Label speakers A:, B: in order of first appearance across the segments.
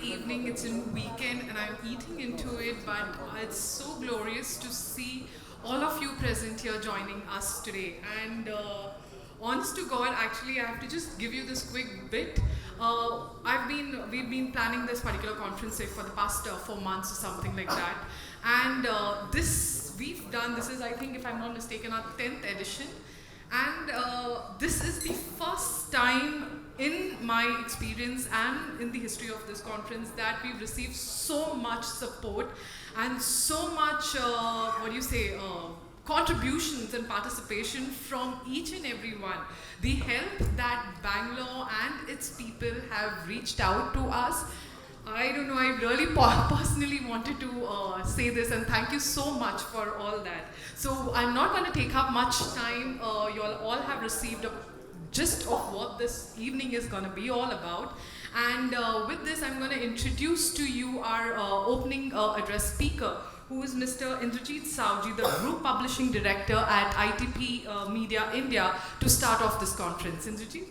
A: evening, it's a weekend, and I'm eating into it, but it's so glorious to see all of you present here joining us today. And honest to God, actually, I have to just give you this quick bit. We've been planning this particular conference say, for the past 4 months or something like that. And this is, I think, if I'm not mistaken, our 10th edition. And this is the first time in my experience and in the history of this conference that we've received so much support and so much, contributions and participation from each and every one. The help that Bangalore and its people have reached out to us, I don't know, I really personally wanted to say this, and thank you so much for all that. So I'm not going to take up much time. You all have received a gist of what this evening is going to be all about. And with this, I'm going to introduce to you our opening address speaker, who is Mr. Indrajit Savji, the Group Publishing Director at ITP Media India, to start off this conference. Indrajit?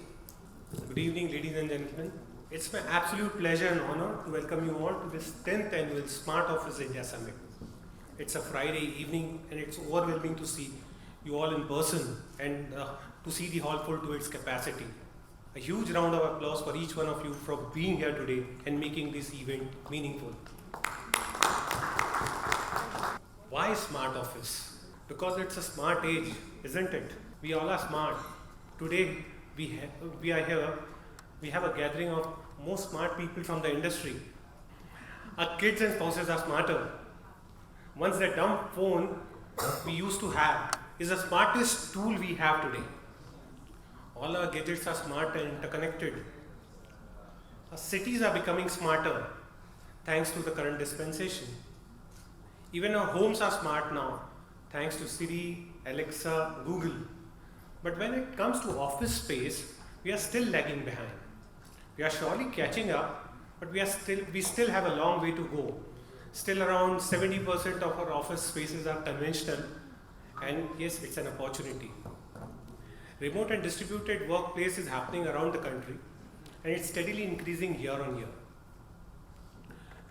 B: Good evening, ladies and gentlemen. It's my absolute pleasure and honor to welcome you all to this 10th annual Smart Office India Summit. It's a Friday evening and it's overwhelming to see you all in person and to see the hall full to its capacity. A huge round of applause for each one of you for being here today and making this event meaningful. Why Smart Office? Because it's a smart age, isn't it? We all are smart. Today we are here. We have a gathering of most smart people from the industry. Our kids and spouses are smarter. Once that dumb phone we used to have is the smartest tool we have today. All our gadgets are smart and interconnected. Our cities are becoming smarter thanks to the current dispensation. Even our homes are smart now thanks to Siri, Alexa, Google. But when it comes to office space, we are still lagging behind. We are surely catching up, but we still have a long way to go. Still around 70% of our office spaces are conventional, and yes, it's an opportunity. Remote and distributed workplace is happening around the country, and it's steadily increasing year on year.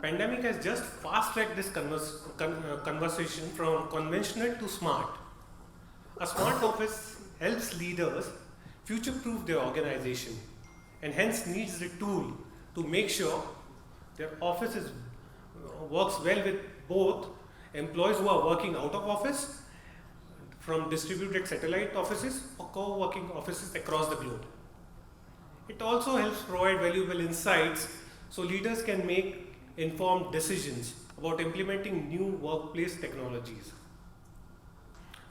B: Pandemic has just fast-tracked this conversation from conventional to smart. A smart office helps leaders future-proof their organization and hence needs the tool to make sure their office works well with both employees who are working out of office from distributed satellite offices or co-working offices across the globe. It also helps provide valuable insights so leaders can make informed decisions about implementing new workplace technologies.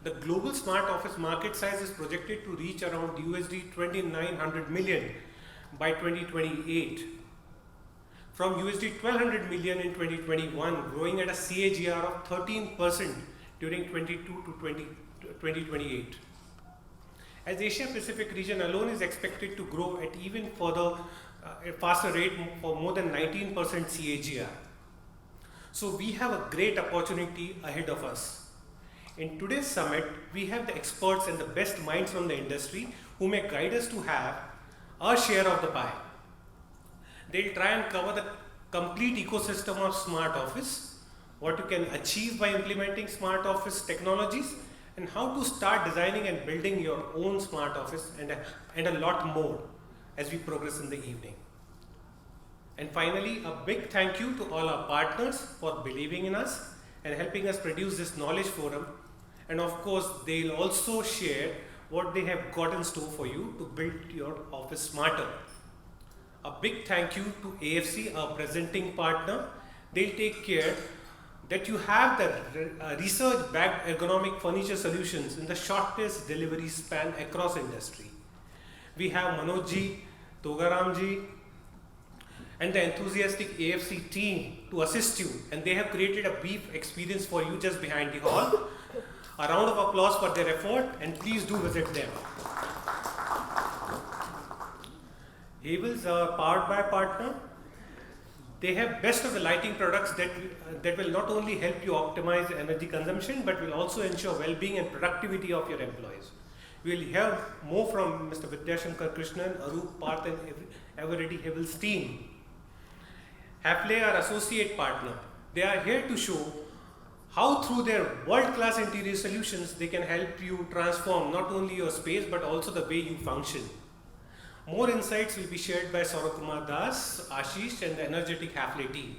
B: The global smart office market size is projected to reach around USD 2,900 million by 2028, from USD 1,200 million in 2021, growing at a CAGR of 13% during 22 to 2028. As Asia Pacific region alone is expected to grow at even further a faster rate for more than 19% CAGR. So we have a great opportunity ahead of us. In today's summit, we have the experts and the best minds from the industry who may guide us to have our share of the pie. They'll try and cover the complete ecosystem of smart office, what you can achieve by implementing smart office technologies, and how to start designing and building your own smart office, and a lot more as we progress in the evening. And finally, a big thank you to all our partners for believing in us and helping us produce this knowledge forum. And of course, they'll also share what they have got in store for you to build your office smarter. A big thank you to AFC, our presenting partner. They'll take care that you have the research-backed ergonomic furniture solutions in the shortest delivery span across industry. We have Manojji, Togaramji, and the enthusiastic AFC team to assist you, and they have created a brief experience for you just behind the hall. A round of applause for their effort, and please do visit them. Havel's are powered by partner. They have best of the lighting products that will not only help you optimize energy consumption, but will also ensure well-being and productivity of your employees. We will hear more from Mr. Vidyashankar Krishnan, Arup, Parth, and Eveready Havel's team. Hafle, our associate partner, they are here to show how through their world-class interior solutions they can help you transform not only your space but also the way you function. More insights will be shared by Saurabh Kumar Das, Ashish and the energetic Hafle team.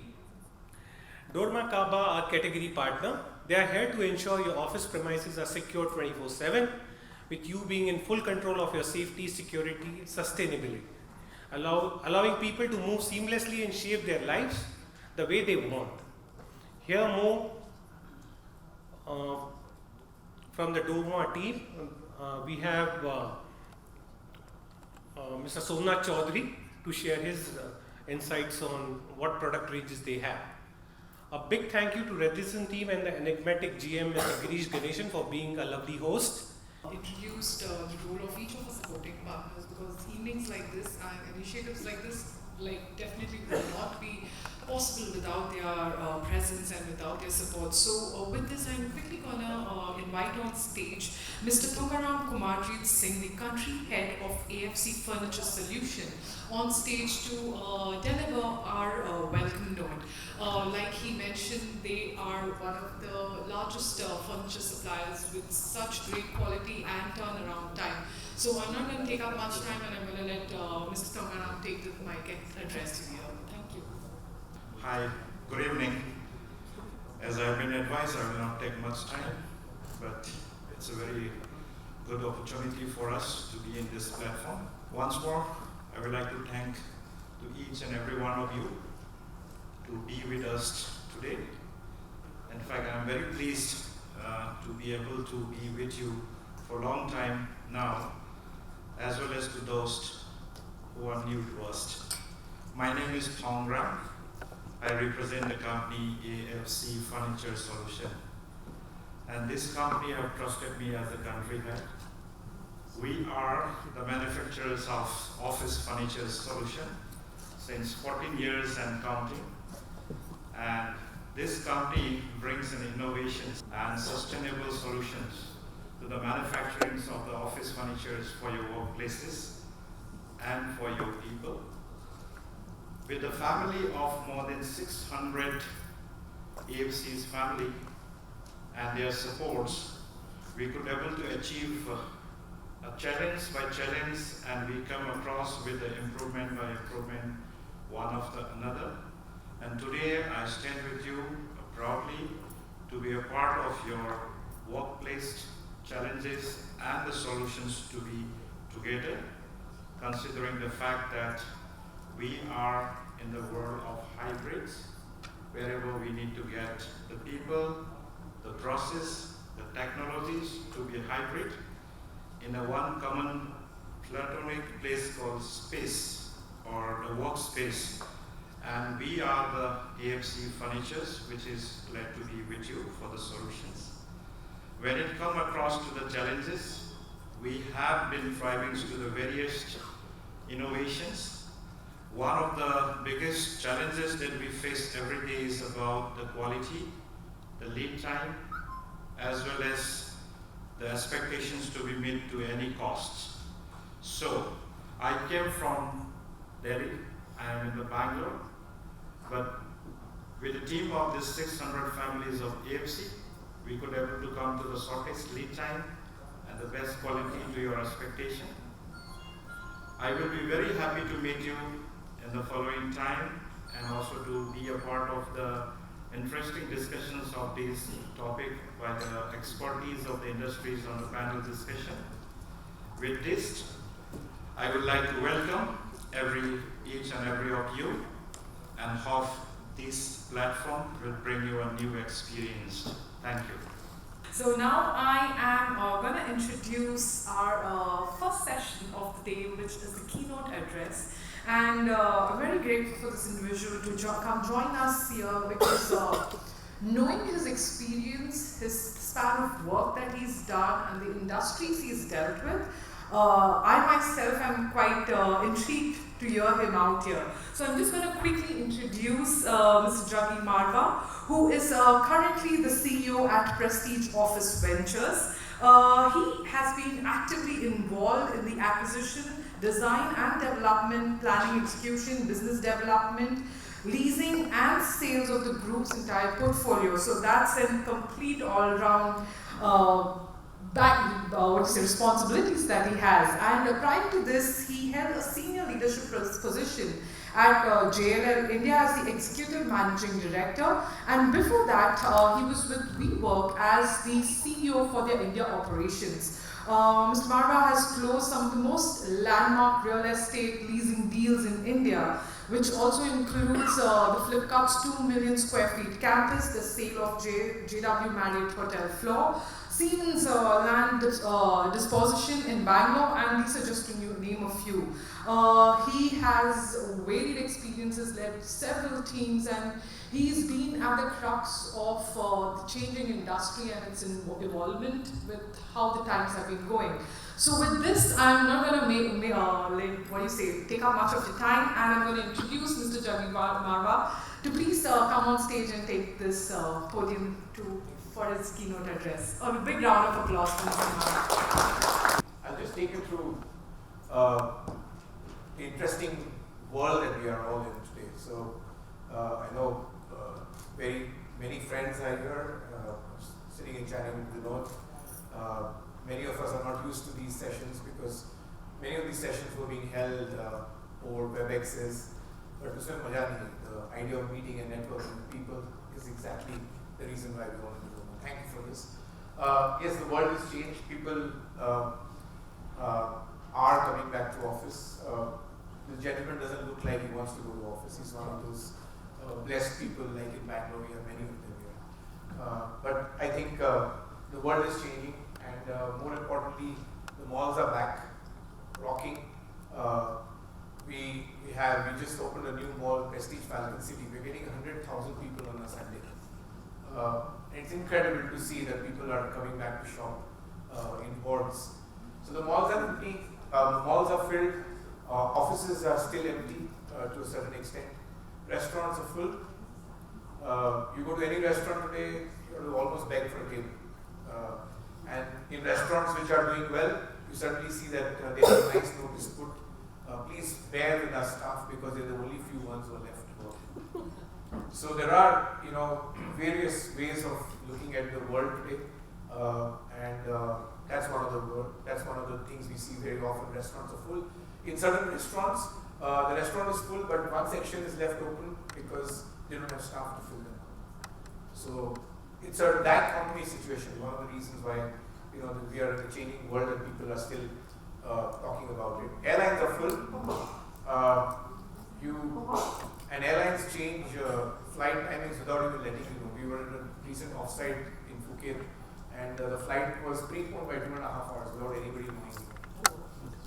B: Dorma Kaba, our category partner, they are here to ensure your office premises are secure 24/7, with you being in full control of your safety, security, sustainability, allowing people to move seamlessly and shape their lives the way they want. Hear more from the Dorma team. We have Mr. Somnath Chaudhary to share his insights on what product ranges they have. A big thank you to Redison team and the enigmatic GM Mr. Girish Ganeshan for being a lovely host.
A: Introduced the role of each of our supporting partners, because evenings like this and initiatives like this definitely would not be possible without their presence and without their support. So with this, I'm quickly gonna invite on stage Mr. Tukaram Kumarjit Singh, the country head of AFC Furniture Solution, on stage to deliver our welcome note. Like he mentioned, they are one of the largest furniture suppliers with such great quality and turnaround time. So I'm not going to take up much time, and I'm going to let Mr. Tukaram take the mic and address you here. Thank you.
C: Hi, good evening. As I've been advised, I will not take much time, but it's a very good opportunity for us to be in this platform. Once more, I would like to thank to each and every one of you to be with us today. In fact, I'm very pleased to be able to be with you for a long time now, as well as to those who are new to us. My name is Thong Ram. I represent the company AFC Furniture Solution. And this company have trusted me as the country head. We are the manufacturers of office furniture solution since 14 years and counting. And this company brings in innovations and sustainable solutions to the manufacturing of the office furnitures for your workplaces and for your people. With a family of more than 600 AFC's family and their supports, we could able to achieve a challenge by challenge, and we come across with the improvement by improvement, one after another. And today I stand with you proudly to be a part of your workplace challenges and the solutions to be together, considering the fact that we are in the world of hybrids, wherever we need to get the people, the process, the technologies to be hybrid in a one common platonic place called space or the workspace. And we are the AFC Furnitures, which is glad to be with you for the solutions. When it comes across to the challenges, we have been driving to the various innovations. One of the biggest challenges that we face every day is about the quality, the lead time, as well as the expectations to be met to any costs. So, I came from Delhi, I am in the Bangalore, but with a team of these 600 families of AFC, we could able to come to the shortest lead time and the best quality to your expectation. I will be very happy to meet you in the following time and also to be a part of the interesting discussions of this topic by the expertise of the industries on the panel discussion. With this, I would like to welcome each and every of you and hope this platform will bring you a new experience. Thank you.
A: So now I am going to introduce our first session of the day, which is the keynote address. And I'm very grateful for this individual to come join us here, because knowing his experience, his span of work that he's done and the industries he's dealt with, I myself am quite intrigued to hear him out here. So I'm just going to quickly introduce Mr. Jaggi Marva, who is currently the CEO at Prestige Office Ventures. He has been actively involved in the acquisition, design and development, planning, execution, business development, leasing and sales of the group's entire portfolio. So that's a complete all-round responsibilities that he has. And prior to this, he held a senior leadership position at JLL India as the executive managing director. And before that, he was with WeWork as the CEO for their India operations. Mr. Marwa has closed some of the most landmark real estate leasing deals in India, which also includes the Flipkart's 2 million square feet campus, the sale of JW Marriott Hotel floor, Siemens land disposition in Bangalore, and these are just to name a few. He has varied experiences, led several teams, and he's been at the crux of the changing industry and its involvement with how the times have been going. So with this, I'm not going to take up much of your time, and I'm going to introduce Mr. Jaggi Marwa to please come on stage and take this podium for his keynote address. A big round of applause for Mr. Marwa.
D: I'll just take you through the interesting world that we are all in today. So I know very many friends are here, sitting in China with Vinod. Many of us are not used to these sessions because many of these sessions were being held over WebExes. But the idea of meeting and networking with people is exactly the reason why we want to do it. Thank you for this. Yes, the world has changed. People are coming back to office. The gentleman doesn't look like he wants to go to office. He's one of those blessed people like in Bangalore. We have many of them here. But I think the world is changing, and more importantly, the malls are back, rocking. We just opened a new mall, Prestige Falcon City. We're getting 100,000 people on a Sunday. It's incredible to see that people are coming back to shop in hordes. So the malls are empty, malls are filled, offices are still empty to a certain extent. Restaurants are full. You go to any restaurant today, you have to almost beg for a table. And in restaurants which are doing well, you suddenly see that they have a nice notice put. Please bear with our staff because they're the only few ones who are left to work. So there are, various ways of looking at the world today, and that's one of the things we see very often. Restaurants are full. In certain restaurants, the restaurant is full, but one section is left open because they don't have staff to fill them. So it's a dichotomy situation. One of the reasons why we are in a changing world and people are still talking about it. Airlines are full. And airlines change flight timings without even letting you know. We were in a recent offsite in Phuket, and the flight was preponed by 2.5 hours without anybody knowing.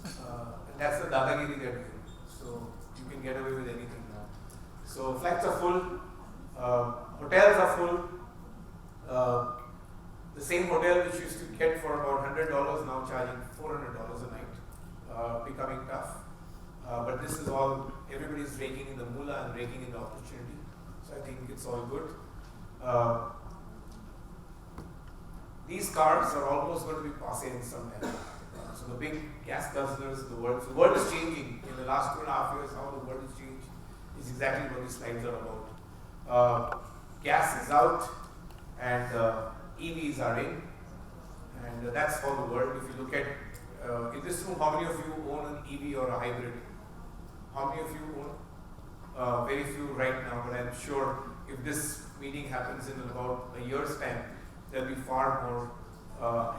D: And that's the dadagiri they're doing. So you can get away with anything now. So flights are full, hotels are full. The same hotel which used to get for about $100 now charging $400 a night, becoming tough. But this is all, everybody's raking in the moolah and raking in the opportunity. So I think it's all good. These cars are almost going to be passé in some manner. So the big gas guzzlers, the world is changing. In the last 2.5 years, how the world has changed is exactly what these slides are about. Gas is out and EVs are in, and that's how the world. If you look at in this room, how many of you own an EV or a hybrid? How many of you own? Very few right now, but I'm sure if this meeting happens in about a year's time, there'll be far more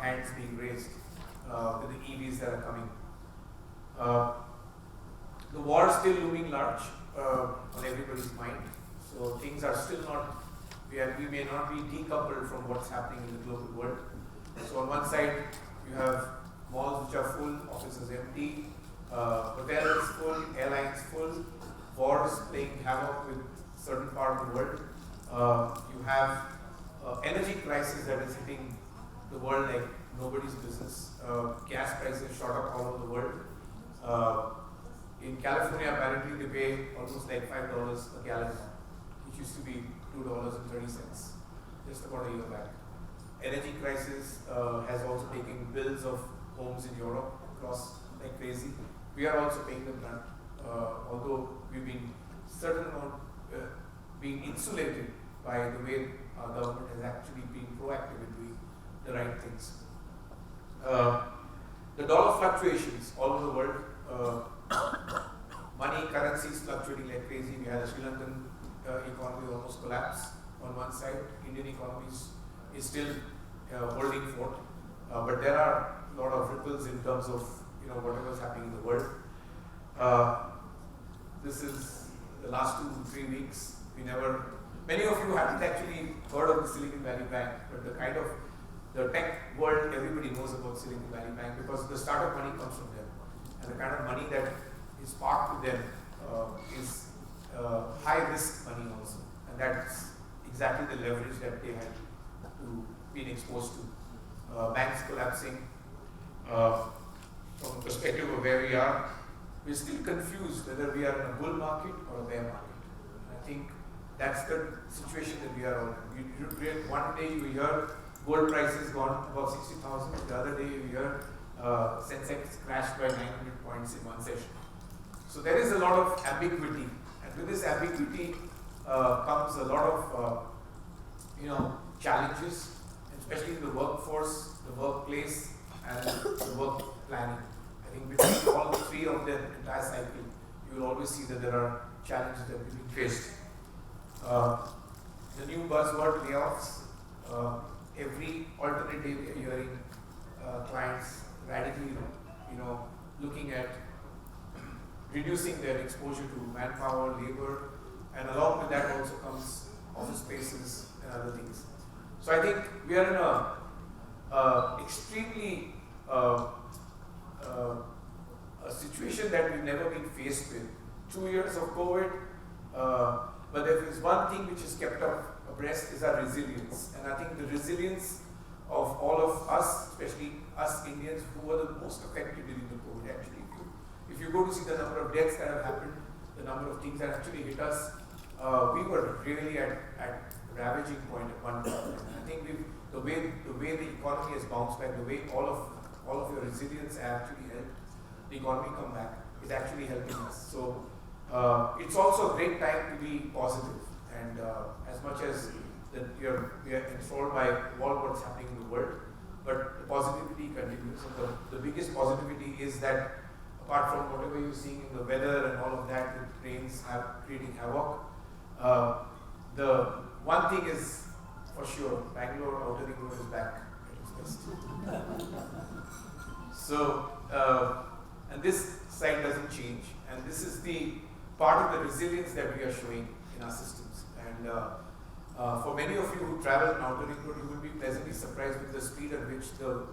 D: hands being raised with the EVs that are coming. The war is still looming large on everybody's mind, so things are still not. We may not be decoupled from what's happening in the global world. So on one side, you have malls which are full, offices empty, hotels full, airlines full, wars playing havoc with certain part of the world. You have energy crisis that is hitting the world like nobody's business. Gas prices shot up all over the world. In California, apparently they pay almost like $5 a gallon, which used to be $2.30 just about a year back. Energy crisis has also taken bills of homes in Europe across like crazy. We are also paying the brunt, although we've been certain amount. insulated by the way our government has actually been proactive in doing the right things. The dollar fluctuations all over the world, money, currencies fluctuating like crazy. We had a Sri Lankan economy almost collapse on one side. Indian economy is still holding fort, but there are a lot of ripples in terms of whatever is happening in the world. This is the last 2 to 3 weeks. Many of you haven't actually heard of the Silicon Valley Bank, but the tech world, everybody knows about Silicon Valley Bank because the startup money comes from them, and the kind of money that is parked with them is high risk money also, and that's exactly the leverage that they had to be exposed to. Banks collapsing. From the perspective of where we are, we're still confused whether we are in a bull market or a bear market. I think that's the situation that we are in. One day you hear gold prices gone above 60,000, the other day you hear Sensex crashed by 900 points in one session. So there is a lot of ambiguity, and with this ambiguity comes a lot of challenges, especially in the workforce, the workplace, and the work planning. I think between all three of the entire cycle, you will always see that there are challenges that will be faced. The new buzzword layoffs. Every alternate day we are hearing clients radically, looking at reducing their exposure to manpower, labor, and along with that also comes office spaces and other things. So I think we are in a extremely a situation that we've never been faced with. 2 years of COVID, but there is one thing which is kept up abreast is our resilience. And I think the resilience of all of us, especially us Indians who were the most affected during the COVID. Actually, if you go to see the number of deaths that have happened, the number of things that actually hit us, we were really at ravaging point at one point. And I think the way the economy has bounced back, the way all of your resilience actually helped the economy come back is actually helping us. So it's also a great time to be positive, and as much as we are enthralled by all what's happening in the world, but the positivity continues. And the biggest positivity is that apart from whatever you're seeing in the weather and all of that, with rains creating havoc, the one thing is for sure, Bangalore outer ring road is back at its best. So, and this side doesn't change, and this is the part of the resilience that we are showing in our systems. And for many of you who travel on outer ring road, you will be pleasantly surprised with the speed at which the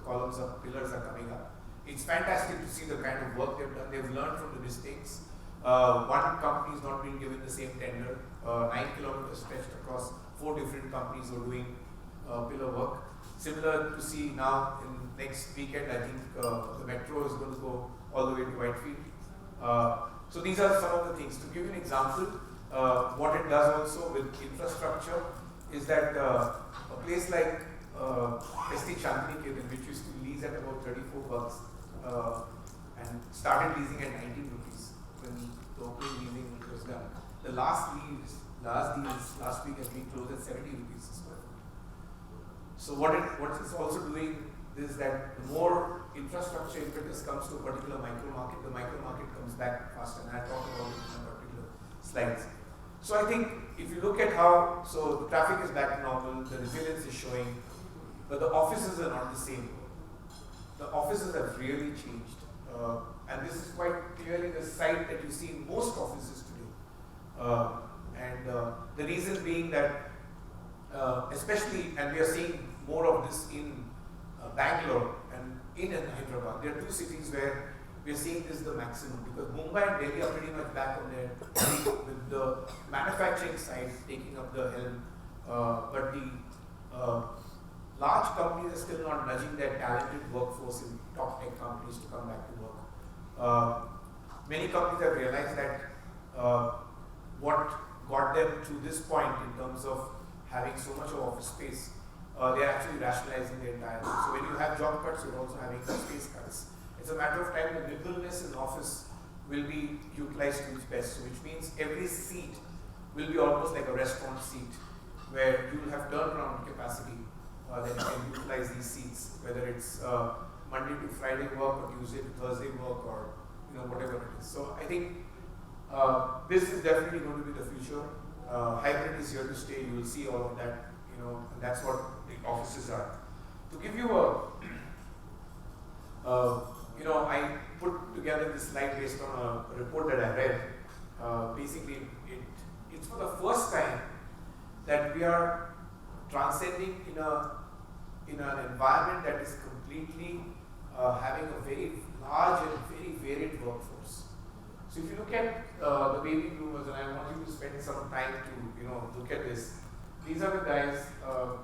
D: pillars are coming up. It's fantastic to see the kind of work they've done. They've learned from the mistakes. One company is not being given the same tender. 9 kilometers stretched across 4 different companies who are doing pillar work. Similar to see now in next weekend, I think the metro is going to go all the way to Whitefield. So these are some of the things. To give you an example, what it does also with infrastructure is that a place like Prestige Shantiniketan, which used to lease at about 34 bucks, and started leasing at 19 rupees when the opening leasing was done. The last deals last week has been closed at 70 rupees a square foot. So what it's also doing is that the more infrastructure impetus comes to a particular micro market, the micro market comes back faster, and I'll talk about it in a particular slides. So I think if you look at how, so the traffic is back to normal, the resilience is showing, but the offices are not the same. The offices have really changed. And this is quite clearly the sight that you see in most offices today. The reason being that, especially, and we are seeing more of this in Bangalore and in Hyderabad, there are 2 cities where we are seeing this the maximum, because Mumbai and Delhi are pretty much back on their feet with the manufacturing side taking up the helm, but the large companies are still not nudging their talented workforce in top tech companies to come back to work. Many companies have realized that what got them to this point in terms of having so much of office space, they're actually rationalizing their entire thing. So when you have job cuts, you're also having space cuts. It's a matter of time the nimbleness in office will be utilized to its best, so which means every seat will be almost like a restaurant seat, where you will have turnaround capacity that you can utilize these seats, whether it's Monday to Friday work or Tuesday to Thursday work, or whatever it is. So I think this is definitely going to be the future. Hybrid is here to stay. You will see all of that, and that's what the offices are. To give you I put together this slide based on a report that I read. Basically, it's for the first time that we are transcending in an environment that is completely having a very large and very varied workforce. So if you look at the baby boomers, and I want you to spend some time to look at this. These are the guys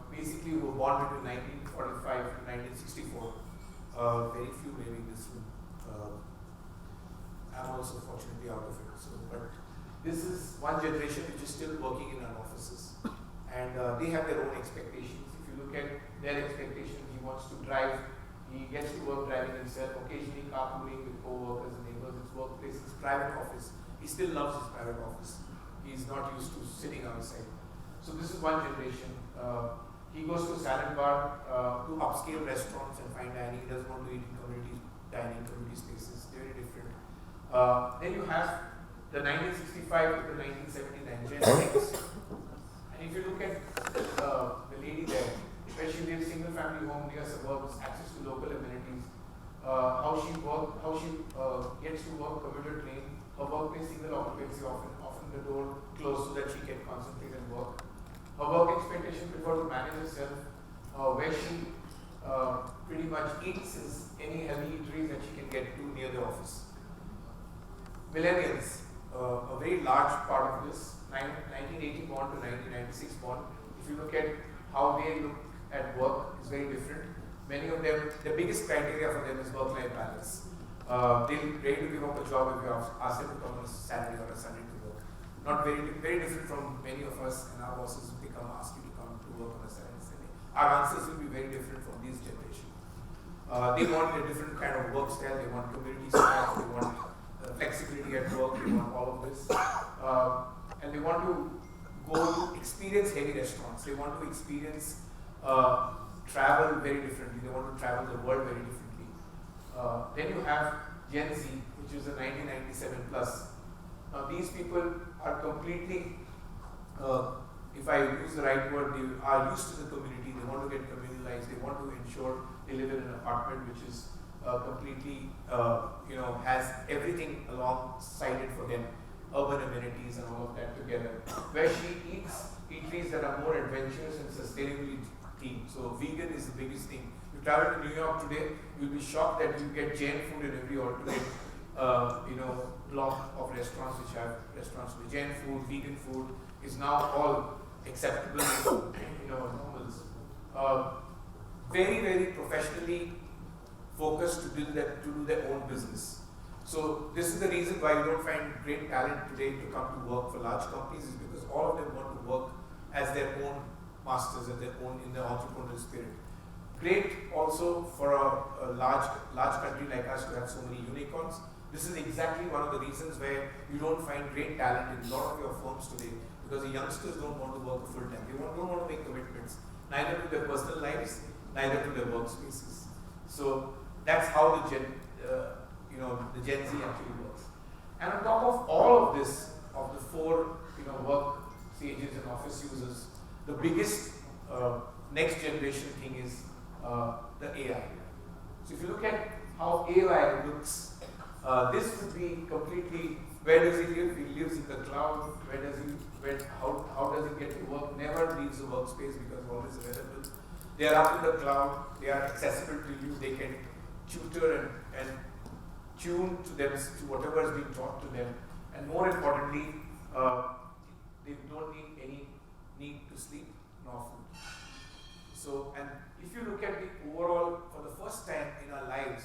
D: basically who were born between 1945 to 1964. Very few maybe in this room. I'm also fortunately out of it. But this is one generation which is still working in our offices, and they have their own expectations. If you look at their expectations, he wants to drive. He gets to work driving himself, occasionally carpooling with co-workers and neighbors, his workplace, his private office. He still loves his private office. He's not used to sitting outside. So this is one generation. He goes to a salad bar, to upscale restaurants and fine dining. He doesn't want to eat in community dining, community spaces. They're very different. Then you have the 1965 to the 1979 Gen X. And if you look at the lady there, where she lives single family home near suburbs, access to local amenities, how she gets to work, commuter train, her workplace single occupancy, often the door closed so that she can concentrate and work. Her work expectation prefer to manage herself, where she pretty much eats any healthy eateries that she can get to near the office. Millennials, a very large part of this, 1980 born to 1996 born. If you look at how they look at work, is very different. Many of them, the biggest criteria for them is work-life balance. They'll be ready to give up a job if you ask them to come on a Saturday or a Sunday to work. Not very different from many of us, and our bosses ask you to come to work on a Saturday and Sunday. Our answers will be very different from this generation. They want a different kind of work style. They want community style. They want flexibility at work. They want all of this, and they want to go to experience heavy restaurants. They want to experience travel very differently. They want to travel the world very differently. Then you have Gen Z, which is a 1997 plus. Now these people are completely, if I use the right word, they are used to the community. They want to get communalized. They want to ensure they live in an apartment which is completely, has everything alongside it for them, urban amenities and all of that together. Where she eats eateries that are more adventurous and sustainably themed. So vegan is the biggest thing. You travel to New York today, you'll be shocked that you get Jain food in every alternate block of restaurants which have restaurants with Jain food, vegan food is now all acceptable, normals. Very, very professionally focused to do their own business. So this is the reason why you don't find great talent today to come to work for large companies, is because all of them want to work as their own masters, in their entrepreneurial spirit. Great also for a large country like us to have so many unicorns. This is exactly one of the reasons where you don't find great talent in a lot of your firms today, because the youngsters don't want to work full time. They don't want to make commitments, neither to their personal lives, neither to their workspaces. So that's how the Gen Z actually works. And on top of all of this, of the four work stages and office users, the biggest next generation thing is the AI. So if you look at how AI looks, this would be completely, where does he live? He lives in the cloud. How does he get to work? Never leaves the workspace because always available. They are up in the cloud. They are accessible to you. They can tutor and tune to them, to whatever is being taught to them. And more importantly, they don't need any need to sleep nor food. So, and if you look at the overall, for the first time in our lives,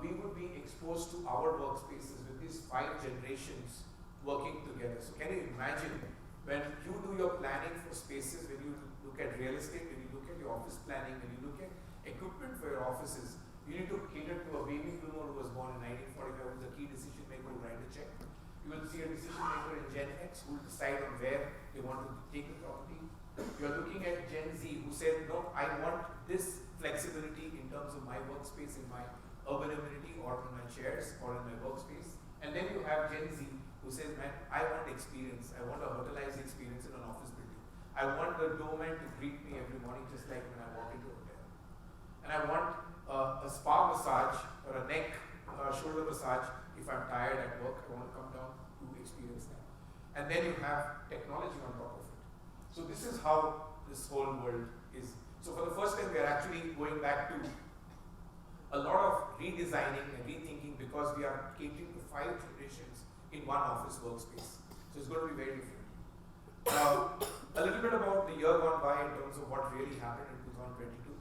D: we would be exposed to our workspaces with these 5 generations working together. So can you imagine when you do your planning for spaces, when you look at real estate, when you look at your office planning, when you look at equipment for your offices, you need to cater to a baby boomer who was born in 1945, who is a key decision maker who write a check. You will see a decision maker in Gen X who will decide on where they want to take the property. You are looking at Gen Z who said, no, I want this flexibility in terms of my workspace in my urban amenity or in my chairs or in my workspace. And then you have Gen Z who says, man, I want experience. I want a hotelized experience in an office building. I want the doorman to greet me every morning just like when I walk into a hotel. And I want a spa massage or a neck, shoulder massage if I'm tired at work. I want to come down to experience that. And then you have technology on top of it. So this is how this whole world is. So for the first time, we are actually going back to a lot of redesigning and rethinking because we are catering to 5 generations in one office workspace. So it's going to be very different. A little bit about the year gone by in terms of what really happened in 2022.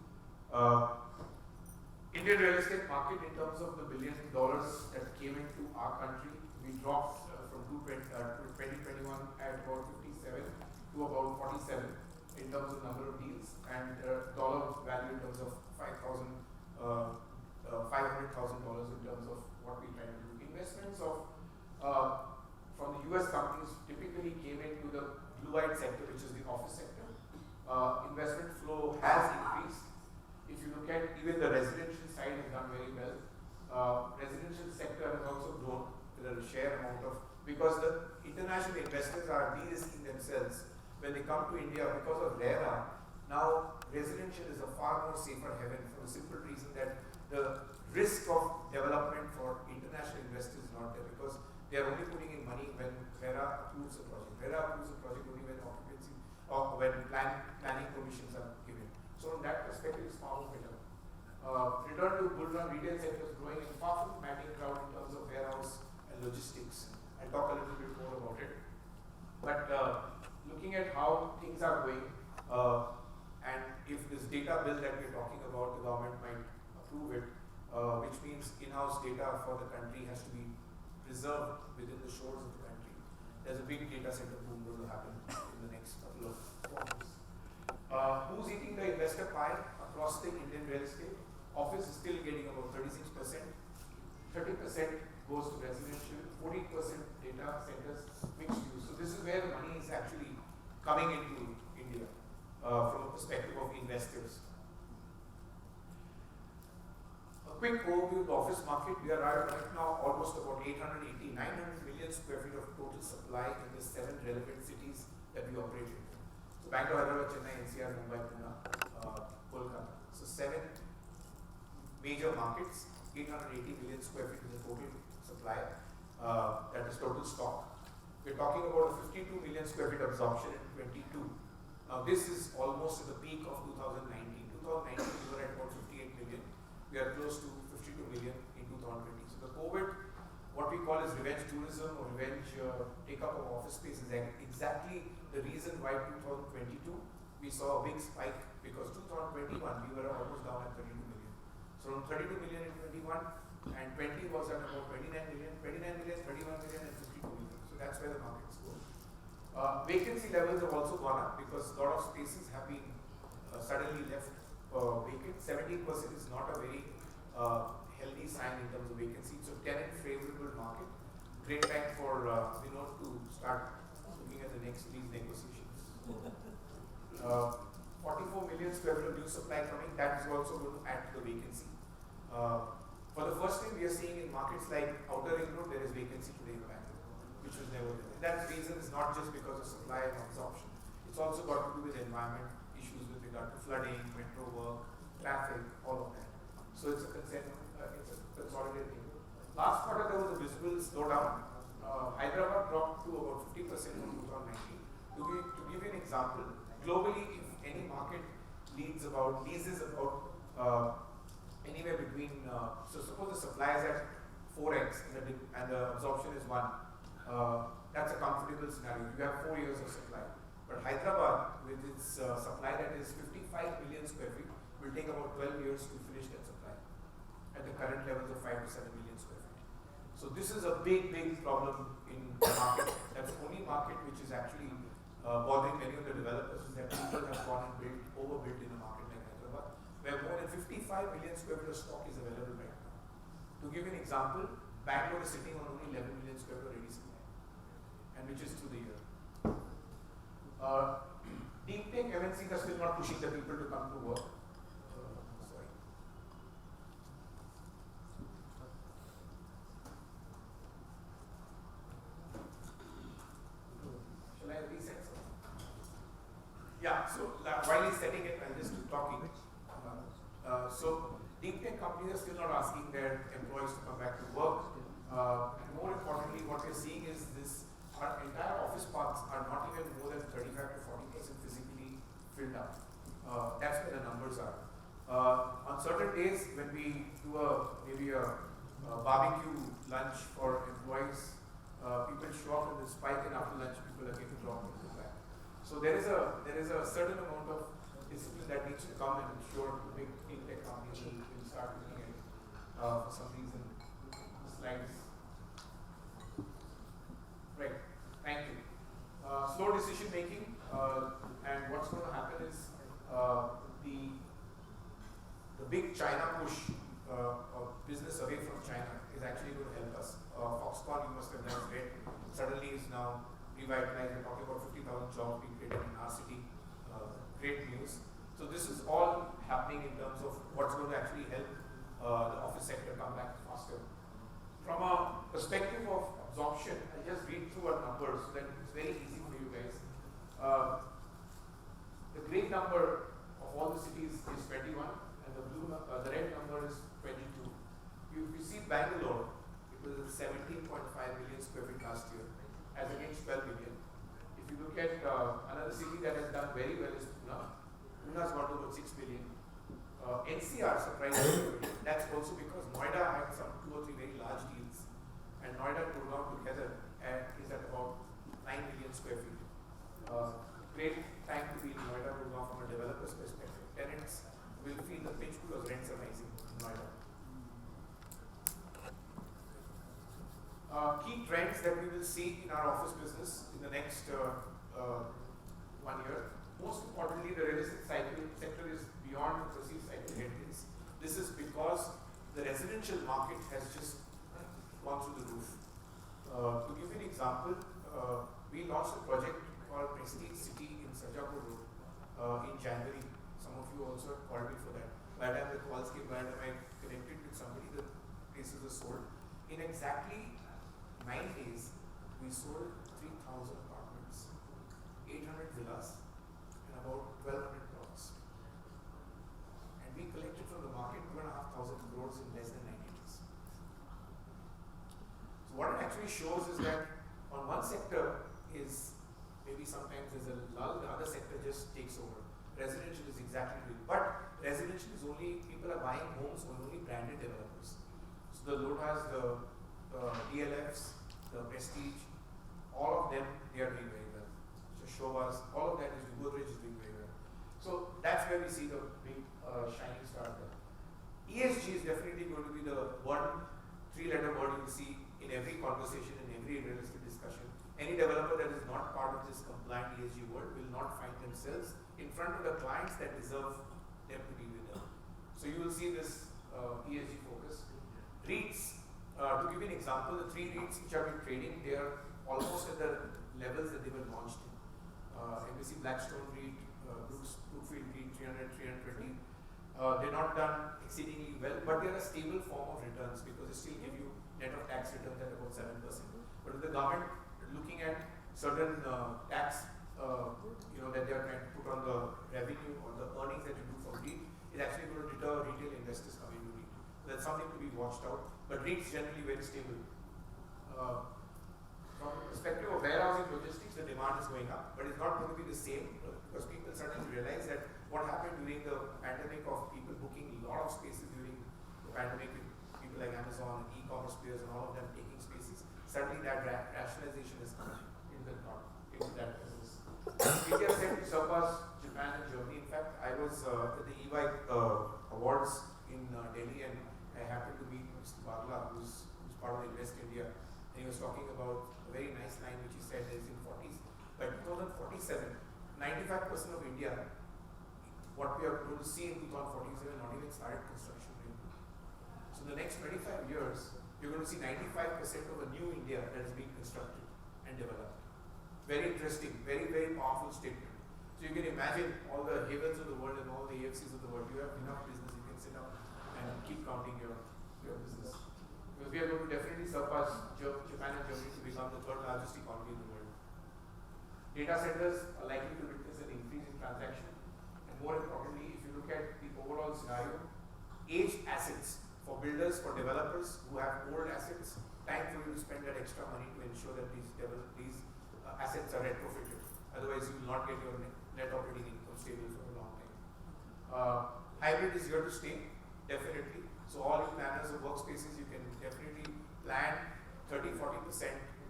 D: Indian real estate market in terms of the $1 billion that came into our country, we dropped from 2021 at about 57 to about 47 in terms of number of deals and dollar value in terms of $500,000 in terms of what we try to do. Investments of from the US companies typically came into the blue-eyed sector, which is the office sector. Investment flow has increased. If you look at even the residential side has done very well. Residential sector has also grown with a share amount of, because the international investors are de-risking themselves when they come to India because of RERA. Now residential is a far more safer haven for the simple reason that the risk of development for international investors is not there because they are only putting in money when RERA approves a project. RERA approves a project only when occupancy or when planning permissions are given. So in that perspective, it's far more better. Return to bull run retail sector is growing in far from matching crowd in terms of warehouse and logistics. I'll talk a little bit more about it. But looking at how things are going, and if this data bill that we're talking about, the government might approve it, which means in-house data for the country has to be preserved within the shores of the country. There's a big data center boom going to happen in the next couple of quarters. Who's eating the investor pie across the Indian real estate? Office is still getting about 36%, 30% goes to residential, 40% data centers, mixed use. So this is where the money is actually coming into India from a perspective of investors. A quick overview of the office market. We are right now almost about 880, 900 million square feet of total supply in the 7 relevant cities that we operate in. So Bangalore, Hyderabad, Chennai, NCR, Mumbai, Pune, Kolkata. So 7 major markets, 880 million square feet is the total supply, that is total stock. We're talking about a 52 million square feet absorption in 22. Now this is almost at the peak of 2019. 2019 we were at about 58 million. We are close to 52 million in 2020. So the COVID, what we call is revenge tourism or revenge take-up of office space is exactly the reason why 2022 we saw a big spike because 2021 we were almost down at 32 million. So from 32 million in 21 and 20 was at about 29 million, 31 million and 52 million. So that's where the markets go. Vacancy levels have also gone up because a lot of spaces have been suddenly left vacant. 17% is not a very healthy sign in terms of vacancy. So tenant favorable market. Great time for to start looking at the next lease negotiations. 44 million square feet of new supply coming. That is also going to add to the vacancy. For the first time, we are seeing in markets like Outer Ring Road, there is vacancy today in Bangalore, which was never there. And that reason is not just because of supply and absorption. It's also got to do with environment issues with regard to flooding, metro work, traffic, all of that. So it's a consolidated thing. Last quarter, there was a visible slowdown. Hyderabad dropped to about 50% in 2019. To give you an example, globally, if any market leases about anywhere between, so suppose the supply is at 4x and the absorption is 1, that's a comfortable scenario. You have 4 years of supply. But Hyderabad, with its supply that is 55 million square feet, will take about 12 years to finish that supply at the current levels of 5 to 7 million square feet. So this is a big problem in the market. That's the only market which is actually bothering many of the developers is that people have gone and overbuilt in a market like Hyderabad, where more than 55 million square feet of stock is available right now. To give you an example, Bangalore is sitting on only 11 million square feet of ready supply. and which is through the year. Deep tech MNCs are still not pushing the people to come to work. Sorry. Shall I reset something? Yeah, so while he's setting it, I'll just keep talking. So deep tech companies are still not asking their employees to come back to work. And more importantly, what we're seeing is this, our entire office parks are not even more than 35 to 40% physically filled up. That's where the numbers are. On certain days, when we do maybe a barbecue lunch for employees, people show up in the spike, and after lunch, people again drop and go back. So there is a certain amount of discipline that needs to come and ensure the big tech companies will start looking at for some reason. Slides. Right. Thank you. Slow decision making, and what's going to happen is the big China push of business away from China is actually going to help us. Foxconn, you must have done great. Suddenly is now revitalized. We're talking about 50,000 jobs being created in our city. Great news. So this is all happening in terms of what's going to actually help the office sector come back faster. From a perspective of absorption, I'll just read through our numbers so that it's very easy for you guys. The grey number of all the cities is 21, and the red number is 22. If you see Bengaluru, it was 17.5 million square feet last year, as against 12 million. If you look at another city that has done very well is Pune. Pune has got to about 6 million. NCR surprisingly, that's also because Noida had some 2 or 3 very large deals, and Noida and Gurgaon together is at about 9 million square feet. Great time to be in Noida, Gurgaon from a developer's perspective. Tenants will feel the pinch because rents are rising in Noida. Key trends that we will see in our office business in the next 1 year. Most importantly, the real estate sector is beyond the perceived cycle headwinds. This is because the residential market has just gone through the roof. To give you an example, we launched a project called Prestige City in Sarjapur Road in January. Some of you also called me for that. By the time the calls came, by the time I connected with somebody, the places were sold. In exactly 9 days, we sold 3,000 apartments, 800 villas, and about 1,200 plots. And we collected from the market 2,500 crores in less than 90 days. So what it actually shows is that on one sector is maybe sometimes there's a lull, the other sector just takes over. Residential is exactly doing, but residential is only, people are buying homes on only branded developers. So the Lotas, the DLFs, the Prestige, all of them, they are doing very well. So Shobhas, all of that is Godrej is doing very well. So that's where we see the big shining star there. ESG is definitely going to be the one 3-letter word you will see in every conversation, in every real estate discussion. Any developer that is not part of this compliant ESG world will not find themselves in front of the clients that deserve them to be with them. So you will see this ESG focus. REITs, to give you an example, the 3 REITs which have been trading, they are almost at the levels that they were launched in. NBC Blackstone REIT, Brookfield REIT, 300, 320. They're not done exceedingly well, but they're a stable form of returns because they still give you net of tax returns at about 7%. But with the government looking at certain tax, that they are trying to put on the revenue or the earnings that you do from REIT, is actually going to deter retail investors coming to REIT. So that's something to be watched out. But REITs generally very stable. From the perspective of warehousing logistics, the demand is going up, but it's not going to be the same because people suddenly realize that what happened during the pandemic of people booking a lot of spaces during the pandemic with people like Amazon and e-commerce players and all of them taking spaces, suddenly that rationalization is coming into that business. India is set to surpass Japan and Germany. In fact, I was at the EY Awards in Delhi and I happened to meet Mr. Bagla, who's part of Invest India. And he was talking about a very nice line which he said is in 40s. By 2047, 95% of India, what we are going to see in 2047, not even started construction. So the next 25 years, you're going to see 95% of a new India that is being constructed and developed. very interesting, very, very powerful statement. So you can imagine all the havens of the world and all the AFCs of the world. You have enough business, you can sit up and keep counting your business. Because we are going to definitely surpass Japan and Germany to become the third largest economy in the world. Data centers are likely to witness an increase in transaction. And more importantly, if you look at the overall scenario, aged assets for builders, for developers who have old assets, time for you to spend that extra money to ensure that these assets are retrofitted. Otherwise, you will not get your net operating income stable for a long time. Hybrid is here to stay, definitely. So all you planners of workspaces, you can definitely plan 30-40%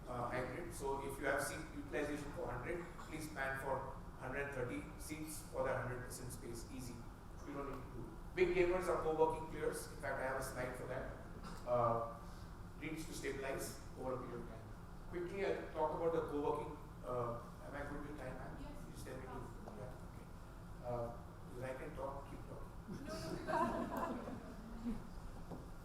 D: hybrid. So if you have seat utilization for 100, please plan for 130 seats for that 100% space, easy. You don't need to do. Big gamers are co-working players. In fact, I have a slide for that. Needs to stabilize over a period of time. Quickly, I'll talk about the co-working. Am I good with time?
A: Yes.
D: You just tell me to. Yeah, okay. Because I can talk, keep talking.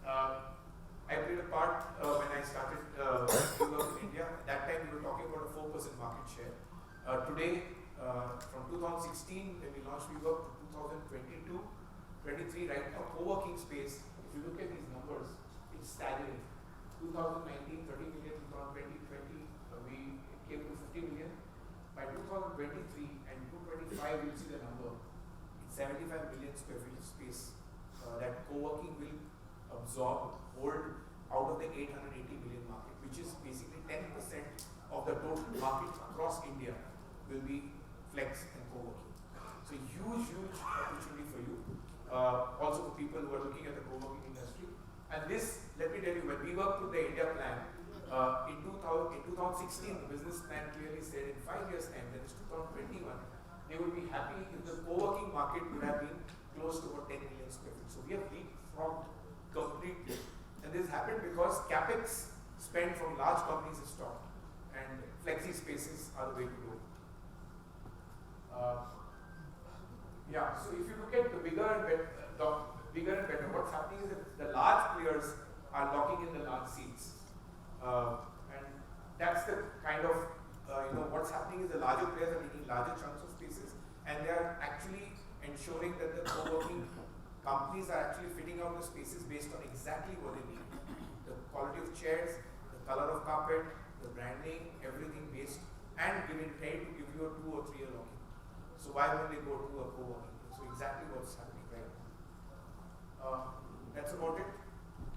D: I played a part when I started WeWork in India. At that time, we were talking about a 4% market share. Today, from 2016, when we launched WeWork to 2022, 23, right now, co-working space, if you look at these numbers, it's staggering. 2019, 30 million, 2020, we came to 50 million. By 2023 and 2025, you'll see the number. It's 75 million square feet of space that co-working will absorb, hold out of the 880 million market, which is basically 10% of the total market across India will be flex and co-working. So huge opportunity for you. Also for people who are looking at the co-working industry. And this, let me tell you, when we worked with the India plan, in 2016, the business plan clearly said in 5 years' time, that is 2021, they would be happy if the co-working market would have been close to about 10 million square feet. So we have leapfrogged completely. And this happened because capex spent from large companies is stopped, and flexi spaces are the way to go. So if you look at the bigger and better, what's happening is that the large players are locking in the large seats. And that's the kind of, what's happening is the larger players are taking larger chunks of spaces, and they are actually ensuring that the co-working companies are actually fitting out the spaces based on exactly what they need. The quality of chairs, the color of carpet, the branding, everything based, and ready to give you a 2 or 3 year lock-in. So why won't they go to a co-working? So exactly what's happening right now. That's about it.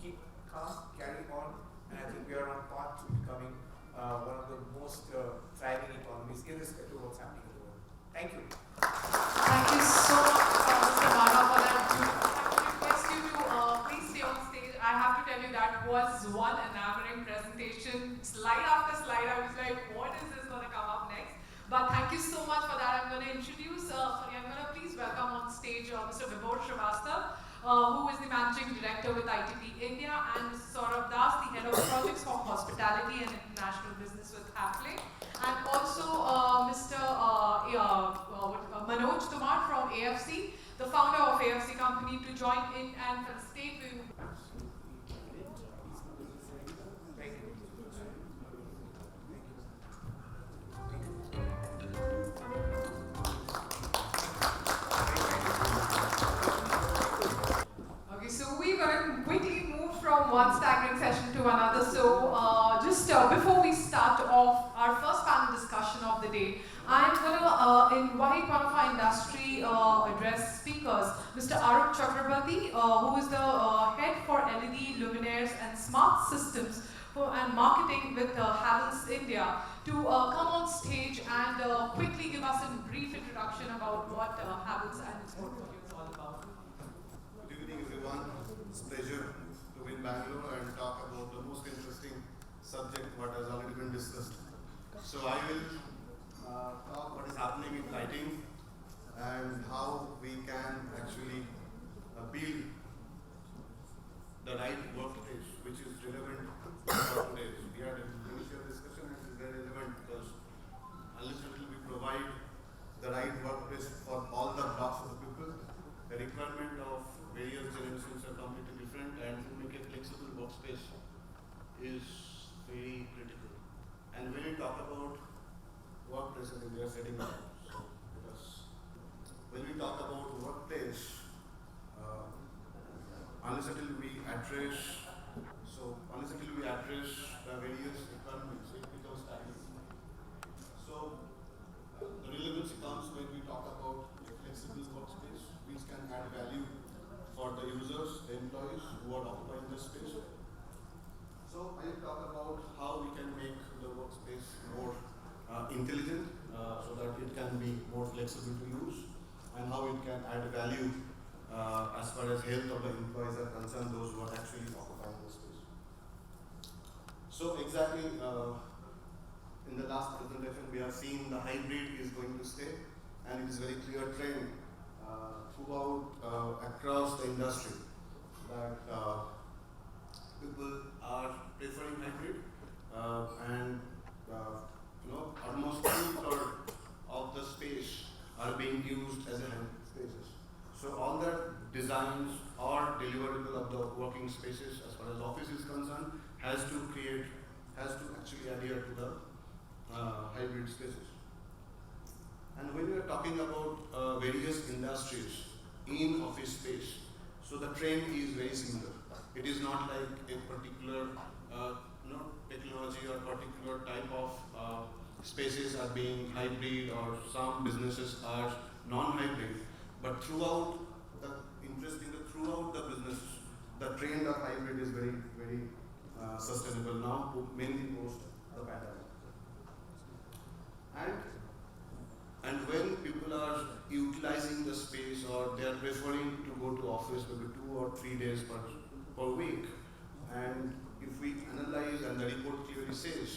D: Keep calm, carry on, and I think we are on path to becoming one of the most thriving economies, irrespective of what's happening in the world. Thank you.
A: Thank you so much, Mr. Mara, for that. I request you to please stay on stage. I have to tell you that was one enamoring presentation. Slide after slide, I was like, what is this going to come up next? But thank you so much for that. I'm going to introduce, I'm going to please welcome on stage Mr. Vibhor Srivastava, who is the Managing Director with ITP India, and Mr. Saurabh Das, the Head of Projects for Hospitality and International Business with Affle, and also Mr. Manoj Kumar from AFC, the founder of AFC company, to join in and facilitate with you. Okay, so we're going to quickly move from one staggering session to another. So just before we start off our first panel discussion of the day, I'm going to invite one of our industry address speakers, Mr. Arup Chakrabarti, who is the head for LED luminaires and smart systems and marketing with Havells India, to come on stage and quickly give us a brief introduction about what Havells and its portfolio is all about.
E: Good evening, everyone. It's a pleasure to be in Bangalore and talk about the most interesting subject what has already been discussed. So I will talk what is happening in lighting and how we can actually build the right workplace, which is relevant for today. We had an initial discussion and it is very relevant because unless until we provide the right workplace for all the blocks of the people, the requirement of various generations are completely different, and to make a flexible workspace is very critical. And when we talk about workplaces in their setting up. So, because when we talk about workplace, unless until we address the various requirements, it becomes stagnant. So, the relevance comes when we talk about a flexible workspace, which can add value for the users, the employees who are occupying the space. So, I will talk about how we can make the workspace more intelligent, so that it can be more flexible to use, and how it can add value as far as health of the employees are concerned, those who are actually occupying the space. So exactly in the last presentation we have seen the hybrid is going to stay, and it is very clear trend throughout across the industry that people are preferring hybrid, and almost 2/3 of the space are being used as a hybrid spaces. So all the designs or deliverable of the working spaces as far as office is concerned has to actually adhere to the hybrid spaces. And when we are talking about various industries in office space, so the trend is very similar. It is not like a particular technology or particular type of spaces are being hybrid or some businesses are non-hybrid, but throughout the businesses, the trend of hybrid is very, very sustainable now, mainly post the pandemic. And when people are utilizing the space or they are preferring to go to office maybe 2 or 3 days per week, and if we analyze, and the report clearly says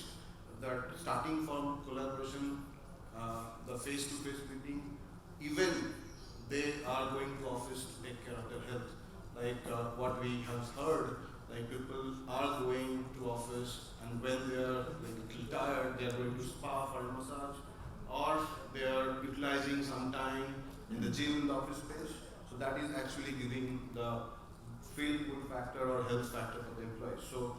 E: that starting from collaboration, the face-to-face meeting, even they are going to office to take care of their health. Like what we have heard, like people are going to office, and when they are like tired, they are going to spa for a massage, or they are utilizing some time in the gym in the office space. So that is actually giving the feel-good factor or health factor for the employees. So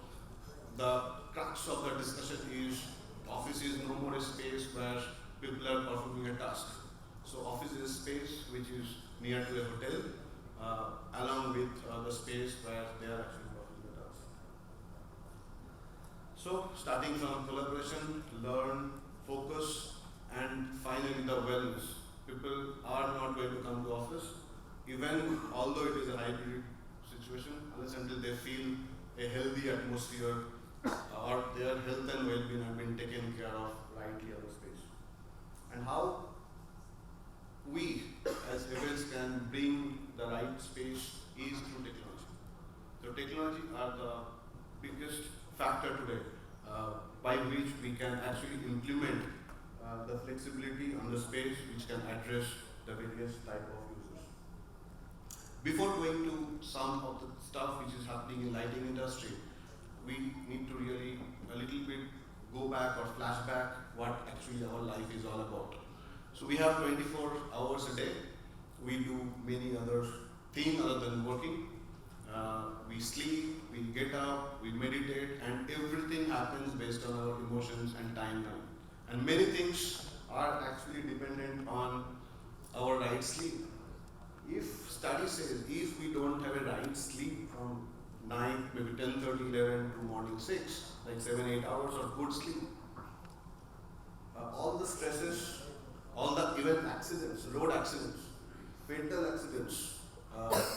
E: the crux of the discussion is office is no more a space where people are performing a task. So office is a space which is near to a hotel, along with the space where they are actually performing a task. So starting from collaboration, learn, focus, and finally the wellness. People are not going to come to office, even although it is a hybrid situation, unless until they feel a healthy atmosphere or their health and well-being have been taken care of rightly in the space. And how we as events can bring the right space is through technology. So technology are the biggest factor today by which we can actually implement the flexibility on the space which can address the various type of users. Before going to some of the stuff which is happening in lighting industry, we need to really a little bit go back or flashback what actually our life is all about. So we have 24 hours a day. We do many other things other than working. We sleep, we get up, we meditate, and everything happens based on our emotions and timeline. And many things are actually dependent on our right sleep. If study says if we don't have a right sleep from night, maybe 10:30, 11 to morning 6, like 7-8 hours of good sleep, all the stresses, all the even accidents, road accidents, fatal accidents,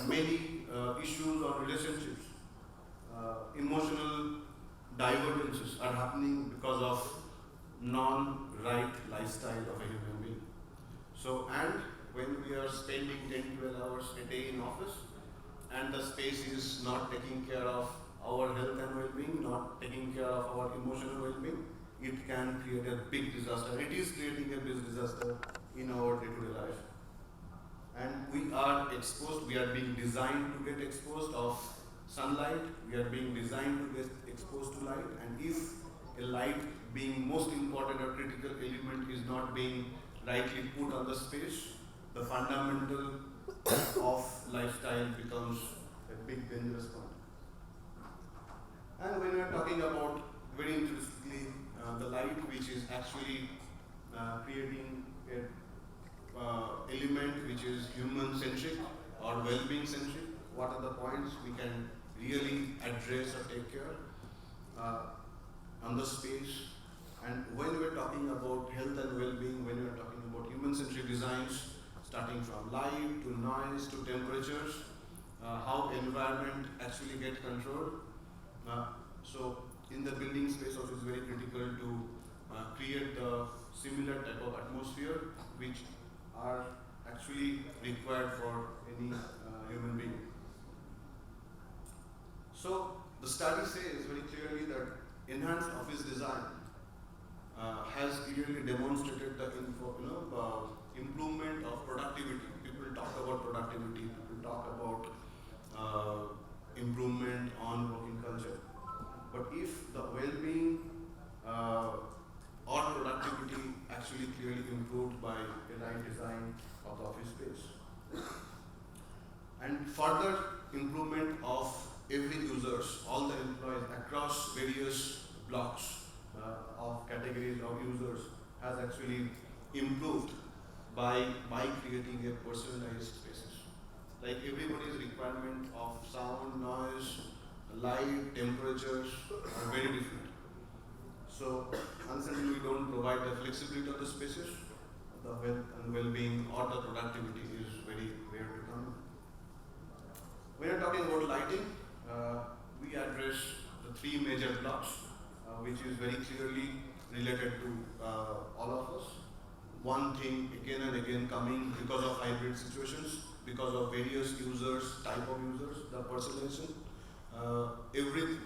E: many issues on relationships, emotional divergences are happening because of non-right lifestyle of a human being. So, and when we are spending 10-12 hours a day in office, and the space is not taking care of our health and well-being, not taking care of our emotional well-being, it can create a big disaster. It is creating a big disaster in our day-to-day life. And we are exposed, we are being designed to get exposed of sunlight, we are being designed to get exposed to light, and if a light being most important or critical element is not being rightly put on the space, the fundamental of lifestyle becomes a big dangerous point. And when we are talking about very interestingly the light which is actually creating a element which is human-centric or well-being centric. What are the points we can really address or take care on the space? And when we're talking about health and well-being, when we're talking about human-centric designs, starting from light to noise to temperatures, how environment actually get controlled. So in the building space also is very critical to create the similar type of atmosphere which are actually required for any human being. So the study says very clearly that enhanced office design has clearly demonstrated the improvement of productivity. People talk about productivity, people talk about improvement on working culture. But if the well-being or productivity actually clearly improved by the right design of the office space. And further improvement of every users, all the employees across various blocks of categories of users has actually improved by creating a personalized spaces. Like everybody's requirement of sound, noise, light, temperatures are very different. So unless we don't provide the flexibility of the spaces, the health and well-being or the productivity is very rare to come. When you're talking about lighting, we address the three major blocks, which is very clearly related to all of us. One thing again and again coming because of hybrid situations, because of various users, type of users, the personalization. Every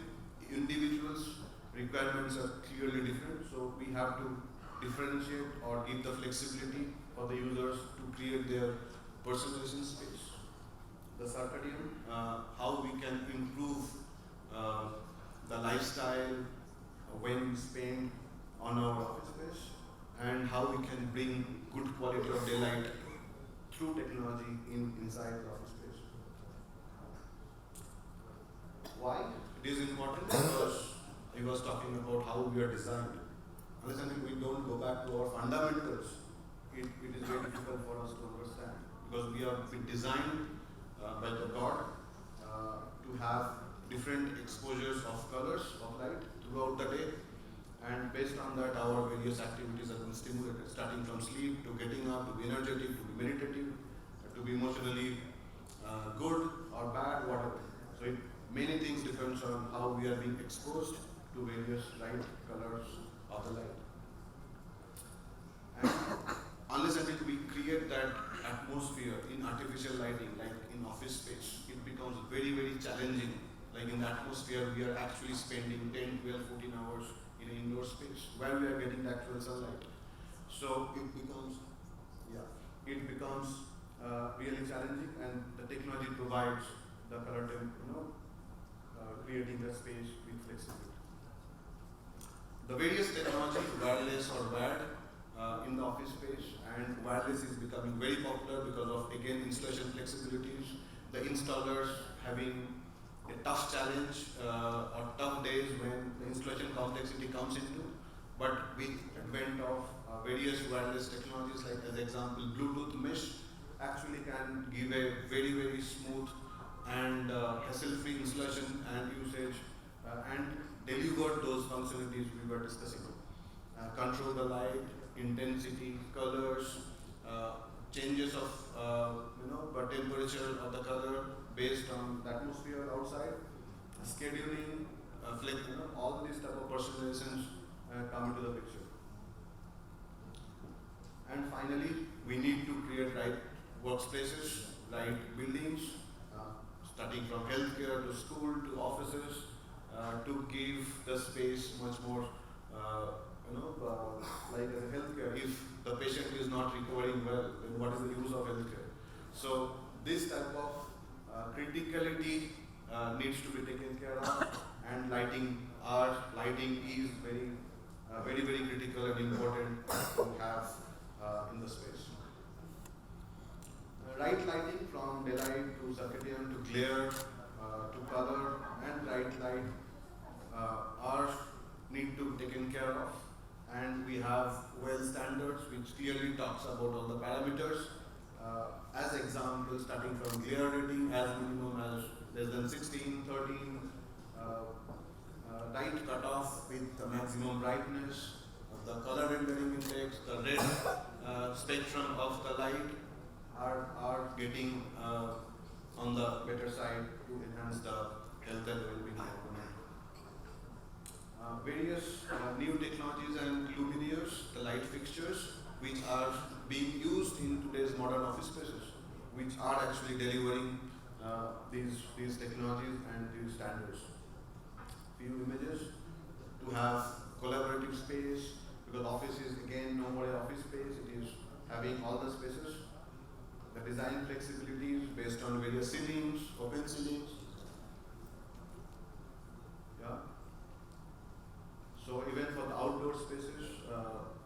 E: individual's requirements are clearly different, so we have to differentiate or give the flexibility for the users to create their personalization space. The circadian, how we can improve the lifestyle when we spend on our office space, and how we can bring good quality of daylight through technology inside the office space. Why? It is important because I was talking about how we are designed. Unless until we don't go back to our fundamentals, it is very difficult for us to understand. Because we are designed by the God to have different exposures of colors of light throughout the day, and based on that our various activities have been stimulated, starting from sleep to getting up, to be energetic, to be meditative, to be emotionally good or bad, whatever. So many things depends on how we are being exposed to various light colors of the light. And unless until we create that atmosphere in artificial lighting, like in office space, it becomes very, very challenging. Like in the atmosphere, we are actually spending 10, 12, 14 hours in an indoor space where we are getting the actual sunlight. So it becomes really challenging, and the technology provides the color creating the space with flexibility. The various technology, wireless or wired, in the office space, and wireless is becoming very popular because of again installation flexibilities, the installers having a tough challenge or tough days when the installation complexity comes into, but with advent of various wireless technologies like as example Bluetooth mesh actually can give a very, very smooth and hassle-free installation and usage and deliver those functionalities we were discussing. Control the light, intensity, colors, changes of temperature of the color based on the atmosphere outside, scheduling, all these type of personalizations come into the picture. And finally, we need to create right workspaces, right buildings, starting from healthcare to school to offices, to give the space much more, like as a healthcare. If the patient is not recovering well, then what is the use of healthcare? So this type of criticality needs to be taken care of, and lighting is very, very critical and important to have in the space. Right lighting from daylight to circadian to glare to color and bright light are need to be taken care of, and we have well standards which clearly talks about all the parameters. As example, starting from glare rating as minimum as less than 16, 13, light cutoff with the maximum brightness, the color rendering index, the red spectrum of the light are getting on the better side to enhance the health and well-being of the man. Various new technologies and luminaires, the light fixtures, which are being used in today's modern office spaces, which are actually delivering these technologies and these standards. Few images to have collaborative space, because office is again no more an office space, it is having all the spaces. The design flexibilities based on various ceilings, open ceilings. Yeah. So even for the outdoor spaces,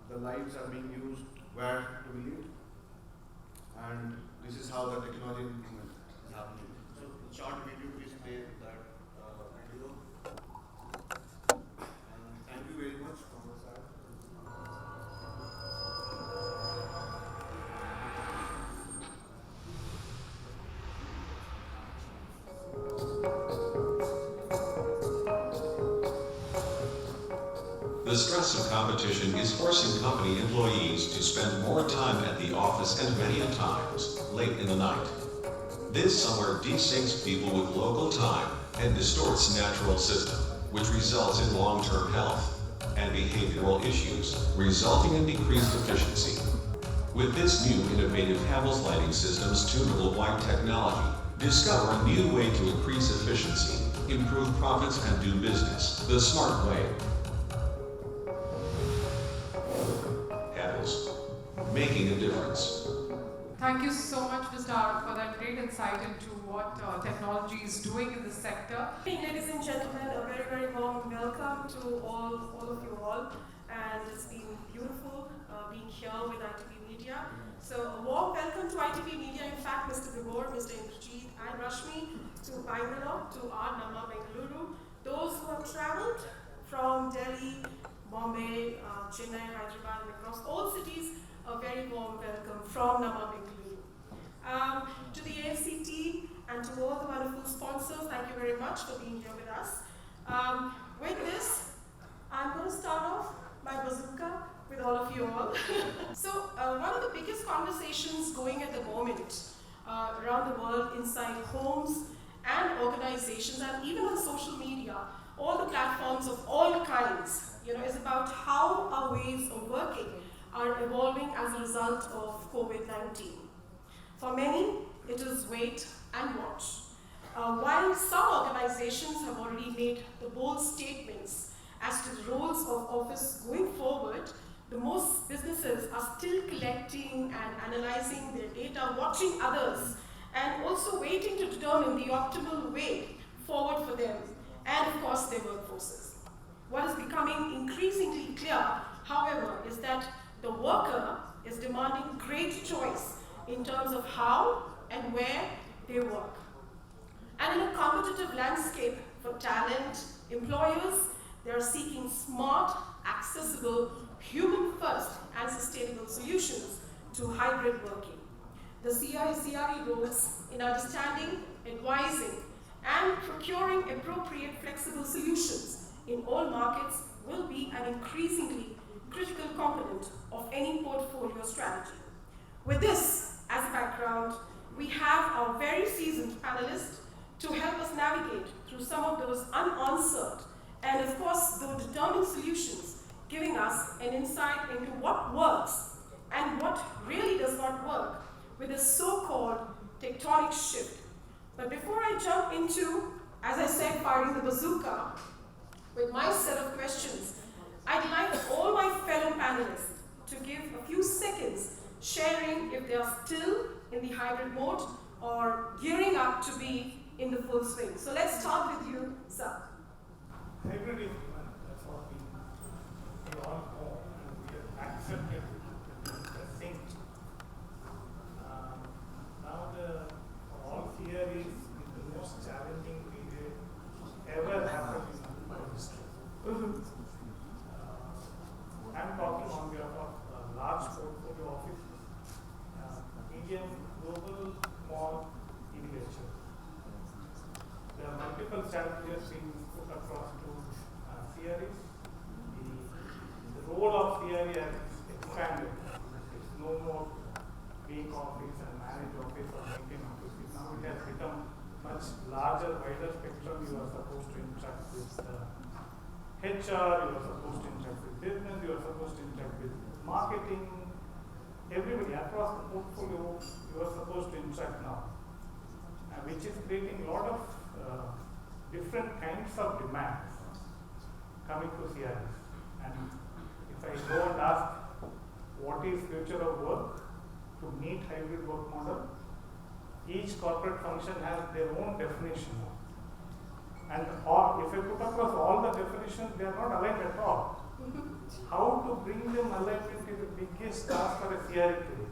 E: the lights are being used where to be lit, and this is how the technology improvement is happening. So, short video, please play that video. And thank you very much from our side.
F: The stress of competition is forcing company employees to spend more time at the office and many a times, late in the night. This summer desyncs people with local time and distorts natural system, which results in long-term health and behavioral issues, resulting in decreased efficiency. With this new innovative Havells lighting system's tunable white technology, discover a new way to increase efficiency, improve profits and do business the smart way. Making a difference.
A: Thank you so much, Mr. Arun, for that great insight into what technology is doing in the sector.
G: Ladies and gentlemen, a very, very warm welcome to all of you all. And it's been beautiful being here with ITV Media. So a warm welcome to ITV Media. In fact, Mr. Vibhor, Mr. Indrajit and Rashmi to Bangalore, to our Nama Bengaluru. Those who have traveled from Delhi, Bombay, Chennai, Hyderabad, and across all cities, a very warm welcome from Nama Bengaluru. To the AFC team and to all the wonderful sponsors, thank you very much for being here with us. With this, I'm going to start off my bazooka with all of you all. So, one of the biggest conversations going at the moment around the world inside homes and organizations and even on social media, all the platforms of all kinds, is about how our ways of working are evolving as a result of COVID-19. For many, it is wait and watch. While some organizations have already made the bold statements as to the roles of office going forward, the most businesses are still collecting and analyzing their data, watching others, and also waiting to determine the optimal way forward for them and, of course, their workforces. What is becoming increasingly clear, however, is that the worker is demanding great choice in terms of how and where they work. And in a competitive landscape for talent, employers, they are seeking smart, accessible, human-first and sustainable solutions to hybrid working. The CRE roles in understanding, advising, and procuring appropriate flexible solutions in all markets will be an increasingly critical component of any portfolio strategy. With this as a background, we have our very seasoned panelists to help us navigate through some of those unanswered and, of course, those determined solutions, giving us an insight into what works and what really does not work with this so-called tectonic shift. But before I jump into, as I said, firing the bazooka with my set of questions, I'd like all my fellow panelists to give a few seconds sharing if they are still in the hybrid mode or gearing up to be in the full swing. So let's start with you, sir.
H: Hybrid is one, that's what we all know and we have accepted the thing. Now for all theories is the most challenging period ever happened in human history. I'm medium, global, small, individual. There are multiple challenges being put across to CREs. The role of CRE has expanded. It's no more being office and manage office or maintain office. Now it has become much larger, wider spectrum. You are supposed to interact with HR, you are supposed to interact with business, you are supposed to interact with marketing. Everybody across the portfolio, you are supposed to interact now, which is creating a lot of different kinds of demands coming to CRS. And if I go and ask what is future of work to meet hybrid work model, each corporate function has their own definition. And if I put across all the definitions, they are not aligned at all. How to bring them alignment is the biggest task for a CRE today.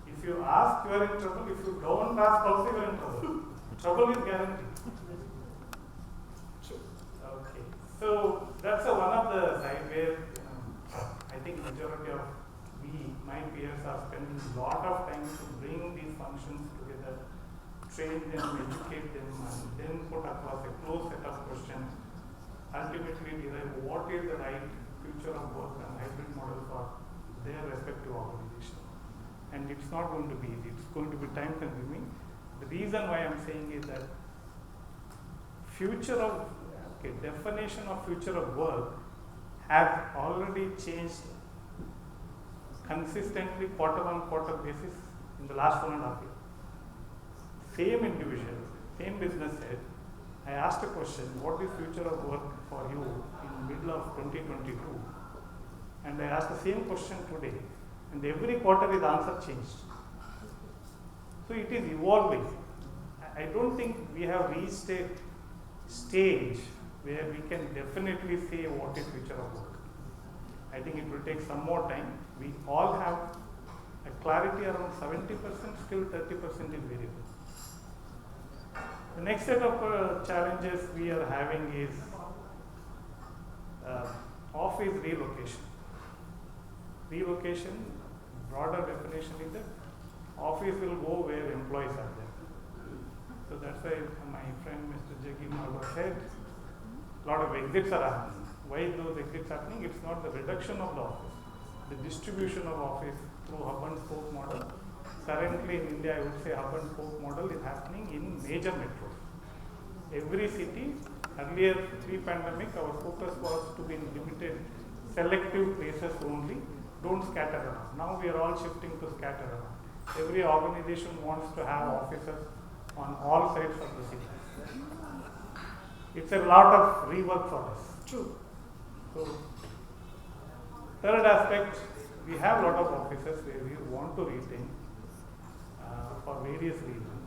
H: If you ask, you are in trouble. If you don't ask, also you are in trouble. Trouble is guaranteed. Okay. So that's one of the side where I think majority of my peers are spending a lot of time to bring these functions together, train them, educate them, and then put across a closed set of questions, ultimately derive what is the right future of work and hybrid model for their respective organization. And it's not going to be easy, it's going to be time consuming. The reason why I'm saying is that definition of future of work has already changed consistently quarter-on-quarter basis in the last 1.5 years. Same individual, same business head, I asked a question, what is future of work for you in the middle of 2022? And I asked the same question today, and every quarter his answer changed. So it is evolving. I don't think we have reached a stage where we can definitely say what is future of work. I think it will take some more time. We all have a clarity around 70%, still 30% is variable. The next set of challenges we are having is office relocation. Relocation, broader definition is that office will go where employees are there. So that's why my friend Mr. Jagimala said, a lot of exits are happening. Why those exits happening? It's not the reduction of the office, the distribution of office through hub and spoke model. Currently in India, I would say hub and spoke model is happening in major metros. Every city, earlier pre-pandemic, our focus was to be in limited, selective places only, don't scatter around. Now we are all shifting to scatter around. Every organization wants to have offices on all sides of the city. It's a lot of rework for us.
G: True.
H: So, third aspect, we have a lot of offices where we want to retain for various reasons,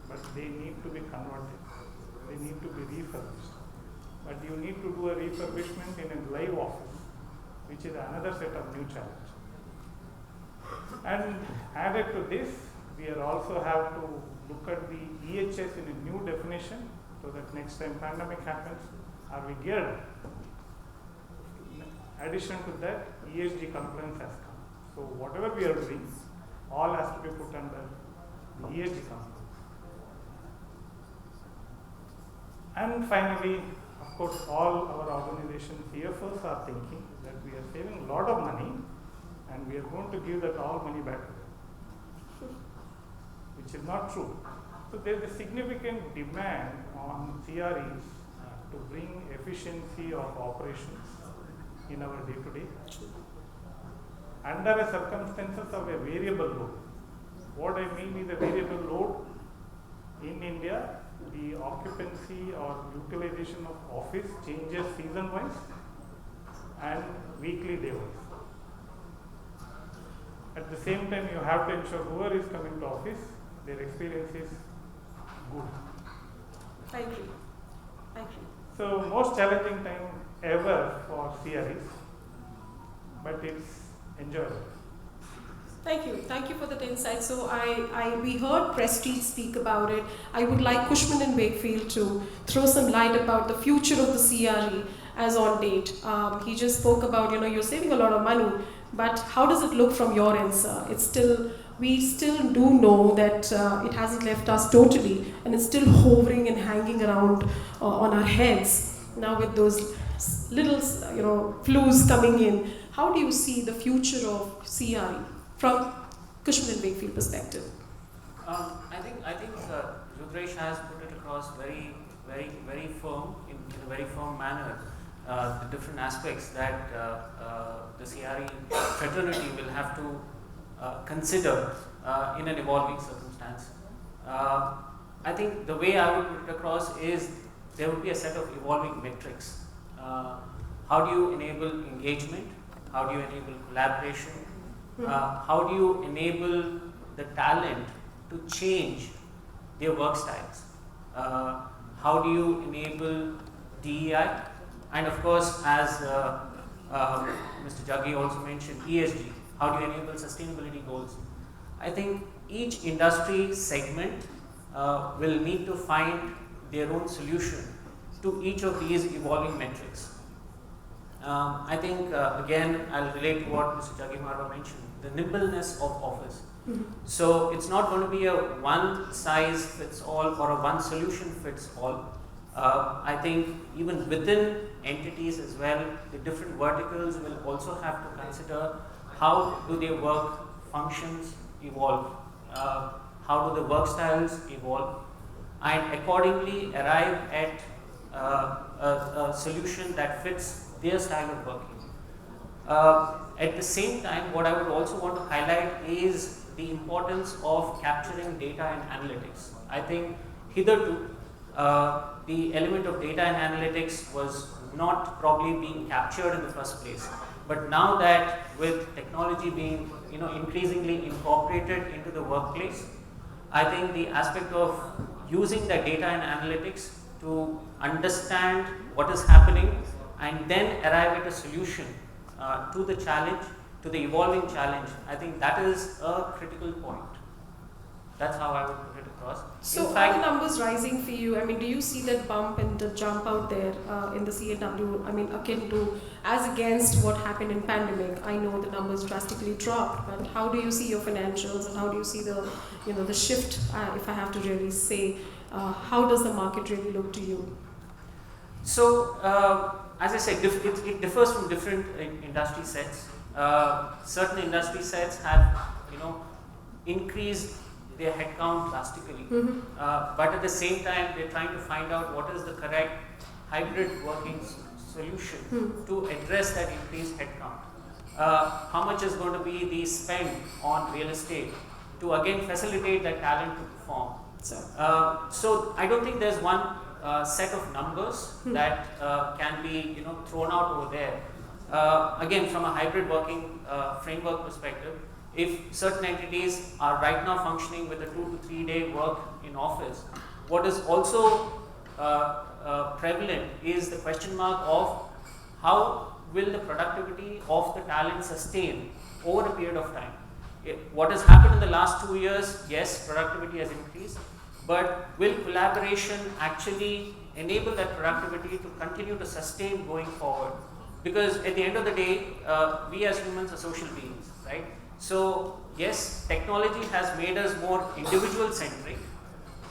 H: but they need to be converted. They need to be refurbished. But you need to do a refurbishment in a live office, which is another set of new challenge. And added to this, we are also have to look at the EHS in a new definition, so that next time pandemic happens, are we geared? In addition to that, ESG compliance has come. So whatever we are doing, all has to be put under the ESG compliance. And finally, of course, all our organization CFOs are thinking that we are saving a lot of money and we are going to give that all money back to them, which is not true. So there is a significant demand on CREs to bring efficiency of operations in our day-to-day. Under a circumstances of a variable load. What I mean is a variable load in India, the occupancy or utilization of office changes season-wise and weekly day-wise. At the same time, you have to ensure whoever is coming to office, their experience is good.
G: I agree. I agree.
H: So most challenging time ever for CREs, but it's enjoyable.
G: Thank you. Thank you for that insight. So we heard Prestige speak about it. I would like Cushman and Wakefield to throw some light about the future of the CRE as on date. He just spoke about, you're saving a lot of money, but how does it look from your end, sir? It's still we still do know that it hasn't left us totally, and it's still hovering and hanging around on our heads. Now with those little, flus coming in, how do you see the future of CRE from Cushman and Wakefield perspective?
I: I think Rudresh has put it across very firm in a very firm manner. The different aspects that the CRE fraternity will have to consider in an evolving circumstance. I think the way I would put it across is there would be a set of evolving metrics. How do you enable engagement? How do you enable collaboration? How do you enable the talent to change their work styles? How do you enable DEI? And of course, as Mr. Jaggi also mentioned, ESG. How do you enable sustainability goals? I think each industry segment will need to find their own solution to each of these evolving metrics. I think, again, I'll relate to what Mr. Jaggi Marwa mentioned, the nimbleness of office. So it's not going to be a one size fits all or a one solution fits all. I think even within entities as well, the different verticals will also have to consider how do their work functions evolve, how do the work styles evolve, and accordingly arrive at a solution that fits their style of working. At the same time, what I would also want to highlight is the importance of capturing data and analytics. I think hitherto, the element of data and analytics was not probably being captured in the first place. But now that with technology being increasingly incorporated into the workplace, I think the aspect of using the data and analytics to understand what is happening and then arrive at a solution to the challenge, to the evolving challenge, I think that is a critical point. That's how I would put it across.
G: So are the numbers rising for you? I mean, do you see that bump and the jump out there in the CAW? I mean, akin to, as against what happened in pandemic, I know the numbers drastically dropped, but how do you see your financials and how do you see the, the shift, if I have to really say, how does the market really look to you?
I: So, as I said, it differs from different industry sets. Certain industry sets have, increased their headcount drastically. But at the same time, they're trying to find out what is the correct hybrid working solution to address that increased headcount. How much is going to be the spend on real estate to again facilitate that talent to perform? So I don't think there's one set of numbers that can be thrown out over there. Again, from a hybrid working framework perspective, if certain entities are right now functioning with a 2 to 3 day work in office, what is also prevalent is the question mark of how will the productivity of the talent sustain over a period of time. What has happened in the last 2 years, yes, productivity has increased, but will collaboration actually enable that productivity to continue to sustain going forward? Because at the end of the day, we as humans are social beings, right? So yes, technology has made us more individual centric,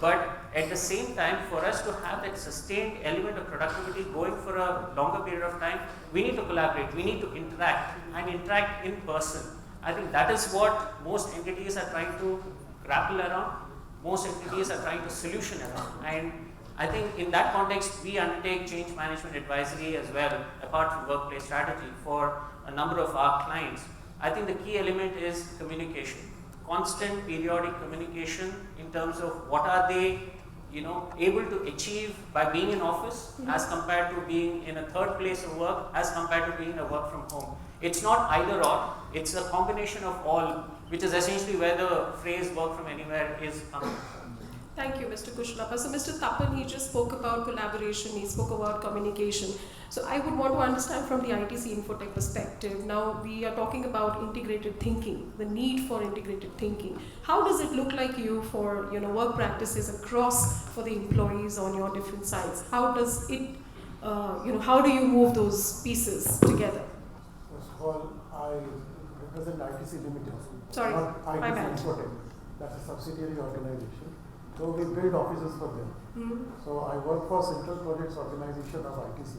I: but at the same time, for us to have that sustained element of productivity going for a longer period of time, we need to collaborate, we need to interact and interact in person. I think that is what most entities are trying to grapple around, most entities are trying to solution around. And I think in that context, we undertake change management advisory as well, apart from workplace strategy, for a number of our clients. I think the key element is communication, constant periodic communication in terms of what are they able to achieve by being in office as compared to being in a third place of work, as compared to being a work from home. It's not either or, it's a combination of all, which is essentially where the phrase work from anywhere is coming from.
G: Thank you, Mr. Kushlapa. So Mr. Tapan, he just spoke about collaboration, he spoke about communication. So I would want to understand from the ITC Infotech perspective, now we are talking about integrated thinking, the need for integrated thinking. How does it look like you for work practices across for the employees on your different sites? How does it, how do you move those pieces together?
H: First of all, I
J: represent ITC Limited.
G: Sorry,
J: not
G: my
J: ITC
G: bad.
J: Infotech. That's a subsidiary organization. So we build offices for them. So I work for Central Projects Organization of ITC.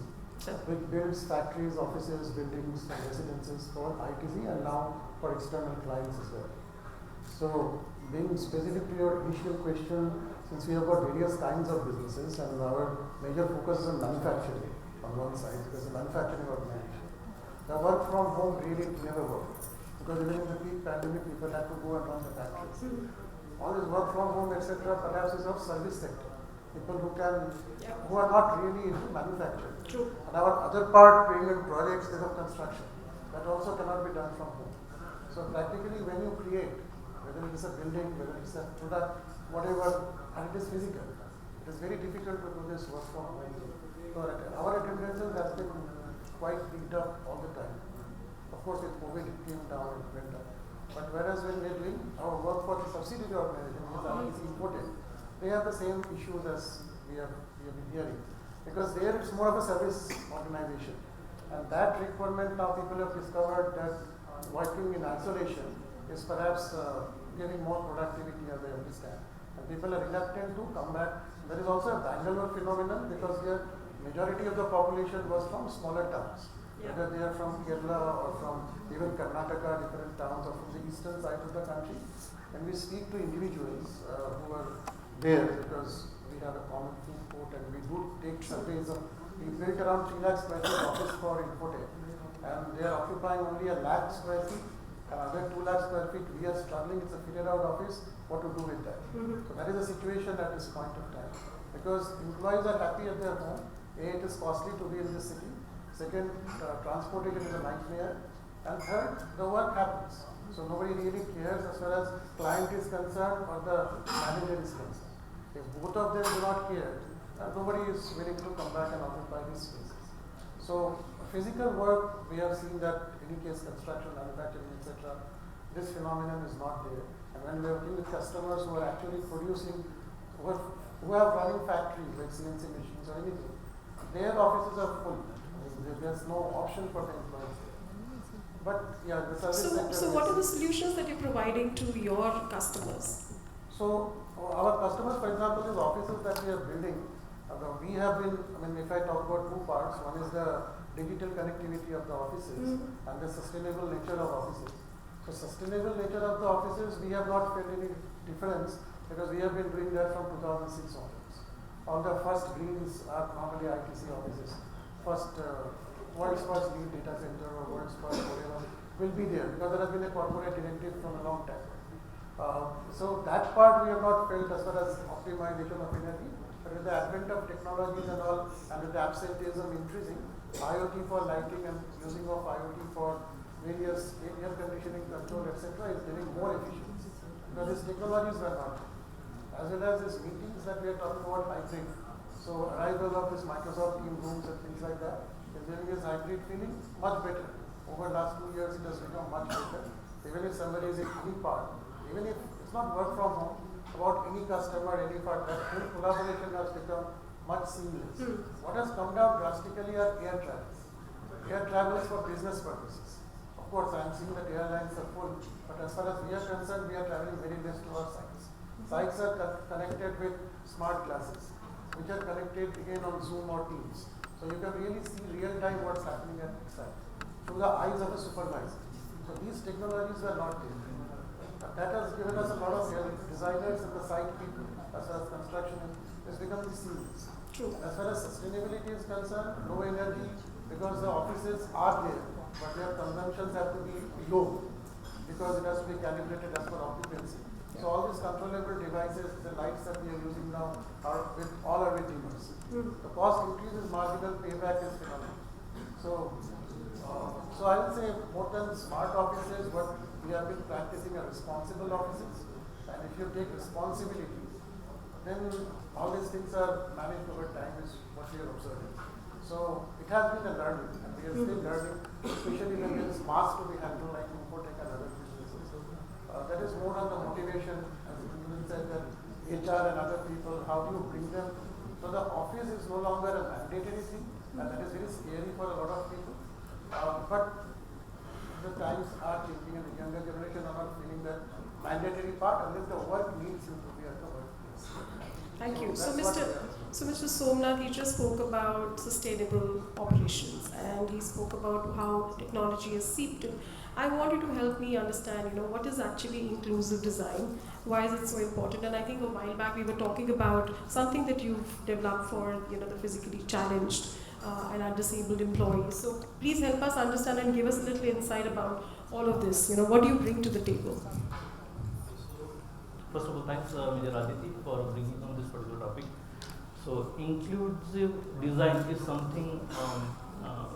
J: Which builds factories, offices, buildings, and residences for ITC and now for external clients as well. So, being specific to your initial question, since we have got various kinds of businesses and our major focus is on manufacturing on one side because the manufacturing organization. The work from home really never worked because even in the peak pandemic, people had to go and run the factories. All this work from home, etc., perhaps is of service sector. People who are not really into manufacturing.
G: True.
J: And our other part being in projects is of construction. That also cannot be done from home. So practically when you create, whether it is a building, whether it is a product, whatever, and it is physical, it is very difficult to do this work from home. So our attendances has been quite picked up all the time. Of course with COVID it came down, it went up. But whereas when we are doing our work for the subsidiary organization, which is imported, they have the same issues as we have been hearing. Because there it's more of a service organization. And that requirement now people have discovered that working in isolation is perhaps giving more productivity as I understand. And people are reluctant to come back. There is also a Bengaluru phenomenon because here majority of the population was from smaller towns. Whether they are from Kerala or from even Karnataka, different towns or from the eastern side of the country. And we speak to individuals who are there because we have a common food court and we do take surveys of, we built around 3 lakh square feet office for Infotech and they are occupying only 1 lakh square feet, another 2 lakh square feet. We are struggling, it's a fitted out office, what to do with that. So that is the situation at this point of time because employees are happy at their home. A, it is costly to be in the city. Second, transportation is a nightmare. And third, the work happens. So nobody really cares as far as client is concerned or the manager is concerned. If both of them do not care, nobody is willing to come back and occupy these spaces. So physical work, we have seen that in any case construction, manufacturing, etc., this phenomenon is not there. And when we are working with customers who are actually producing, who have running factories like CNC machines or anything, their offices are full. There's no option for the employees. But yeah, the service sector.
G: So what are the solutions that you're providing to your customers?
J: So our customers, for example, these offices that we are building, we have been, if I talk about 2 parts, one is the digital connectivity of the offices and the sustainable nature of offices. So sustainable nature of the offices, we have not felt any difference because we have been doing that from 2006 onwards. All the first greens are normally ITC offices. World's first lead data center or world's first whatever will be there because there has been a corporate directive from a long time. So that part we have not felt as far as optimization of energy, but with the advent of technologies and all, and with the absenteeism increasing, IoT for lighting and using of IoT for various air conditioning control, etc., is giving more efficiency because these technologies were not there. As well as these meetings that we are talking about hybrid. So arrival of this Microsoft Team rooms and things like that is giving this hybrid feeling much better. Over the last 2 years, it has become much better. Even if somebody is in any part, even if it's not work from home, about any customer, any part, that whole collaboration has become much seamless. What has come down drastically are air travels. Air travels for business purposes. Of course, I am seeing that airlines are full, but as far as we are concerned, we are traveling very less to our sites. Sites are connected with smart glasses, which are connected again on Zoom or Teams. So you can really see real time what's happening at the site through the eyes of a supervisor. So these technologies were not there. That has given us a lot of designers and the site people as far as construction is becoming seamless.
G: True.
J: As far as sustainability is concerned, low energy because the offices are there, but their consumptions have to be low because it has to be calibrated as per occupancy. So all these controllable devices, the lights that we are using now are with all are with dimmers. The cost increase is marginal, payback is phenomenal. So I would say more than smart offices, what we have been practicing are responsible offices. And if you take responsibility, then all these things are managed over time is what we are observing. So it has been a learning and we are still learning, especially when there is mass to be handled like Infotech and other businesses. That is more on the motivation, as you said, that HR and other people, how do you bring them? So the office is no longer a mandatory thing and that is very scary for a lot of people. But the times are changing and the younger generation are not feeling that mandatory part unless the work needs you to be at the workplace.
G: Thank you.
J: So
G: So,
J: that's what
G: Mr. So, Mr. Somnath, he just spoke about sustainable operations, and he spoke about how technology has seeped in. I want you to help me understand, what is actually inclusive design? Why is it so important? And I think a while back we were talking about something that you've developed for, the physically challenged and our disabled employees. So, please help us understand and give us a little insight about all of this. What do you bring to the table?
K: First of all, thanks, Mr. Aditi, for bringing on this particular topic. So, inclusive design is something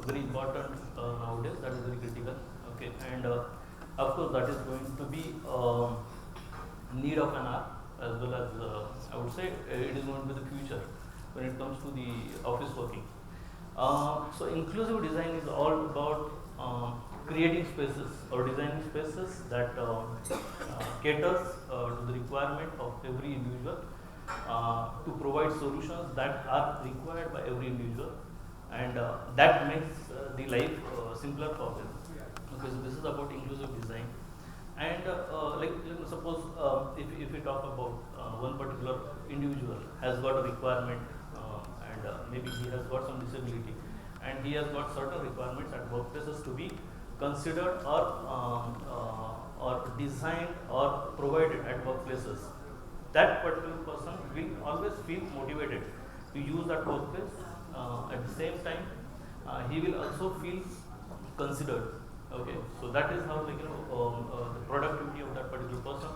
K: very important nowadays. That is very critical. Okay, and of course, that is going to be need of an hour, as well as I would say it is going to be the future when it comes to the office working. So, inclusive design is all about creating spaces or designing spaces that caters to the requirement of every individual, to provide solutions that are required by every individual, and that makes the life simpler for them. Okay, so this is about inclusive design. And suppose if we talk about one particular individual has got a requirement, and maybe he has got some disability, and he has got certain requirements at workplaces to be considered or designed or provided at workplaces. That particular person will always feel motivated to use that workplace. At the same time, he will also feel considered. Okay, so that is how the productivity of that particular person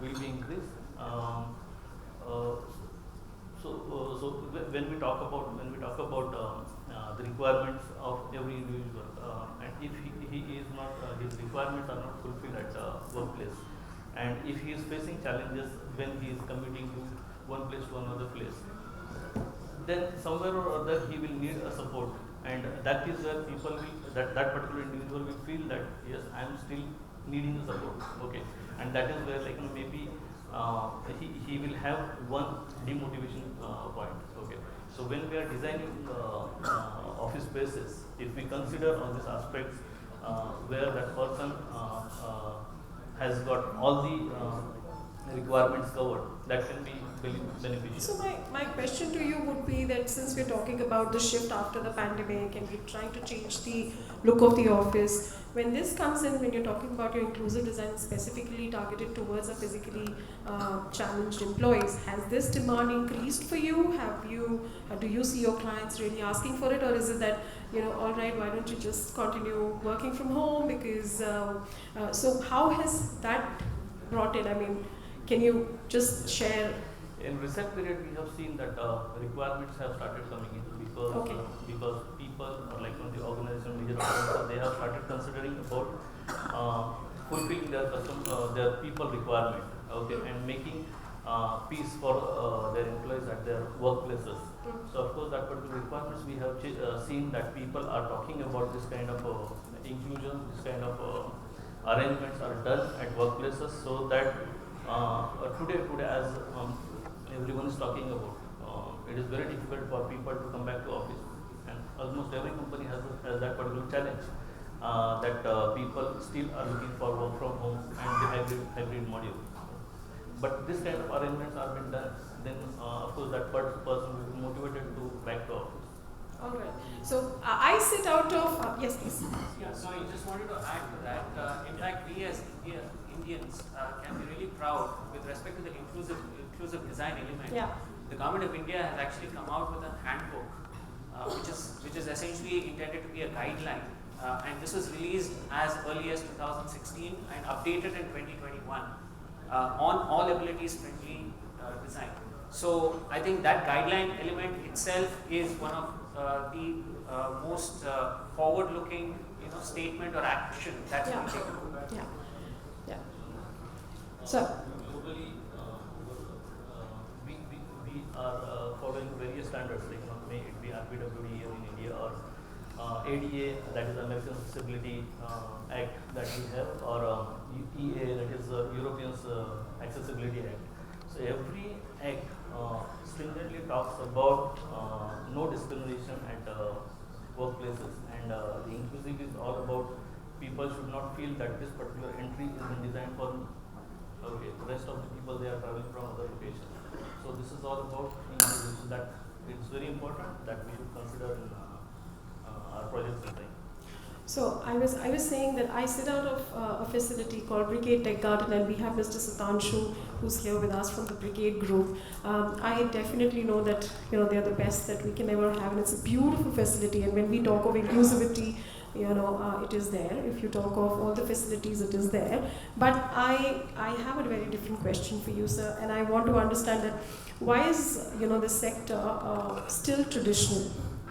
K: will be increased. So when we talk about the requirements of every individual, and if he is not, his requirements are not fulfilled at workplace, and if he is facing challenges when he is commuting to one place to another place, then somewhere or other he will need a support, and that is where people will, that particular individual will feel that yes, I am still needing the support. Okay, and that is where maybe he will have one demotivation point. Okay, so when we are designing office spaces, if we consider all these aspects where that person has got all the requirements covered, that can be very beneficial.
G: So my question to you would be that since we're talking about the shift after the pandemic and we're trying to change the look of the office, when this comes in, when you're talking about your inclusive design specifically targeted towards a physically challenged employees, has this demand increased for you? Do you see your clients really asking for it, or is it that, all right, why don't you just continue working from home? Because, so how has that brought in? I mean, can you just share?
K: In recent period, we have seen that requirements have started coming in because because people, like the organization, major organizations, they have started considering about fulfilling their people requirement. Okay, and making peace for their employees at their workplaces. So of course, that particular requirements we have seen that people are talking about this kind of inclusion, this kind of arrangements are done at workplaces, so that today as everyone is talking about, it is very difficult for people to come back to office, and almost every company has that particular challenge, that people still are looking for work from home and the hybrid module. But this kind of arrangements are been done, then of course that person will be motivated to back to office.
G: All right. So I sit out of yes, please.
I: Yeah. So I just wanted to add to that. In fact, we as Indians can be really proud with respect to the inclusive design element.
G: Yeah.
I: The government of India has actually come out with a handbook, which is essentially intended to be a guideline, and this was released as early as 2016 and updated in 2021 on all abilities friendly design. So I think that guideline element itself is one of the most forward-looking, statement or action that we take.
G: Yeah. Yeah. So.
K: Globally, we are following various standards, like may it be RPWD here in India, or ADA, that is American Accessibility Act that we have, or EA, that is European Accessibility Act. So every act stringently talks about no discrimination at workplaces, and the inclusive is all about people should not feel that this particular entry is been designed for me. Okay, the rest of the people, they are traveling from other locations. So this is all about inclusivity, that it's very important that we should consider in our project design.
G: So I was saying that I sit out of a facility called Brigade Tech Garden, and we have Mr. Satanshu, who's here with us from the Brigade Group. I definitely know that they're the best that we can ever have, and it's a beautiful facility. And when we talk of inclusivity, it is there. If you talk of all the facilities, it is there. But I have a very different question for you, sir, and I want to understand that why is this sector still traditional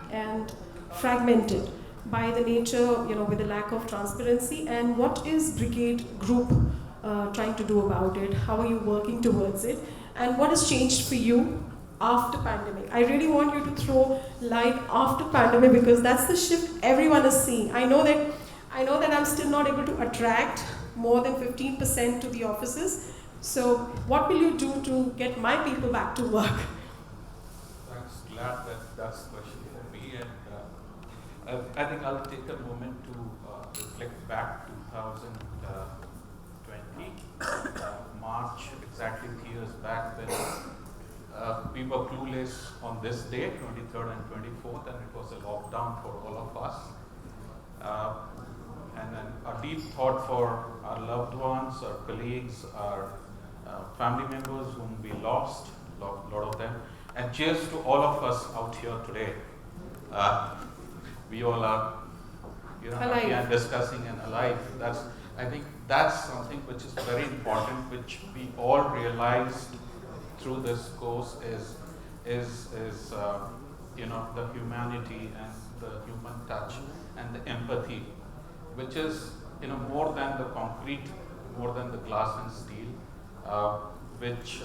G: and fragmented by the nature, with the lack of transparency, and what is Brigade Group trying to do about it? How are you working towards it? And what has changed for you after pandemic? I really want you to throw light after pandemic, because that's the shift everyone is seeing. I know that I'm still not able to attract more than 15% to the offices. So what will you do to get my people back to work?
L: Thanks. Glad that that's the question for me. And I think I'll take a moment to reflect back 2020, March, exactly 3 years back, when we were clueless on this day, 23rd and 24th, and it was a lockdown for all of us. And then a deep thought for our loved ones, our colleagues, our family members whom we lost, a lot of them. And cheers to all of us out here today. We all are, happy and discussing and alive. I think that's something which is very important, which we all realized through this course is the humanity and the human touch and the empathy, which is more than the concrete, more than the glass and steel, which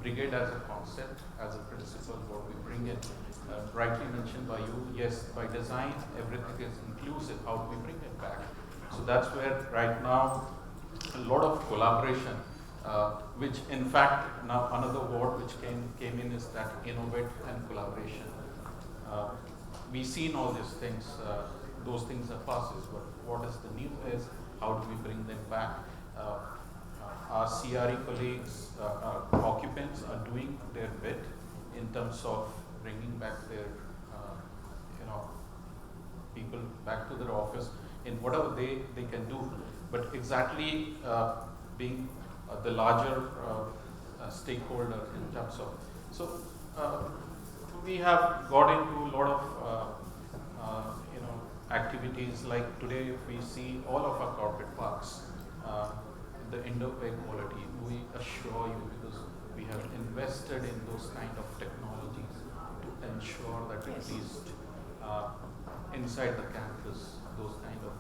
L: Brigade as a concept, as a principle, what we bring in. Rightly mentioned by you, yes, by design, everything is inclusive. How do we bring it back? So that's where right now a lot of collaboration, which in fact now another word which came in is that innovate and collaboration. We've seen all these things, those things are passes, but what is the new is how do we bring them back? Our CRE colleagues, our occupants are doing their bit in terms of bringing back their, people back to their office in whatever they can do. But exactly being the larger stakeholder in terms of, we have got into a lot of, activities like today. If we see all of our corporate parks, the indoor air quality, we assure you, because we have invested in those kind of technologies to ensure that at least inside the campus, those kind of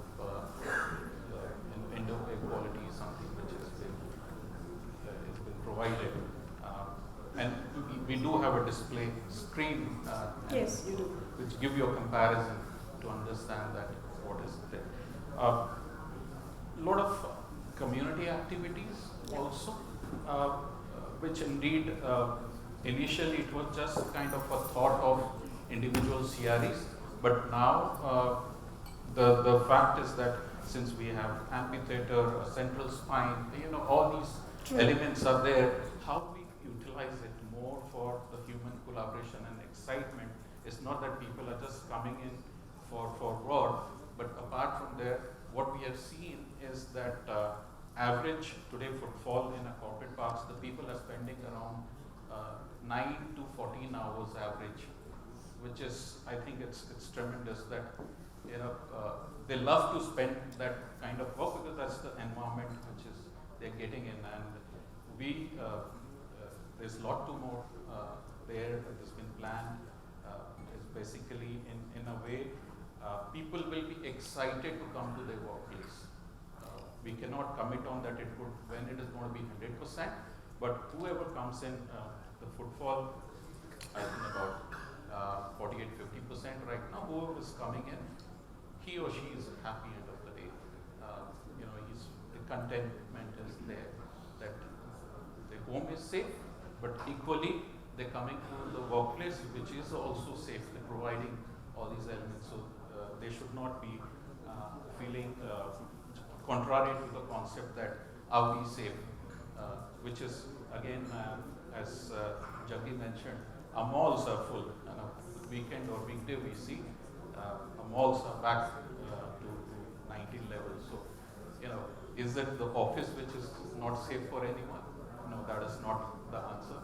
L: indoor air quality is something which has been provided. And we do have a display screen,
G: yes, you do,
L: which give you a comparison to understand that what is there. A lot of community activities also, which indeed initially it was just kind of a thought of individual CREs, but now the fact is that since we have amphitheater, a central spine, all these elements are there. How we utilize it more for the human collaboration and excitement is not that people are just coming in for work, but apart from there, what we have seen is that average today footfall in a corporate parks, the people are spending around 9 to 14 hours average, which is, I think it's tremendous that they love to spend that kind of work, because that's the environment which is they're getting in. And we there's a lot more there that has been planned. Is basically in a way people will be excited to come to their workplace. We cannot commit on that when it is going to be 100%, but whoever comes in, the footfall, I think about 48-50% right now. Whoever is coming in, he or she is happy end of the day. The contentment is there, that the home is safe, but equally they're coming to the workplace, which is also safe. They're providing all these elements, so they should not be feeling contrary to the concept that are we safe, which is again, as Jaggi mentioned, our malls are full. Weekend or weekday we see our malls are back to 19 levels. So, is it the office which is not safe for anyone? No, that is not the answer.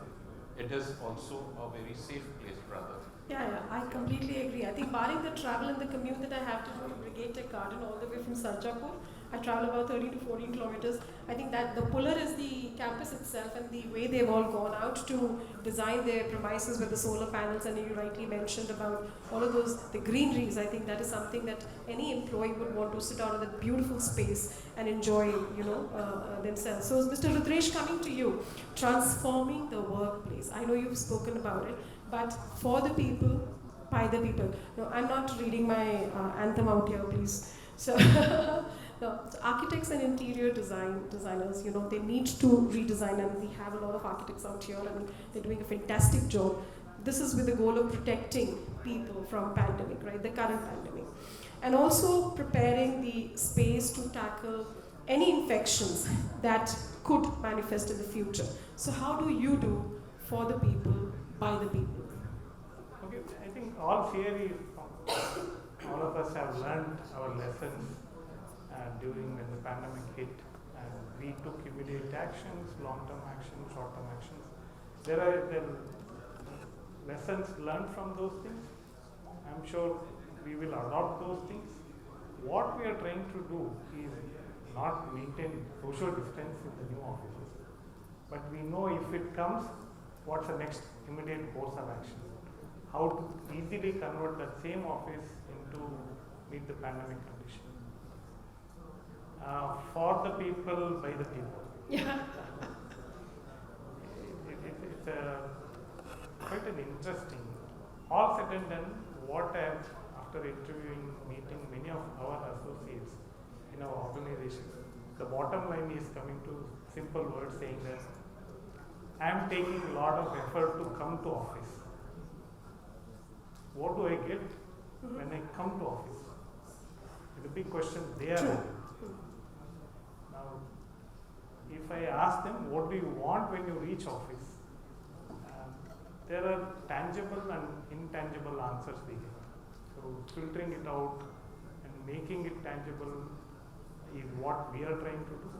L: It is also a very safe place, rather.
G: Yeah, I completely agree. I think barring the travel and the commute that I have to do to Brigade Tech Garden all the way from Sarjapur, I travel about 13 to 14 kilometers. I think that the puller is the campus itself and the way they've all gone out to design their premises with the solar panels, and you rightly mentioned about all of those, the greeneries. I think that is something that any employee would want to sit out of that beautiful space and enjoy, themselves. So Mr. Rudresh, coming to you, transforming the workplace. I know you've spoken about it, but for the people, by the people. No, I'm not reading my anthem out here, please. So, no, so architects and interior designers, they need to redesign, and we have a lot of architects out here, and they're doing a fantastic job. This is with the goal of protecting people from pandemic, right? The current pandemic, and also preparing the space to tackle any infections that could manifest in the future. So, how do you do for the people, by the people?
H: Okay, I think all theory, all of us have learned our lessons during when the pandemic hit, and we took immediate actions, long-term actions, short-term actions. There are lessons learned from those things. I'm sure we will adopt those things. What we are trying to do is not maintain social distance in the new offices, but we know if it comes, what's the next immediate course of action. How to easily convert that same office into meet the pandemic condition. For the people, by the people.
G: Yeah.
H: It's quite an interesting. All said and done, what I have, after interviewing, meeting many of our associates in our organization, the bottom line is coming to simple words saying that I am taking a lot of effort to come to office. What do I get when I come to office? It's a big question they are having. Now, if I ask them, what do you want when you reach office? There are tangible and intangible answers they give. So, filtering it out and making it tangible is what we are trying to do.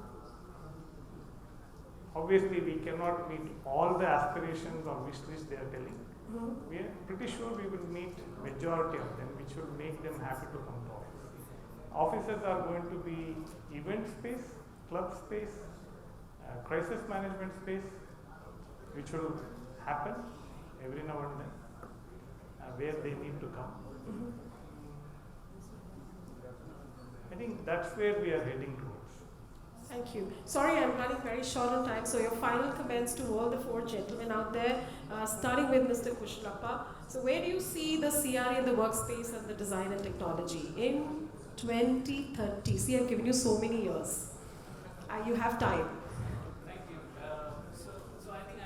H: Obviously, we cannot meet all the aspirations or wish lists they are telling. We are pretty sure we will meet majority of them, which will make them happy to come to office. Offices are going to be event space, club space, crisis management space, which will happen every now and then, where they need to come. I think that's where we are heading towards.
G: Thank you. Sorry, I'm running very short on time. So your final comments to all the four gentlemen out there, starting with Mr. Kushlappa. So where do you see the CRE and the workspace and the design and technology in 2030? See, I've given you so many years. You have time.
I: Thank you. So I think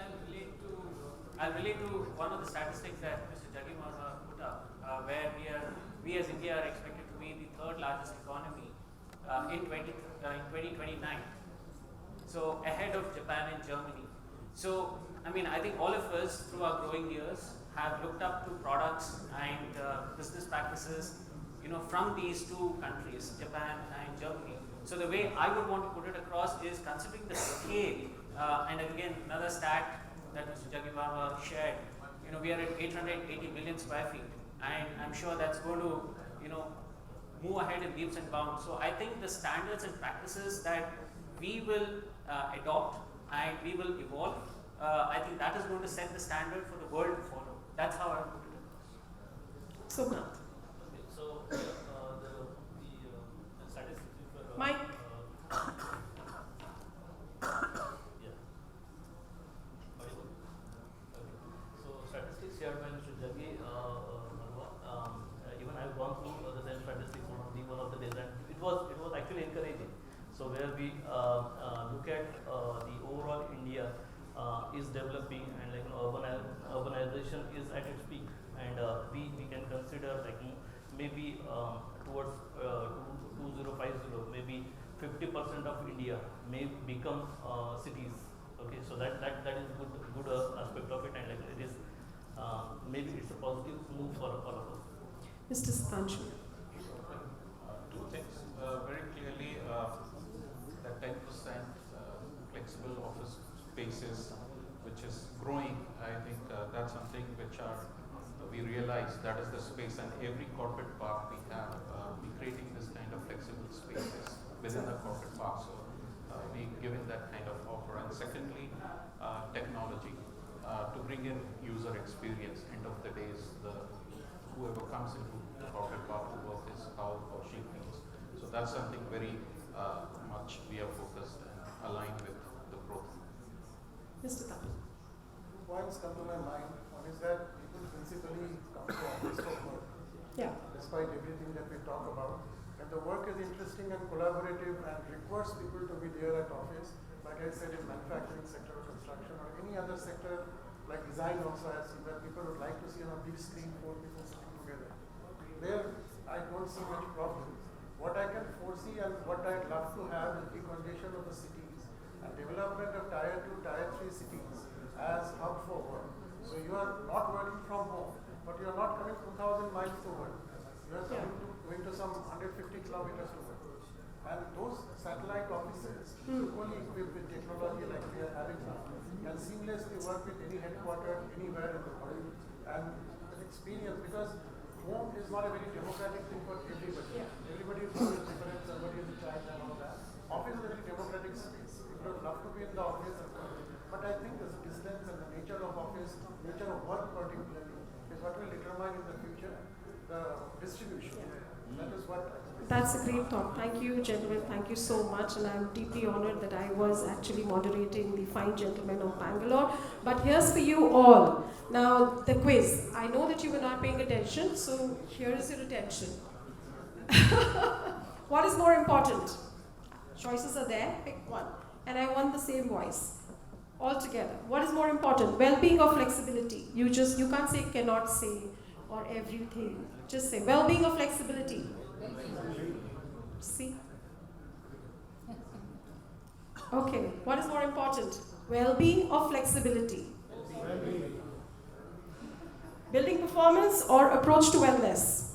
I: I'll relate to one of the statistics that Mr. Jaggi Marma put up, where we as India are expected to be the third largest economy in 2029. So ahead of Japan and Germany. So I think all of us through our growing years have looked up to products and business practices, from these two countries, Japan and Germany. So the way I would want to put it across is considering the scale, and again another stat that Mr. Jaggi Marma shared. We are at 880 million square feet, and I'm sure that's going to, move ahead in leaps and bounds. So I think the standards and practices that we will adopt and we will evolve, I think that is going to set the standard for the world to follow. That's how I would put it.
G: So,
K: So the statistics for
G: Mike.
K: Yeah. So statistics shared by Mr. Jaggi Marma, even I've gone through the same statistics one of the days, and it was actually encouraging. So where we look at the overall India is developing, and urbanization is at its peak, and we can consider maybe towards 2050, maybe 50% of India may become cities. Okay, so that is good aspect of it, and like it is maybe it's a positive move for all of us.
G: Mr. Satanshu.
L: Two things. Very clearly, that 10% flexible office spaces, which is growing, I think that's something which we realize that is the space, and every corporate park we have, we creating this kind of flexible spaces within the corporate park. So we giving that kind of offer. And secondly, technology to bring in user experience. End of the day, whoever comes into the corporate park to work is how or she feels. So that's something very much we are focused and aligned with the growth.
G: Mr. Thakur.
J: Two points come to my mind. One is that people principally come to office for work.
G: Yeah.
J: Despite everything that we talk about. And the work is interesting and collaborative and requires people to be there at office. Like I said, in manufacturing sector or construction or any other sector, like design also I have seen where people would like to see on a big screen 4 people sitting together. There I don't see many problems. What I can foresee and what I'd love to have is the condition of the cities and development of tier 2, tier 3 cities as hub for work. So you are not working from home, but you are not coming 2,000 miles to work. You are going to some 150 kilometers to work. And those satellite offices, fully equipped with technology like we are having now, can seamlessly work with any headquarter anywhere in the world and an experience, because home is not a very democratic thing for everybody. Yeah. Everybody is different, somebody is a child and all that. Office is a very democratic space. People would love to be in the office, but I think this distance and the nature of office, nature of work particularly, is what will determine in the future the distribution. Yeah. That is what.
G: That's a great talk. Thank you, gentlemen. Thank you so much. And I'm deeply honored that I was actually moderating the fine gentlemen of Bangalore. But here's for you all. Now, the quiz. I know that you were not paying attention, so here is your attention. What is more important? Choices are there. Pick one. And I want the same voice. All together. What is more important? Well-being or flexibility? You can't say cannot say or everything. Just say well-being or flexibility. See? Okay, what is more important? Well-being or flexibility? Well-being. Building performance or approach to wellness?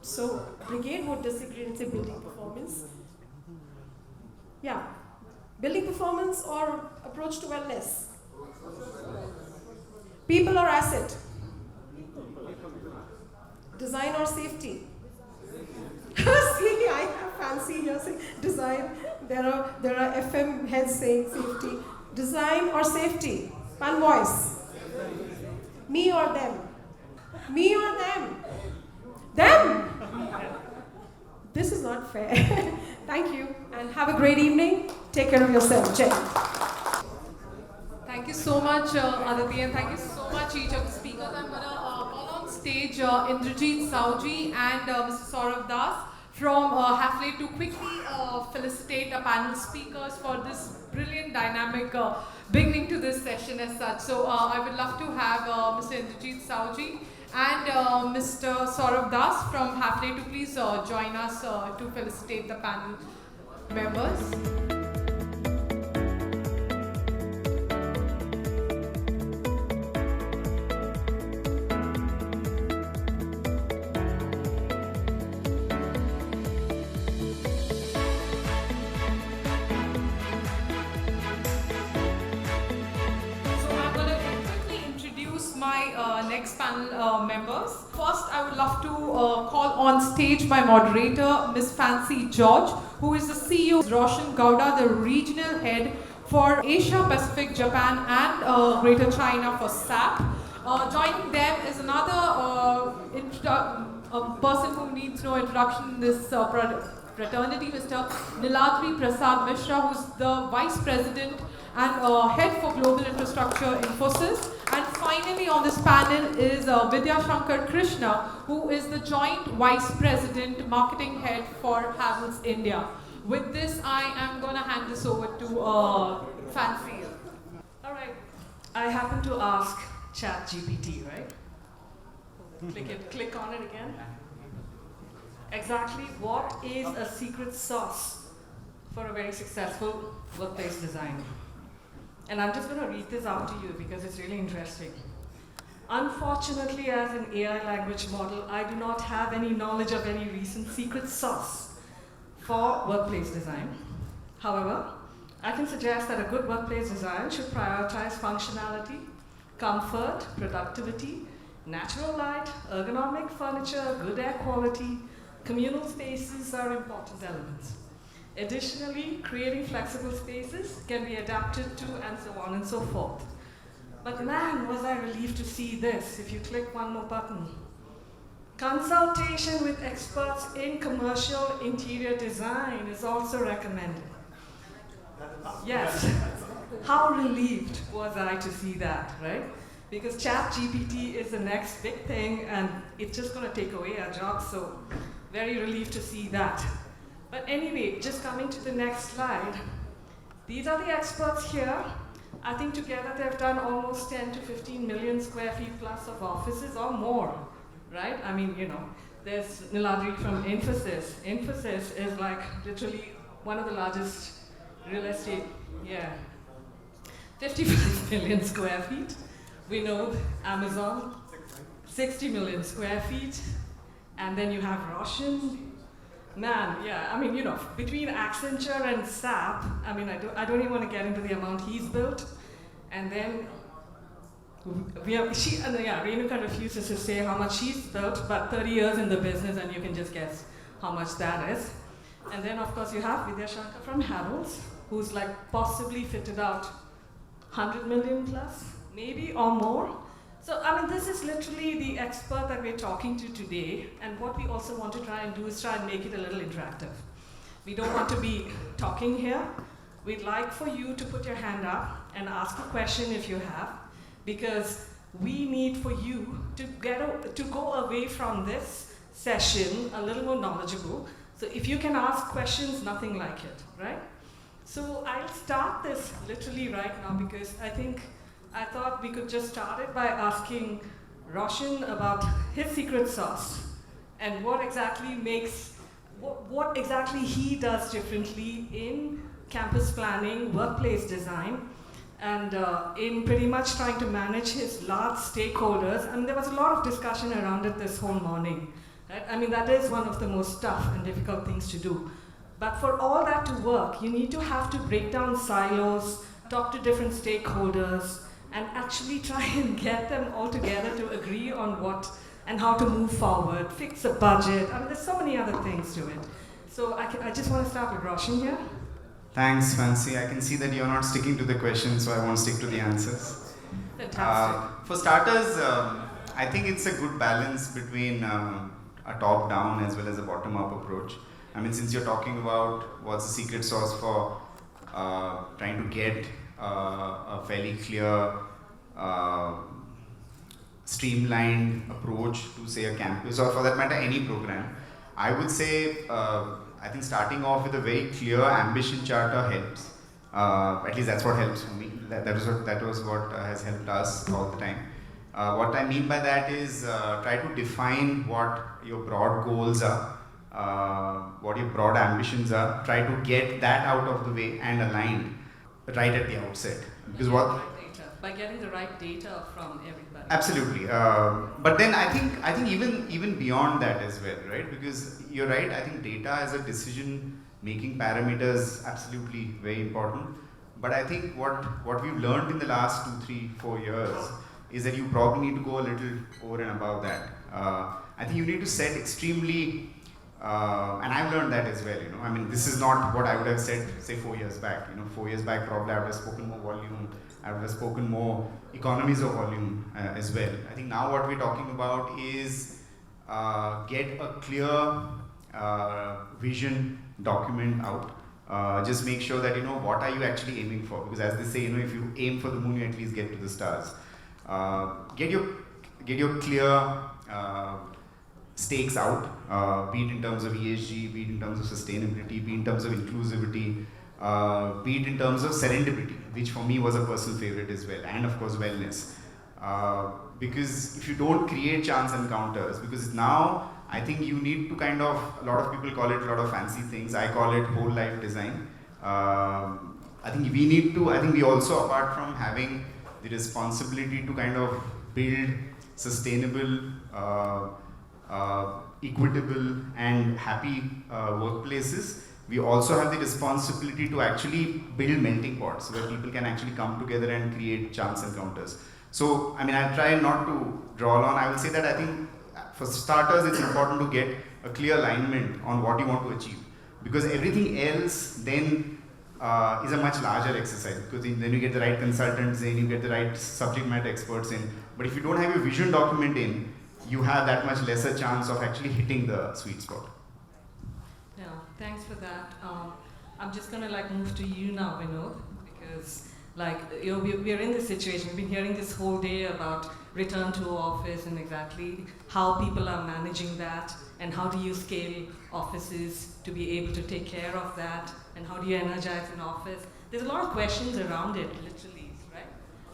G: So, Brigade would disagree and say building performance. Yeah. Building performance or approach to wellness? People or asset? Design or safety? See, I have fancy here saying design. There are FM heads saying safety. Design or safety? One voice. Me or them? Me or them? Them! This is not fair. Thank you and have a great evening. Take care of yourself. Jai.
A: Thank you so much, Aditi, and thank you so much, each of the speakers. I'm going to call on stage Indrajit Sauji and Mr. Saurav Das from Hafle to quickly felicitate the panel speakers for this brilliant dynamic beginning to this session as such. So I would love to have Mr. Indrajit Sauji and Mr. Saurav Das from Hafle to please join us to felicitate the panel members. Next panel members. First, I would love to call on stage my moderator, Ms. Fancy George, who is the CEO, Roshan Gowda, the regional head for Asia Pacific, Japan, and Greater China for SAP. Joining them is another person who needs no introduction in this fraternity, Mr. Niladri Prasad Mishra, who's the Vice President and Head for Global Infrastructure Infosys. And finally on this panel is Vidya Shankar Krishna, who is the Joint Vice President, Marketing Head for Havells India. With this, I am going to hand this over to Fancy.
M: All right. I happen to ask ChatGPT, right?
G: Click on it again. Exactly what is a secret sauce for a very successful workplace design? And I'm just going to read this out to you because it's really interesting. Unfortunately, as an AI language model, I do not have any knowledge of any recent secret sauce for workplace design. However, I can suggest that a good workplace design should prioritize functionality, comfort, productivity, natural light, ergonomic furniture, good air quality. Communal spaces are important elements. Additionally, creating flexible spaces can be adapted to and so on and so forth. But man, was I relieved to see this. If you click one more button. Consultation with experts in commercial interior design is also recommended. Yes. How relieved was I to see that, right? Because ChatGPT is the next big thing and it's just going to take away our jobs, so very relieved to see that. But anyway, just coming to the next slide. These are the experts here. I think together they've done almost 10 to 15 million square feet plus of offices or more, right? I mean, you know, there's Niladri from Infosys. Infosys is like literally one of the largest real estate, 55 million square feet. We know Amazon, 60 million square feet. And then you have Roshan. Man, yeah, I mean, you know, between Accenture and SAP, I mean, I don't even want to get into the amount he's built. And then, Renuka refuses to say how much she's built, but 30 years in the business, and you can just guess how much that is. And then, of course, you have Vidya Shankar from Harold's, who's like possibly fitted out 100 million plus, maybe, or more. So, I mean, this is literally the expert that we're talking to today, and what we also want to try and do is try and make it a little interactive. We don't want to be talking here. We'd like for you to put your hand up and ask a question if you have, because we need for you to go away from this session a little more knowledgeable. So if you can ask questions, nothing like it, right? So I'll start this literally right now because I thought we could just start it by asking Roshan about his secret sauce and what exactly he does differently in campus planning, workplace design, and in pretty much trying to manage his large stakeholders. And there was a lot of discussion around it this whole morning. Right? I mean, that is one of the most tough and difficult things to do. But for all that to work, you need to have to break down silos, talk to different stakeholders, and actually try and get them all together to agree on what and how to move forward, fix a budget. I mean, there's so many other things to it. So I just want to start with Roshan here.
M: Thanks, Fancy. I can see that you're not sticking to the questions, so I won't stick to the answers.
G: Fantastic.
M: For starters, I think it's a good balance between a top-down as well as a bottom-up approach. I mean, since you're talking about what's the secret sauce for trying to get a fairly clear, streamlined approach to, say, a campus, or for that matter, any program, I would say, I think starting off with a very clear ambition charter helps. At least that's what helps for me. That was what has helped us all the time. What I mean by that is try to define what your broad goals are, what your broad ambitions are. Try to get that out of the way and aligned right at the outset. Because
G: by getting the right data from everybody.
M: Absolutely. But then I think even beyond that as well, right? Because you're right, I think data as a decision-making parameter is absolutely very important. But I think what we've learned in the last 2, 3, 4 years is that you probably need to go a little over and above that. I think you need to set extremely, and I've learned that as well, you know. I mean, this is not what I would have said, say, 4 years back. You know, 4 years back, probably I would have spoken more volume, I would have spoken more economies of volume as well. I think now what we're talking about is get a clear vision document out. Just make sure that you know what are you actually aiming for, because as they say, you know, if you aim for the moon, you at least get to the stars. Get your clear stakes out, be it in terms of ESG, be it in terms of sustainability, be it in terms of inclusivity, be it in terms of serendipity, which for me was a personal favorite as well, and of course wellness. Because if you don't create chance encounters, because now I think you need to kind of, a lot of people call it a lot of fancy things, I call it whole life design. I think we also, apart from having the responsibility to kind of build sustainable, equitable and happy workplaces, we also have the responsibility to actually build melting pots where people can actually come together and create chance encounters. So, I mean, I'll try not to draw on. I will say that I think for starters, it's important to get a clear alignment on what you want to achieve. Because everything else then is a much larger exercise. Because then you get the right consultants in, you get the right subject matter experts in. But if you don't have your vision document in, you have that much lesser chance of actually hitting the sweet spot.
N: Yeah, thanks for that. I'm just gonna move to you now, Vinod, because we're in this situation. We've been hearing this whole day about return to office and exactly how people are managing that, and how do you scale offices to be able to take care of that, and how do you energize an office? There's a lot of questions around it, literally, right?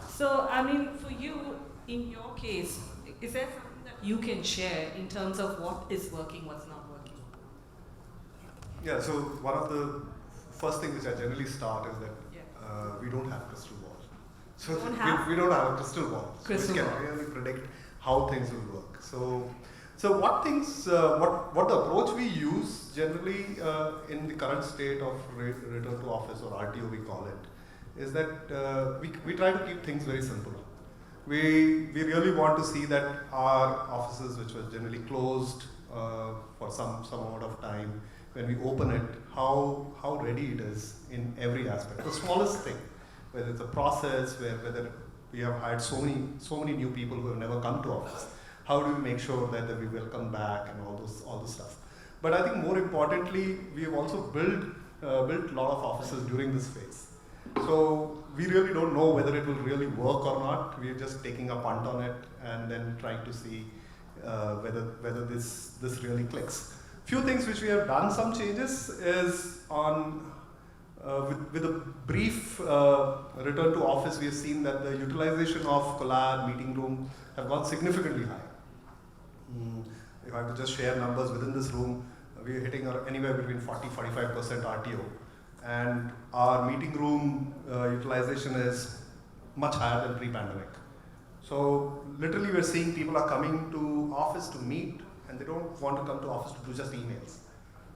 N: So, I mean, for you, in your case, is there something that you can share in terms of what is working, what's not working?
E: Yeah, so one of the first things which I generally start is that we don't have crystal ball. So we don't have a crystal ball which can really predict how things will work. So what the approach we use generally in the current state of return to office, or RTO we call it, is that we try to keep things very simple. We really want to see that our offices, which were generally closed for some amount of time, when we open it, how ready it is in every aspect. The smallest thing, whether it's a process, whether we have hired so many new people who have never come to office, how do we make sure that we welcome back and all this stuff. But I think more importantly, we have also built a lot of offices during this phase. So we really don't know whether it will really work or not. We're just taking a punt on it and then trying to see whether this really clicks. Few things which we have done some changes is on with a brief return to office. We have seen that the utilization of collab meeting room have gone significantly high. If I have to just share numbers within this room, we are hitting anywhere between 40-45% RTO, and our meeting room utilization is much higher than pre-pandemic. So literally, we're seeing people are coming to office to meet, and they don't want to come to office to do just emails,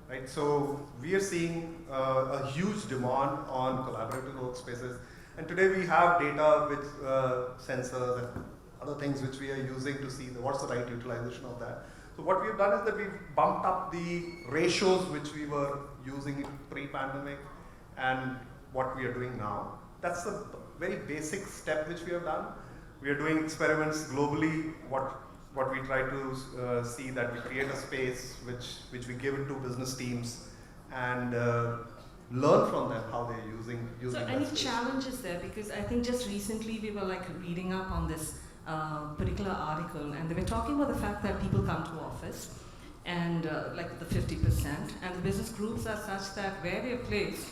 E: right? So we are seeing a huge demand on collaborative workspaces, and today we have data with sensors and other things which we are using to see what's the right utilization of that. So what we've done is that we've bumped up the ratios which we were using pre-pandemic and what we are doing now. That's a very basic step which we have done. We are doing experiments globally. What we try to see that we create a space which we give it to business teams and learn from them how they're using
N: So
E: that
N: any
E: space.
N: challenges there? Because I think just recently we were reading up on this particular article, and they were talking about the fact that people come to office and the 50%, and the business groups are such that where they're placed,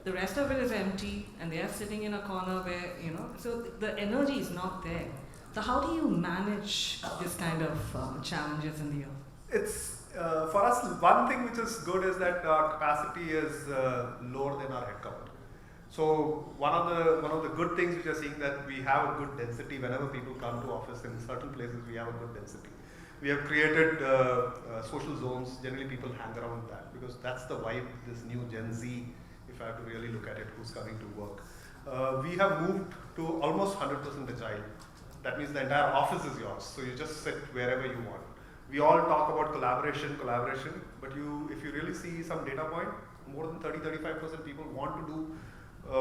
N: the rest of it is empty, and they are sitting in a corner where, so the energy is not there. So how do you manage this kind of challenges in the office?
E: It's for us, one thing which is good is that our capacity is lower than our headcount. So one of the good things which we are seeing that we have a good density whenever people come to office. In certain places we have a good density. We have created social zones. Generally people hang around that because that's the vibe. This new Gen Z, if I have to really look at it, who's coming to work. We have moved to almost 100% agile. That means the entire office is yours. So you just sit wherever you want. We all talk about collaboration, but if you really see some data point, more than 30-35% people want to do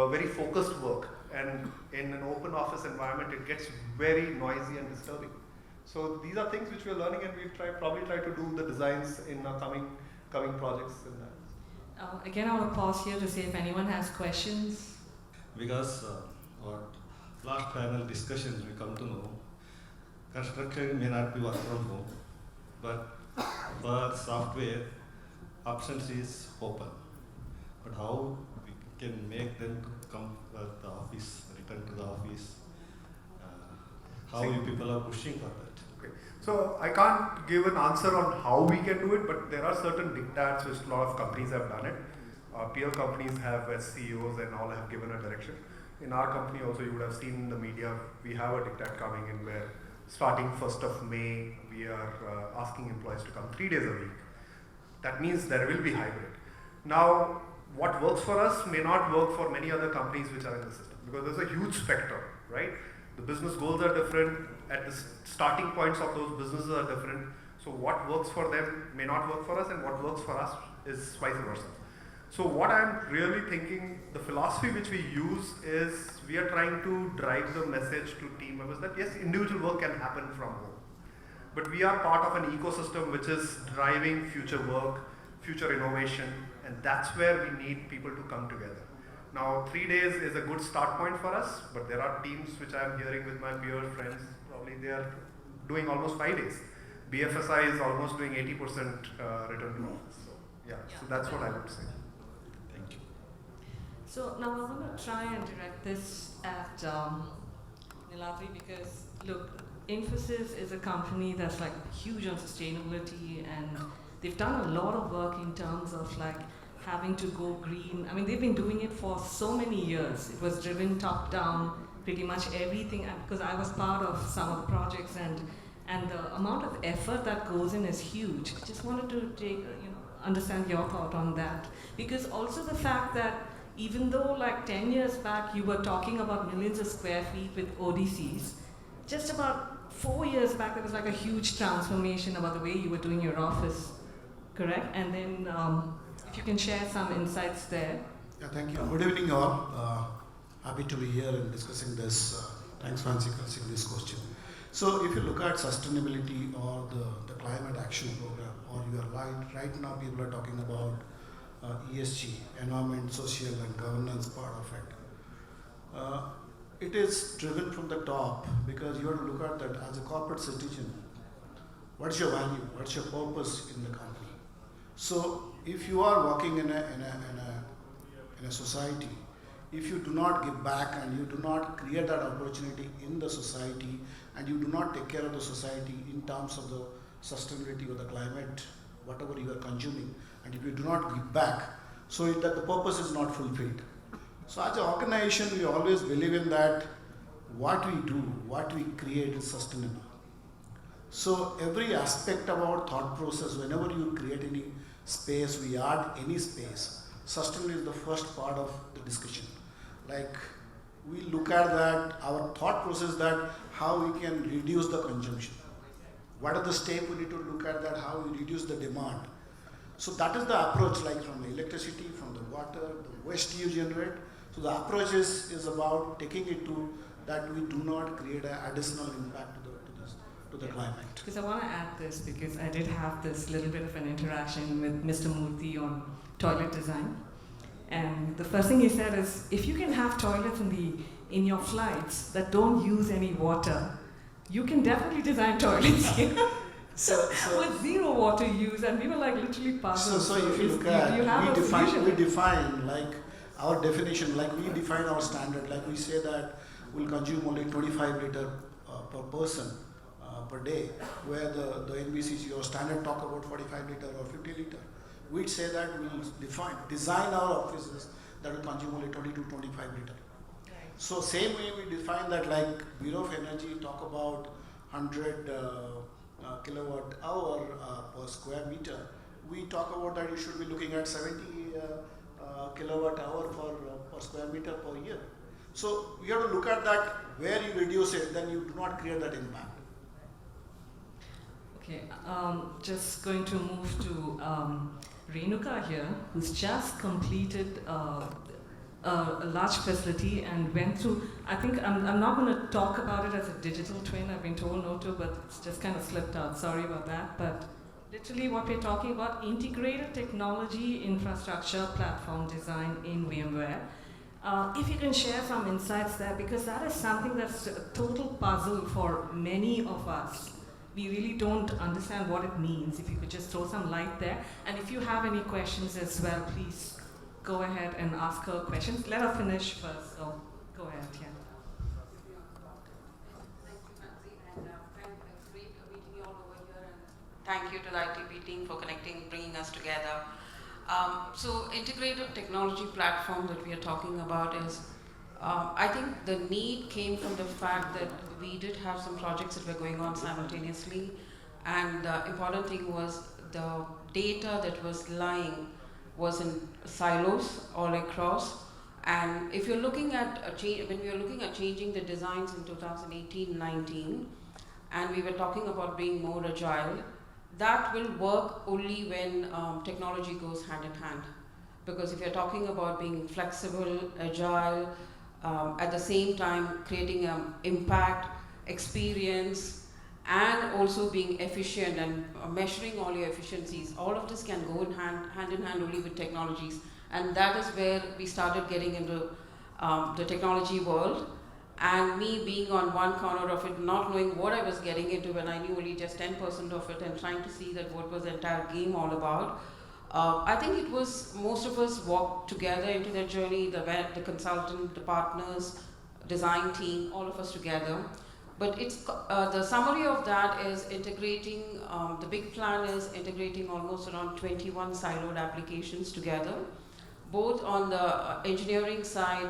E: very focused work, and in an open office environment it gets very noisy and disturbing. So these are things which we are learning, and we probably try to do the designs in our coming projects in that.
N: Again, I want to pause here to see if anyone has questions.
O: Because our last panel discussions we come to know, construction may not be work from home, but for software, options is open. But how we can make them to come to the office, return to the office? how you people are pushing for that.
P: Okay. So I can't give an answer on how we can do it, but there are certain diktats which a lot of companies have done it. Peer companies have, as CEOs and all, have given a direction. In our company also, you would have seen in the media, we have a diktat coming in where starting 1st of May, we are asking employees to come 3 days a week. That means there will be hybrid. Now, what works for us may not work for many other companies which are in the system, because there's a huge spectrum, right? The business goals are different, at the starting points of those businesses are different. So what works for them may not work for us, and what works for us is vice versa. So what I'm really thinking, the philosophy which we use is we are trying to drive the message to team members that yes, individual work can happen from home. But we are part of an ecosystem which is driving future work, future innovation, and that's where we need people to come together. Now, 3 days is a good start point for us, but there are teams which I'm hearing with my peer friends, probably they are doing almost 5 days. BFSI is almost doing 80% return to office. So, yeah, so that's what I would say.
O: Thank you.
N: So now I want to try and direct this at Niladri, because look, Infosys is a company that's like huge on sustainability, and they've done a lot of work in terms of like having to go green. I mean, they've been doing it for so many years. It was driven top down, pretty much everything, because I was part of some of the projects, and the amount of effort that goes in is huge. Just wanted to take, understand your thought on that, because also the fact that even though like 10 years back you were talking about millions of square feet with ODCs, just about 4 years back there was like a huge transformation about the way you were doing your office, correct? And then if you can share some insights there.
Q: Yeah, thank you. Good evening all. Happy to be here and discussing this. Thanks Fancy for asking this question. So if you look at sustainability or the climate action program, or you are right now people are talking about ESG, environment, social and governance part of it. It is driven from the top because you have to look at that as a corporate citizen. What's your value? What's your purpose in the company? So if you are working in a society, if you do not give back and you do not create that opportunity in the society, and you do not take care of the society in terms of the sustainability of the climate, whatever you are consuming, and if you do not give back, so that the purpose is not fulfilled. So as an organization, we always believe in that what we do, what we create is sustainable. So every aspect of our thought process, whenever you create any space, we add any space, sustainability is the first part of the discussion. Like we look at that, our thought process that how we can reduce the consumption. What are the steps we need to look at that, how we reduce the demand. So that is the approach, like from the electricity, from the water, the waste you generate. So the approach is about taking it to that we do not create an additional impact to the climate.
N: Because I want to add this, because I did have this little bit of an interaction with Mr. Murthy on toilet design. And the first thing he said is, if you can have toilets in your flights that don't use any water, you can definitely design toilets here. So with zero water use, and we were like literally puzzled.
Q: So if you look at, we define like our definition, like we define our standard, like we say that we'll consume only 25 liter per person per day, where the NBCC or standard talk about 45 liter or 50 liter. We'd say that we'll design our offices that will consume only 20 to 25 liter. So same way we define that, like Bureau of Energy talk about 100 kilowatt hour per square meter. We talk about that you should be looking at 70 kilowatt hour per square meter per year. So you have to look at that, where you reduce it, then you do not create that impact.
N: Okay, just going to move to Renuka here, who's just completed a large facility and went through, I think I'm not going to talk about it as a digital twin, I've been told not to, but it's just kind of slipped out, sorry about that. But literally what we're talking about, integrated technology, infrastructure, platform design in VMware. If you can share some insights there, because that is something that's a total puzzle for many of us. We really don't understand what it means. If you could just throw some light there. And if you have any questions as well, please go ahead and ask her questions. Let her finish first, so go ahead, yeah.
R: the ITP team for connecting, bringing us together. So integrated technology platform that we are talking about is, I think the need came from the fact that we did have some projects that were going on simultaneously, and the important thing was the data that was lying was in silos all across. And if you're looking at when we were looking at changing the designs in 2018-19, and we were talking about being more agile, that will work only when technology goes hand in hand. Because if you're talking about being flexible, agile, at the same time creating an impact, experience, and also being efficient and measuring all your efficiencies, all of this can go hand in hand only with technologies. And that is where we started getting into the technology world. And me being on one corner of it, not knowing what I was getting into when I knew only just 10% of it, and trying to see that what was the entire game all about. I think it was, most of us walked together into the journey, the consultant, the partners, design team, all of us together. But it's, the summary of that is integrating, the big plan is integrating almost around 21 siloed applications together, both on the engineering side,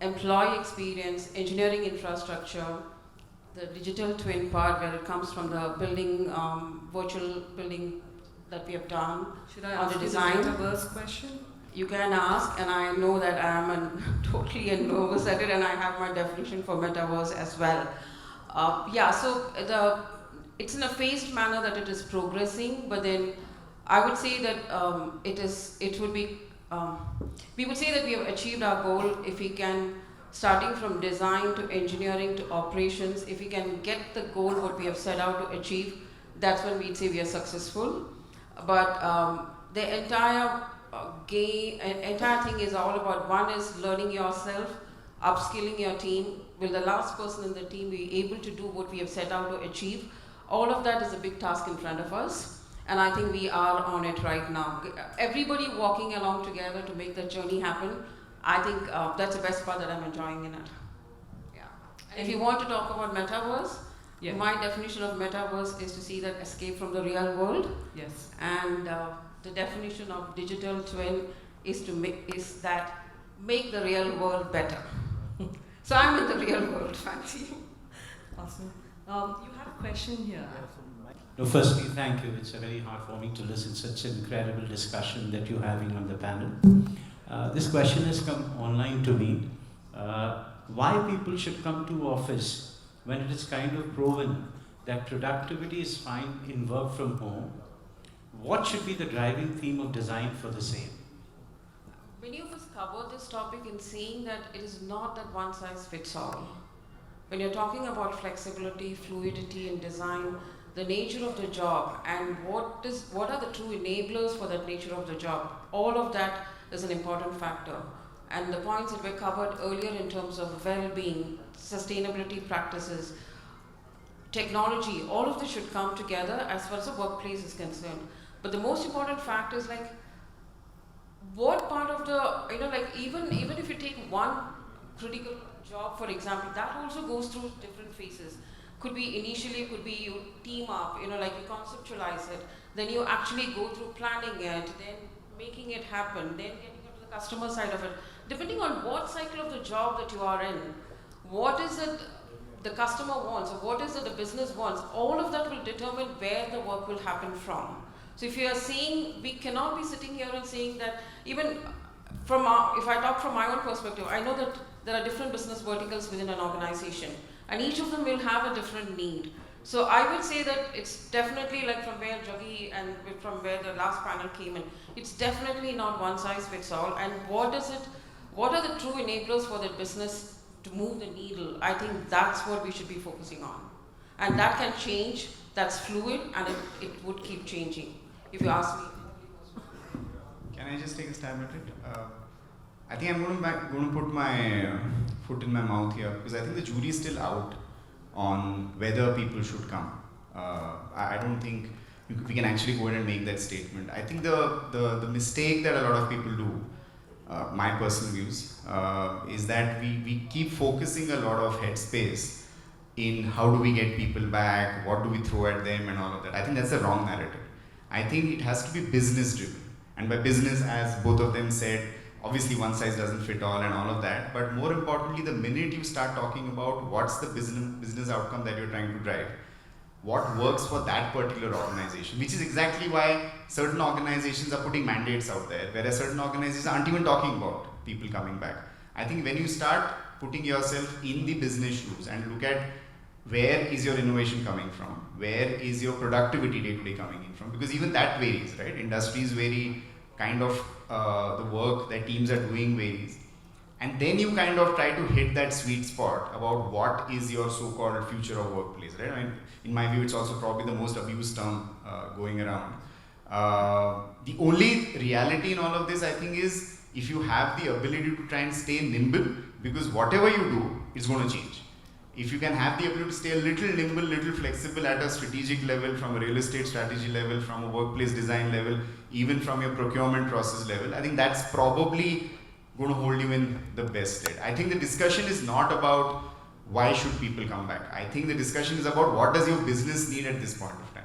R: employee experience, engineering infrastructure, the digital twin part where it comes from the building, virtual building that we have done.
N: Should I
R: on
N: ask
R: the
N: you
R: design.
N: the metaverse question?
R: You can ask, and I know that I am totally nervous at it, and I have my definition for metaverse as well. Yeah, so it's in a phased manner that it is progressing, but then I would say that we would say that we have achieved our goal if we can, starting from design to engineering to operations, if we can get the goal what we have set out to achieve, that's when we'd say we are successful. But the entire thing is all about, one is learning yourself, upskilling your team. Will the last person in the team be able to do what we have set out to achieve? All of that is a big task in front of us. And I think we are on it right now. Everybody walking along together to make the journey happen. I think that's the best part that I'm enjoying in it. Yeah. And if you want to talk about metaverse,
N: yeah.
R: My definition of metaverse is to see that escape from the real world.
N: Yes.
R: And the definition of digital twin is to make the real world better. So I'm in the real world, fancy.
N: Awesome. You have a question here.
S: No, firstly, thank you. It's very heartwarming to listen to such an incredible discussion that you're having on the panel. This question has come online to me. Why people should come to office when it is kind of proven that productivity is fine in work from home? What should be the driving theme of design for the same?
R: Many of us covered this topic in saying that it is not that one size fits all. When you're talking about flexibility, fluidity in design, the nature of the job, and what are the true enablers for that nature of the job, all of that is an important factor. And the points that were covered earlier in terms of well-being, sustainability practices, technology, all of this should come together as far as the workplace is concerned. But the most important fact is like, what part of the, even if you take one critical job, for example, that also goes through different phases. Could be initially, could be you team up, you conceptualize it, then you actually go through planning it, then making it happen, then getting into the customer side of it. Depending on what cycle of the job that you are in, what is it the customer wants, or what is it the business wants, all of that will determine where the work will happen from. So if you are saying, we cannot be sitting here and saying that, even from if I talk from my own perspective, I know that there are different business verticals within an organization, and each of them will have a different need. So I would say that it's definitely like from where Jaggi and from where the last panel came in, it's definitely not one size fits all. And what are the true enablers for the business to move the needle? I think that's what we should be focusing on. And that can change, that's fluid, and it would keep changing, if you ask me.
M: Can I just take a stab at it? I think I'm going to put my foot in my mouth here, because I think the jury is still out on whether people should come. I don't think we can actually go ahead and make that statement. I think the mistake that a lot of people do, my personal views, is that we keep focusing a lot of headspace in how do we get people back, what do we throw at them and all of that. I think that's the wrong narrative. I think it has to be business driven. And by business, as both of them said, obviously one size doesn't fit all and all of that, but more importantly, the minute you start talking about what's the business outcome that you're trying to drive, what works for that particular organization, which is exactly why certain organizations are putting mandates out there, whereas certain organizations aren't even talking about people coming back. I think when you start putting yourself in the business shoes and look at where is your innovation coming from, where is your productivity day-to-day coming in from, because even that varies, right? Industries vary, kind of the work that teams are doing varies. And then you kind of try to hit that sweet spot about what is your so-called future of workplace, right? I mean, in my view, it's also probably the most abused term going around. The only reality in all of this, I think, is if you have the ability to try and stay nimble, because whatever you do, it's going to change. If you can have the ability to stay a little nimble, little flexible at a strategic level, from a real estate strategy level, from a workplace design level, even from your procurement process level, I think that's probably going to hold you in the best stead. I think the discussion is not about why should people come back. I think the discussion is about what does your business need at this point of time.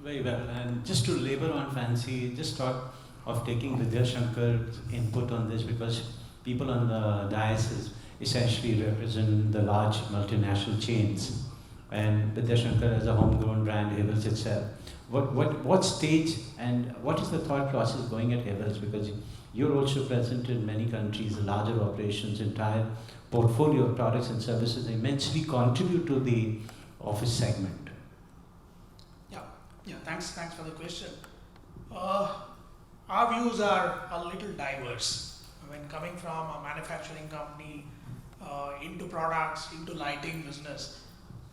S: Very well. And just to labor on fancy, just thought of taking Vidya Shankar's input on this, because people on the dais essentially represent the large multinational chains. And Vidya Shankar as a homegrown brand, Havels itself. What stage and what is the thought process going at Havels? Because you're also present in many countries, larger operations, entire portfolio of products and services immensely contribute to the office segment.
T: Yeah, thanks for the question. Our views are a little diverse. When coming from a manufacturing company into products, into lighting business,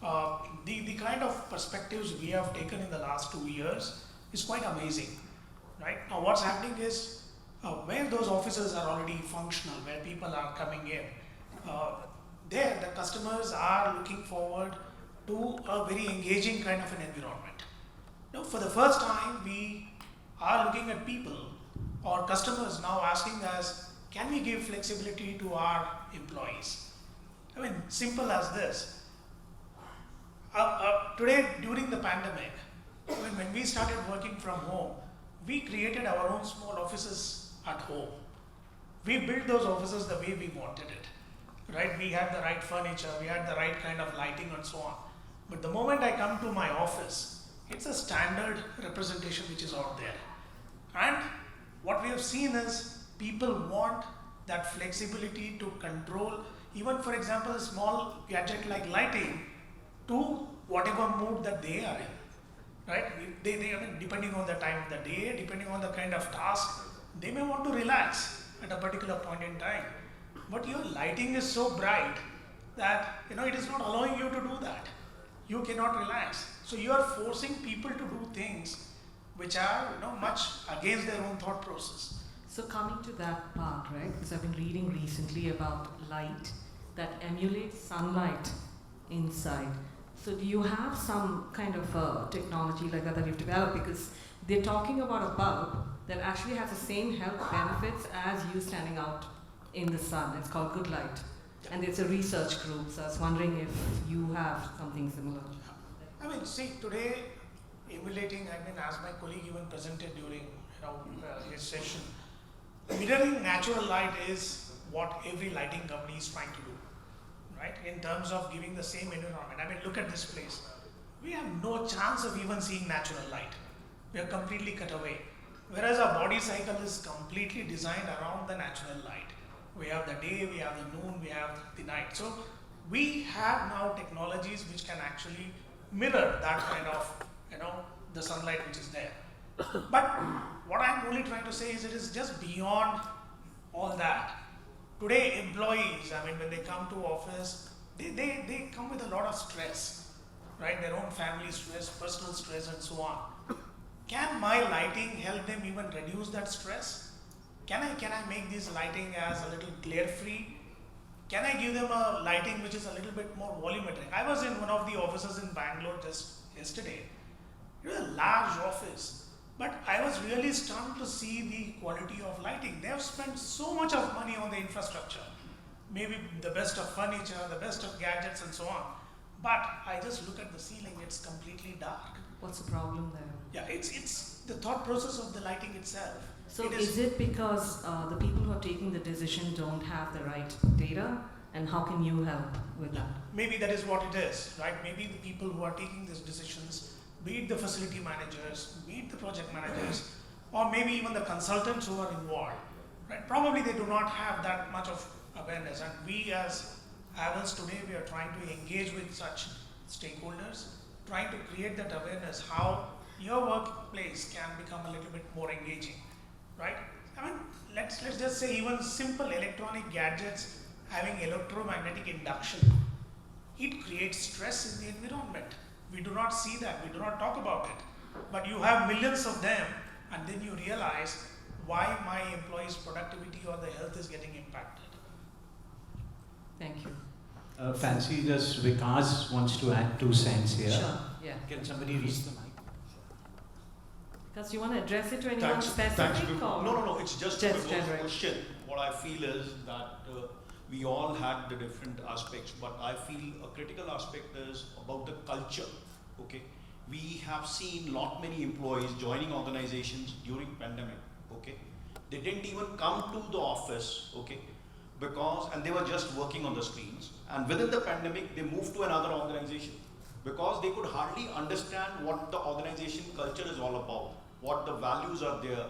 T: the kind of perspectives we have taken in the last 2 years is quite amazing. Right now, what's happening is where those offices are already functional, where people are coming in, there the customers are looking forward to a very engaging kind of an environment. Now, for the first time, we are looking at people or customers now asking us, can we give flexibility to our employees? I mean, simple as this. Today, during the pandemic, when we started working from home, we created our own small offices at home. We built those offices the way we wanted it, right? We had the right furniture, we had the right kind of lighting and so on. But the moment I come to my office, it's a standard representation which is out there. And what we have seen is people want that flexibility to control, even for example, a small gadget like lighting to whatever mood that they are in, right? They I mean, depending on the time of the day, depending on the kind of task, they may want to relax at a particular point in time. But your lighting is so bright that it is not allowing you to do that. You cannot relax. So you are forcing people to do things which are much against their own thought process.
N: So coming to that part, right, because I've been reading recently about light that emulates sunlight inside. So do you have some kind of technology like that you've developed? Because they're talking about a bulb that actually has the same health benefits as you standing out in the sun. It's called Good Light. And it's a research group, so I was wondering if you have something similar.
T: I mean, see, today, emulating, as my colleague even presented during his session, mirroring natural light is what every lighting company is trying to do, right? In terms of giving the same environment. I mean, look at this place. We have no chance of even seeing natural light. We are completely cut away. Whereas our body cycle is completely designed around the natural light. We have the day, we have the noon, we have the night. So we have now technologies which can actually mirror that kind of, the sunlight which is there. But what I'm only trying to say is it is just beyond all that. Today, employees, when they come to office, they come with a lot of stress, right? Their own family stress, personal stress, and so on. Can my lighting help them even reduce that stress? Can I make this lighting as a little glare-free? Can I give them a lighting which is a little bit more volumetric? I was in one of the offices in Bangalore just yesterday. It was a large office, but I was really stunned to see the quality of lighting. They have spent so much of money on the infrastructure, maybe the best of furniture, the best of gadgets and so on. but I just look at the ceiling, it's completely dark.
N: What's the problem there?
T: Yeah, it's the thought process of the lighting itself.
N: So is it because the people who are taking the decision don't have the right data? And how can you help with that?
T: Maybe that is what it is, right? Maybe the people who are taking these decisions, be it the facility managers, be it the project managers, or maybe even the consultants who are involved, right? Probably they do not have that much of awareness. And we as Avels today, we are trying to engage with such stakeholders, trying to create that awareness how your workplace can become a little bit more engaging, right? I mean, let's just say even simple electronic gadgets having electromagnetic induction, it creates stress in the environment. We do not see that, we do not talk about it. But you have millions of them, and then you realize why my employees' productivity or the health is getting impacted.
N: Thank you.
S: Fancy, does Vikas wants to add 2 cents here?
N: Sure, yeah.
S: Can somebody reach the mic?
N: Because you want to address it to anyone specific?
U: Thanks.
N: Or
U: No, it's just a
N: general
U: question. What I feel is that we all had the different aspects, but I feel a critical aspect is about the culture, okay? We have seen lot many employees joining organizations during pandemic, okay? They didn't even come to the office, okay? And they were just working on the screens. And within the pandemic, they moved to another organization because they could hardly understand what the organization culture is all about, what the values are there.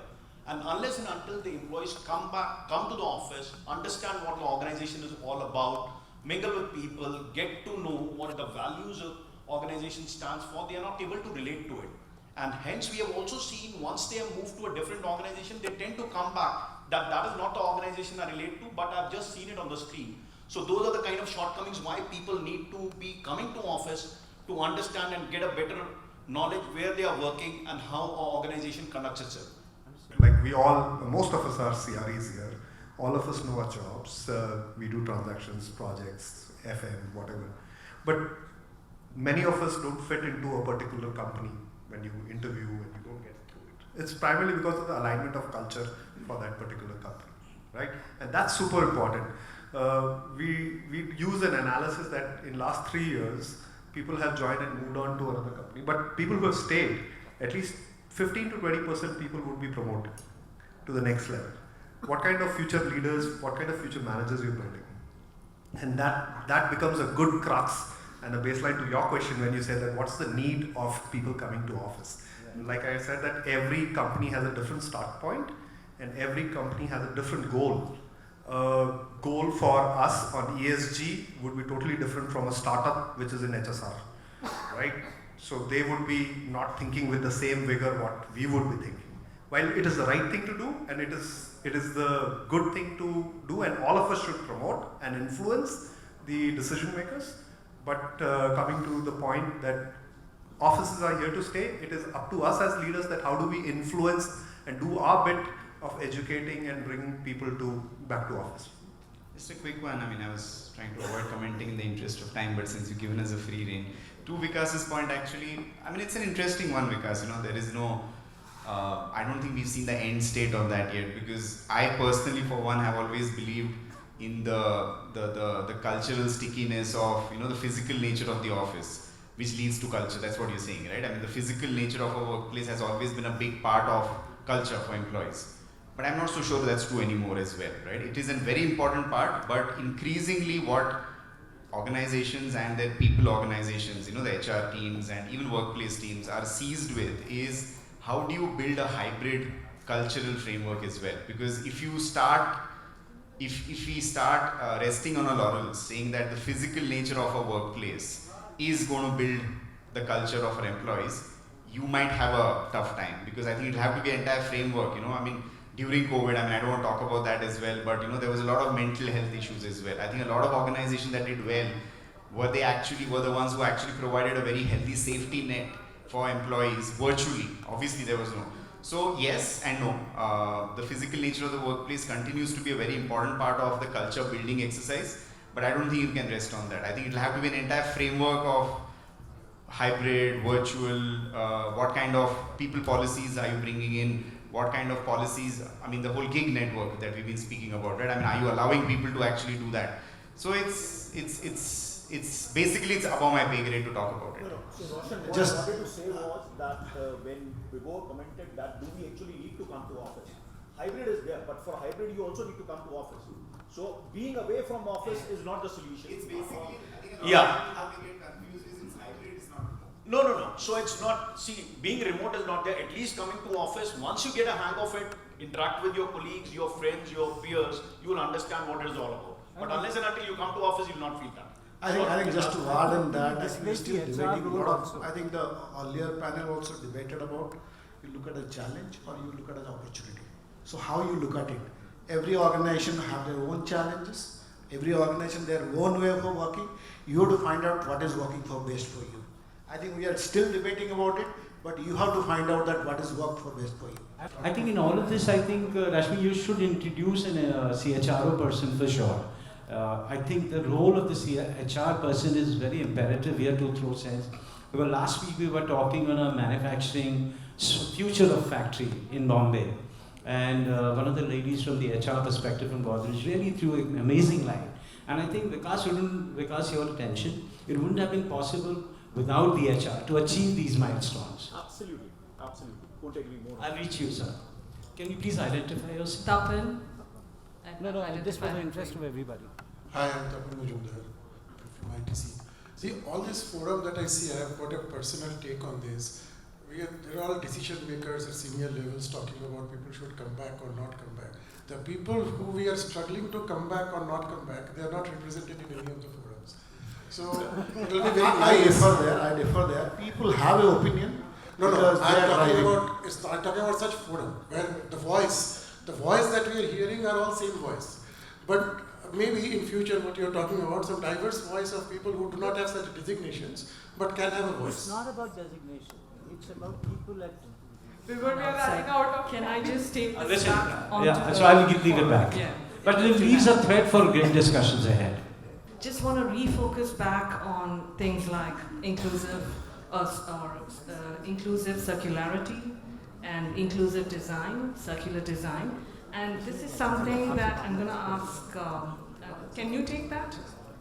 U: And unless and until the employees come to the office, understand what the organization is all about, mingle with people, get to know what the values of organization stands for, they are not able to relate to it. And hence we have also seen once they have moved to a different organization, they tend to come back. That is not the organization I relate to, but I've just seen it on the screen. So those are the kind of shortcomings why people need to be coming to office to understand and get a better knowledge where they are working and how our organization conducts itself.
P: Like most of us are CREs here. All of us know our jobs. We do transactions, projects, FM, whatever. But many of us don't fit into a particular company when you interview and you don't get through it. It's primarily because of the alignment of culture for that particular company, right? And that's super important. We use an analysis that in last 3 years, people have joined and moved on to another company. But people who have stayed, at least 15 to 20% people would be promoted to the next level. What kind of future leaders, what kind of future managers you're building? And that becomes a good crux and a baseline to your question when you say that what's the need of people coming to office? Yeah. Like I said, that every company has a different start point and every company has a different goal. Goal for us on ESG would be totally different from a startup which is in HSR, right? So they would be not thinking with the same vigor what we would be thinking. While it is the right thing to do and it is the good thing to do and all of us should promote and influence the decision makers. But coming to the point that offices are here to stay, it is up to us as leaders that how do we influence and do our bit of educating and bringing people back to office.
M: Just a quick one. I mean, I was trying to avoid commenting in the interest of time, but since you've given us a free rein. To Vikas's point, actually, I mean, it's an interesting one, Vikas. You know, there is no, I don't think we've seen the end state of that yet, because I personally, for one, have always believed in the cultural stickiness of, you know, the physical nature of the office, which leads to culture. That's what you're saying, right? I mean, the physical nature of a workplace has always been a big part of culture for employees. But I'm not so sure that's true anymore as well, right? It is a very important part, but increasingly what organizations and their people organizations, you know, the HR teams and even workplace teams are seized with is how do you build a hybrid cultural framework as well? Because if we start resting on our laurels, saying that the physical nature of a workplace is going to build the culture of our employees, you might have a tough time, because I think it'll have to be an entire framework, you know, I mean, during COVID, I mean, I don't want to talk about that as well, but you know, there was a lot of mental health issues as well. I think a lot of organizations that did well were the ones who actually provided a very healthy safety net for employees virtually. Obviously, there was no. So yes and no. The physical nature of the workplace continues to be a very important part of the culture building exercise, but I don't think you can rest on that. I think it'll have to be an entire framework of hybrid, virtual, what kind of people policies are you bringing in? What kind of policies, I mean, the whole gig network that we've been speaking about, right? I mean, are you allowing people to actually do that? So it's it's basically it's above my pay grade to talk about it.
B: So Roshan, what
M: Just-
B: I wanted to say was that when Vibhor commented that do we actually need to come to office? Hybrid is there, but for hybrid you also need to come to office. So being away from office is not the solution.
E: It's basically,
U: Yeah.
E: how we get confused is it's hybrid, it's not.
U: No. So it's not, see, being remote is not there. At least coming to office, once you get a hang of it, interact with your colleagues, your friends, your peers, you will understand what it is all about. But unless and until you come to office, you will not feel that.
Q: I think just to add on that, I
J: This
Q: think we're
J: makes
Q: still
J: the
Q: debating
J: HR
Q: a lot
J: role
Q: of,
J: also.
Q: I think the earlier panel also debated about, you look at a challenge or you look at an opportunity. So how you look at it. Every organization have their own challenges, every organization their own way of working. You have to find out what is working for best for you. I think we are still debating about it, but you have to find out that what is work for best for you.
S: I think in all of this, I think, Rashmi, you should introduce an CHRO person for sure. I think the role of the HR person is very imperative here to throw sense. Because last week we were talking on a manufacturing future of factory in Bombay. And one of the ladies from the HR perspective from Godrej really threw an amazing light. And I think Vikas, your attention, it wouldn't have been possible without the HR to achieve these milestones.
B: Absolutely. Couldn't agree more.
S: I'll reach you, sir. Can you please identify yourself?
N: Tapan.
V: No, this for the interest of everybody.
W: Hi, I'm Tapan Majumdar from ITC. See, all this forum that I see, I have got a personal take on this. There are all decision makers at senior levels talking about people should come back or not come back. The people who we are struggling to come back or not come back, they are not represented in any of the forums. So it will be very
Q: I
W: nice.
Q: differ there. People have an opinion.
W: No,
Q: because
W: I'm
Q: they are
W: talking
Q: driving.
W: I'm talking about such forum where the voice that we are hearing are all same voice. But maybe in future what you're talking about, some diverse voice of people who do not have such designations but can have a voice.
V: It's not about designation. It's about people at.
A: We are running out of.
N: Can I just take this
S: Listen,
N: back onto
S: yeah,
N: the
S: so I will leave it
N: forum?
S: back.
N: Yeah.
S: But it leaves a thread for great discussions ahead.
N: Just want to refocus back on things like inclusive circularity and inclusive design, circular design. And this is something that I'm going to ask, can you take that?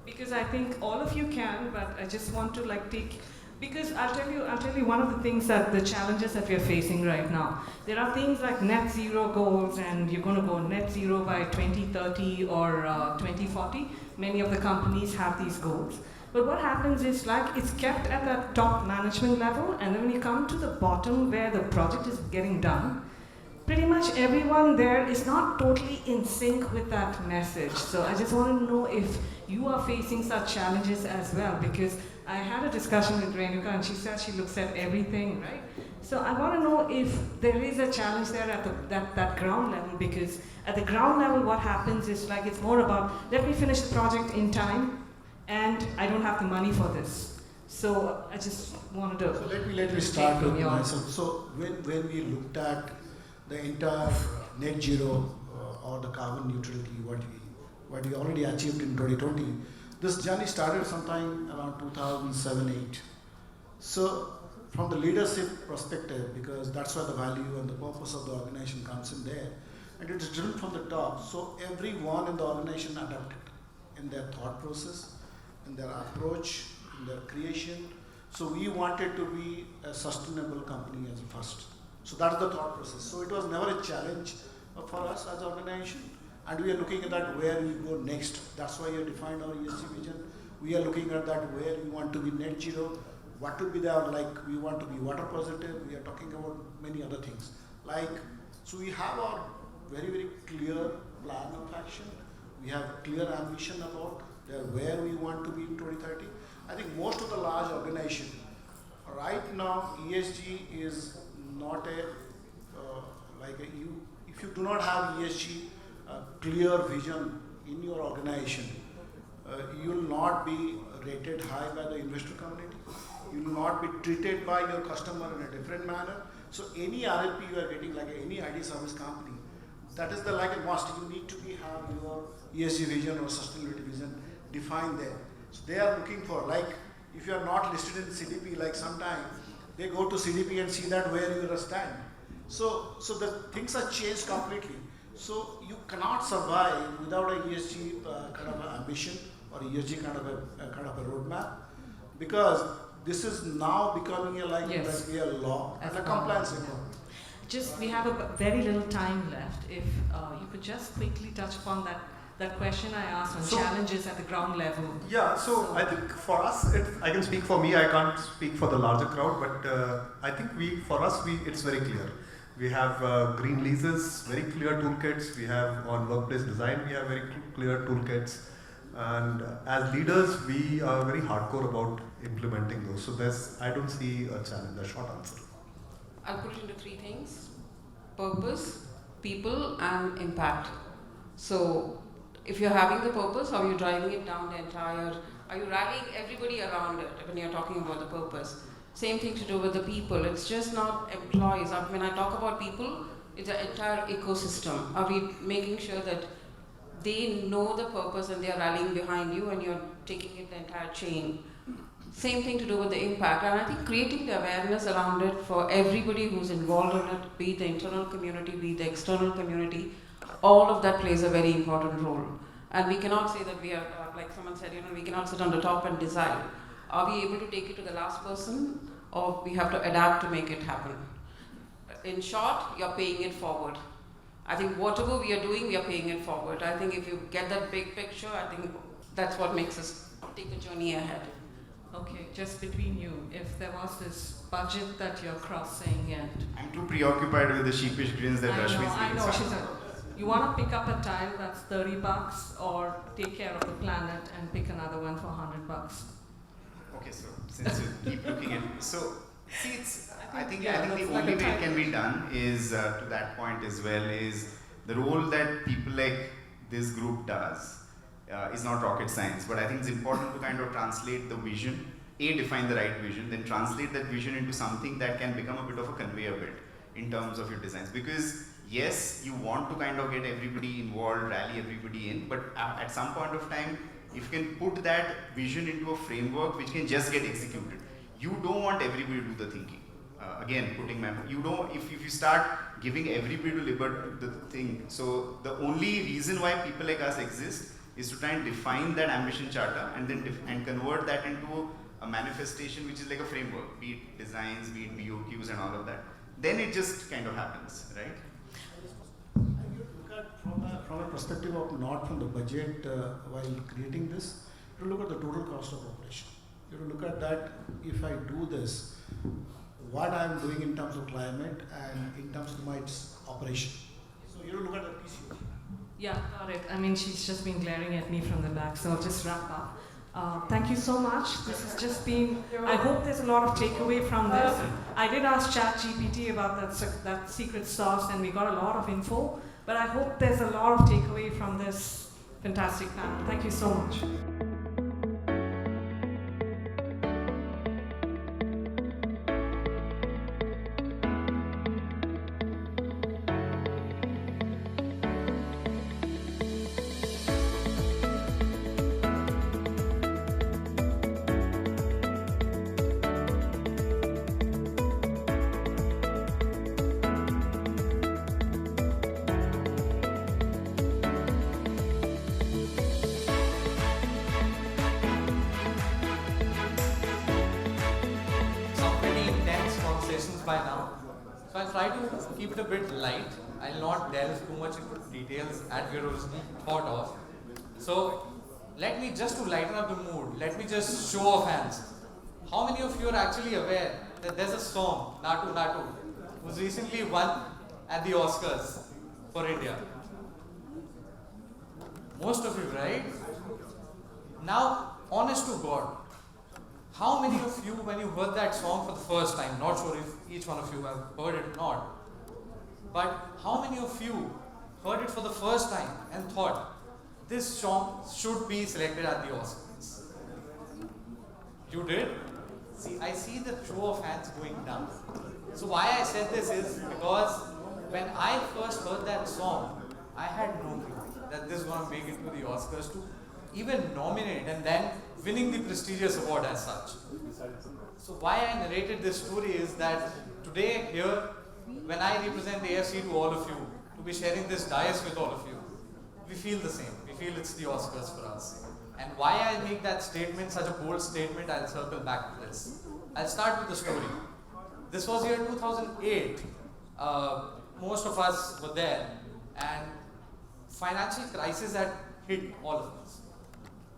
N: Because I think all of you can, but I just want to take, because I'll tell you one of the things that the challenges that we're facing right now. There are things like net zero goals, and you're going to go net zero by 2030 or 2040. Many of the companies have these goals. But what happens is it's kept at that top management level, and then when you come to the bottom where the project is getting done, pretty much everyone there is not totally in sync with that message. So I just want to know if you are facing such challenges as well, because I had a discussion with Renuka and she said she looks at everything, right? So I want to know if there is a challenge there at that ground level, because at the ground level what happens is it's more about, let me finish the project in time and I don't have the money for this. So I just wanted to...
Q: So let me start with myself. So when we looked at the entire net zero or the carbon neutrality, what we already achieved in 2020, this journey started sometime around 2007-8. So from the leadership perspective, because that's where the value and the purpose of the organization comes in there, and it is driven from the top. So everyone in the organization adapted in their thought process, in their approach, in their creation. So we wanted to be a sustainable company as a first. So that's the thought process. So it was never a challenge for us as an organization, and we are looking at that where we go next. That's why we defined our ESG vision. We are looking at that where we want to be net zero. What will be there? We want to be water positive. We are talking about many other things. So we have our very, very clear plan of action. We have clear ambition about where we want to be in 2030. I think most of the large organizations right now, ESG is not if you do not have ESG clear vision in your organization, you will not be rated high by the investor community. You will not be treated by your customer in a different manner. So any RLP you are getting, like any IT service company, that is a must. You need to have your ESG vision or sustainability vision defined there. So they are looking for, if you are not listed in CDP, sometimes they go to CDP and see that where you stand. So the things are changed completely. So you cannot survive without a ESG kind of ambition or ESG kind of a roadmap, because this is now becoming
N: Yes.
Q: a law and
N: As
Q: a
N: a
Q: compliance
N: law, yeah.
Q: requirement.
N: Just, we have very little time left. If you could just quickly touch upon that question I asked on
P: So-
N: challenges at the ground level.
P: Yeah, so I think for us, I can speak for me, I can't speak for the larger crowd, but I think it's very clear. We have green leases, very clear toolkits. We have on workplace design, we have very clear toolkits. And as leaders, we are very hardcore about implementing those. So I don't see a challenge, a short answer.
R: I'll put it into three things: purpose, people, and impact. So if you're having the purpose, how are you driving it down the entire, are you rallying everybody around it when you're talking about the purpose? Same thing to do with the people. It's just not employees. When I talk about people, it's an entire ecosystem. Are we making sure that they know the purpose and they're rallying behind you and you're taking it the entire chain? Same thing to do with the impact. And I think creating the awareness around it for everybody who's involved in it, be it the internal community, be it the external community, all of that plays a very important role. And we cannot say that we are, like someone said, we cannot sit on the top and decide. Are we able to take it to the last person, or we have to adapt to make it happen? In short, you're paying it forward. I think whatever we are doing, we are paying it forward. I think if you get that big picture, I think that's what makes us take the journey ahead.
N: Okay, just between you, if there was this budget that you're crossing and...
M: I'm too preoccupied with the sheepish grins that Rashmi is
N: I
M: giving.
N: know, she's you want to pick up a tile that's $30 or take care of the planet and pick another one for $100.
M: Okay, so since you keep looking at see, I think
N: yeah,
M: the
N: that's
M: only
N: like a
M: way it
N: tile.
M: can be done is to that point as well is the role that people like this group does is not rocket science, but I think it's important to kind of translate the vision, define the right vision, then translate that vision into something that can become a bit of a conveyor belt in terms of your designs. Because yes, you want to kind of get everybody involved, rally everybody in, but at some point of time, if you can put that vision into a framework which can just get executed, you don't want everybody to do the thinking. If you start giving everybody to liberate the thing, so the only reason why people like us exist is to try and define that ambition charter and then convert that into a manifestation which is like a framework, be it designs, be it BOQs and all of that. Then it just kind of happens, right?
Q: And you look at from a perspective of not from the budget while creating this, you look at the total cost of operation. You look at that, if I do this, what I am doing in terms of climate and in terms of my operation. So you look at the PCO.
N: Yeah, got it. I mean, she's just been glaring at me from the back, so I'll just wrap up. Thank you so much. This has just been, I hope there's a lot of takeaway from this. I did ask ChatGPT about that secret sauce and we got a lot of info, but I hope there's a lot of takeaway from this fantastic panel. Thank you so much.
C: By now. So I'll try to keep it a bit light. I'll not delve too much into details that we originally thought of. So let me just to lighten up the mood, let me just show of hands. How many of you are actually aware that there's a song, Natu Natu, who's recently won at the Oscars for India? Most of you, right? Now, honest to God, how many of you, when you heard that song for the first time, not sure if each one of you have heard it or not, but how many of you heard it for the first time and thought, this song should be selected at the Oscars? You did? See, I see the show of hands going down. So why I said this is because when I first heard that song, I had no clue that this is going to make it to the Oscars to even nominate and then winning the prestigious award as such. So why I narrated this story is that today here, when I represent the AFC to all of you, to be sharing this dais with all of you, we feel the same. We feel it's the Oscars for us. And why I make that statement, such a bold statement, I'll circle back to this. I'll start with the story. This was year 2008. Most of us were there, and financial crisis had hit all of us.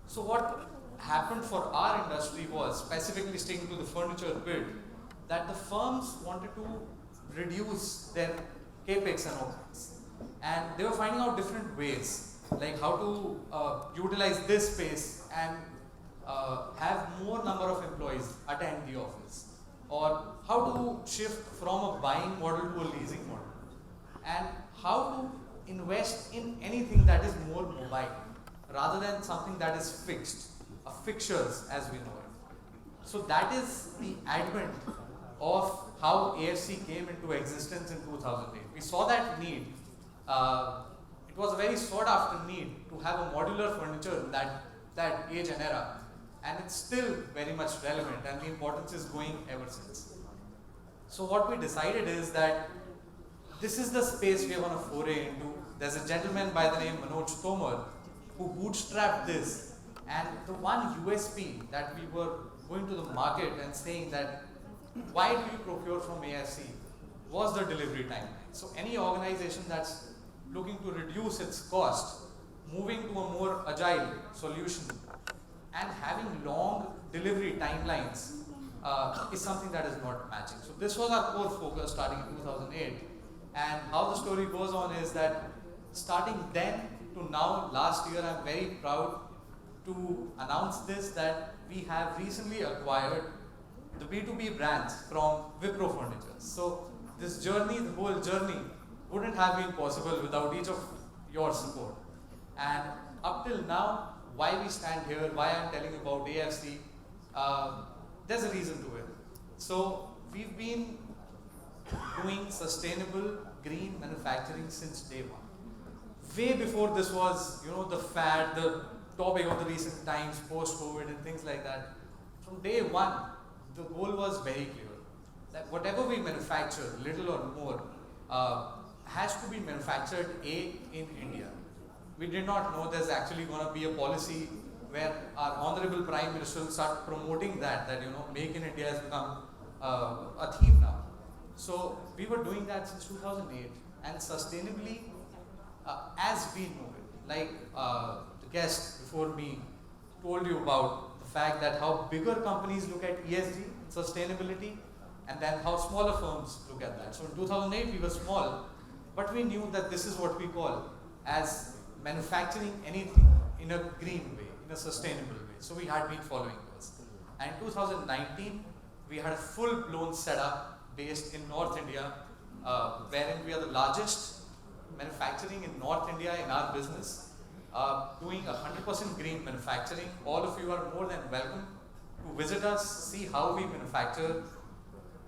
C: So what happened for our industry was, specifically sticking to the furniture bit, that the firms wanted to reduce their capex and opex. And they were finding out different ways, like how to utilize this space and have more number of employees attend the office, or how to shift from a buying model to a leasing model, and how to invest in anything that is more mobile rather than something that is fixed, fixtures as we know it. So that is the advent of how AFC came into existence in 2008. We saw that need. It was a very sought after need to have a modular furniture in that age and era, and it's still very much relevant, and the importance is going ever since. So what we decided is that this is the space we are going to foray into. There's a gentleman by the name Manoj Tomar who bootstrapped this, and the one USP that we were going to the market and saying that why do you procure from AFC was the delivery timeline. So any organization that's looking to reduce its cost, moving to a more agile solution, and having long delivery timelines is something that is not matching. So this was our core focus starting in 2008. And how the story goes on is that starting then to now, last year, I'm very proud to announce this, that we have recently acquired the B2B brands from Wipro Furniture. So this journey, the whole journey, wouldn't have been possible without each of your support. And up till now, why we stand here, why I'm telling you about AFC, there's a reason to it. So we've been doing sustainable green manufacturing since day one. Way before this was, the fad, the topic of the recent times, post-COVID and things like that. From day one, the goal was very clear, that whatever we manufacture, little or more, has to be manufactured in India. We did not know there's actually going to be a policy where our Honorable Prime Minister will start promoting that Make in India has become a theme now. So we were doing that since 2008, and sustainably, as we know it, like the guest before me told you about the fact that how bigger companies look at ESG, sustainability, and then how smaller firms look at that. So in 2008 we were small, but we knew that this is what we call as manufacturing anything in a green way, in a sustainable way. So we had been following those. And in 2019 we had a full-blown setup based in North India, wherein we are the largest manufacturing in North India in our business, doing 100% green manufacturing. All of you are more than welcome to visit us, see how we manufacture,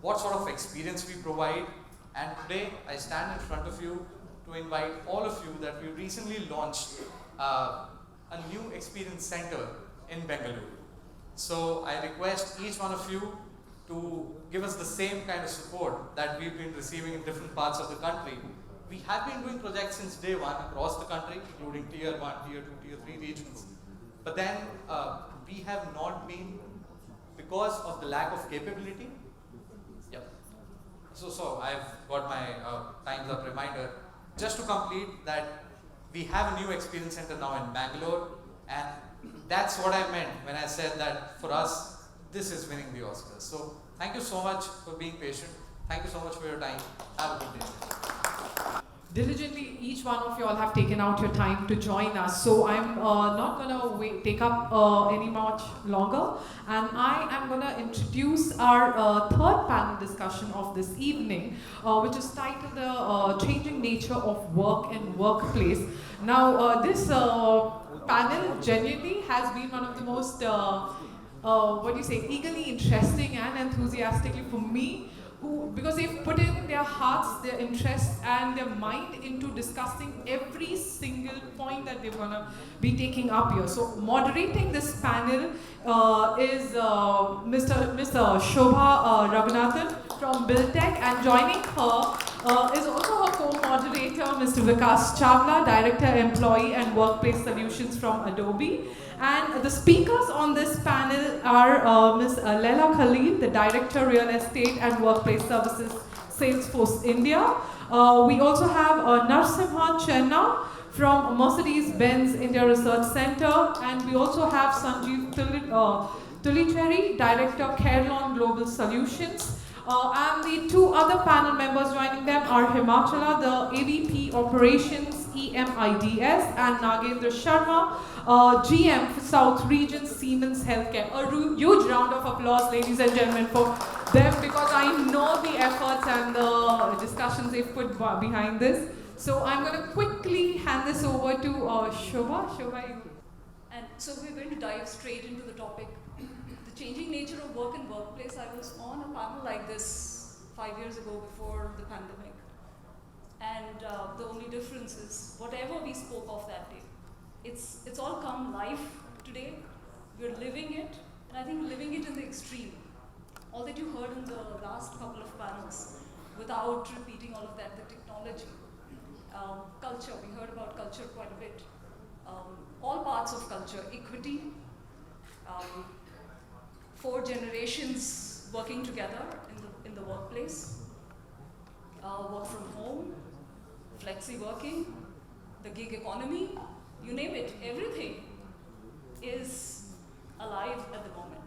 C: what sort of experience we provide. And today I stand in front of you to invite all of you that we recently launched a new experience center in Bengaluru. So I request each one of you to give us the same kind of support that we've been receiving in different parts of the country. We have been doing projects since day one across the country, including tier 1, tier 2, tier 3 regions. But then we have not been, because of the lack of capability. Yep. So I've got my time's up reminder. Just to complete that, we have a new experience center now in Bangalore, and that's what I meant when I said that for us, this is winning the Oscars. So thank you so much for being patient. Thank you so much for your time. Have a good day.
A: Diligently, each one of you all have taken out your time to join us. So I'm not going to take up any much longer. And I am going to introduce our third panel discussion of this evening, which is titled The Changing Nature of Work and Workplace. Now, this panel genuinely has been one of the most, eagerly interesting and enthusiastically for me, because they've put in their hearts, their interests, and their mind into discussing every single point that they're going to be taking up here. So moderating this panel is Mr. Shobha Raghunathan, from Buildtech, and joining her is also her co-moderator, Mr. Vikas Chawla, Director, Employee and Workplace Solutions from Adobe. And the speakers on this panel are Ms. Leila Khalil, the Director, Real Estate and Workplace Services, Salesforce India. We also have Narsimha Chenna from Mercedes-Benz India Research Center, and we also have Sanjeev Tulicheri, Director, Carelon Global Solutions. And the two other panel members joining them are Himachala, the AVP Operations EMIDS, and Nagendra Sharma, GM for South Region Siemens Healthcare. A huge round of applause, ladies and gentlemen, for them, because I know the efforts and the discussions they've put behind this. So I'm going to quickly hand this over to Shobha. Shobha, you.
D: And so we're going to dive straight into the topic. The changing nature of work and workplace. I was on a panel like this 5 years ago before the pandemic. And the only difference is whatever we spoke of that day, it's all come live today. We're living it, and I think living it in the extreme. All that you heard in the last couple of panels, without repeating all of that, the technology, culture, we heard about culture quite a bit. All parts of culture, equity, 4 generations working together in the workplace, work from home, flexi working, the gig economy, you name it, everything is alive at the moment.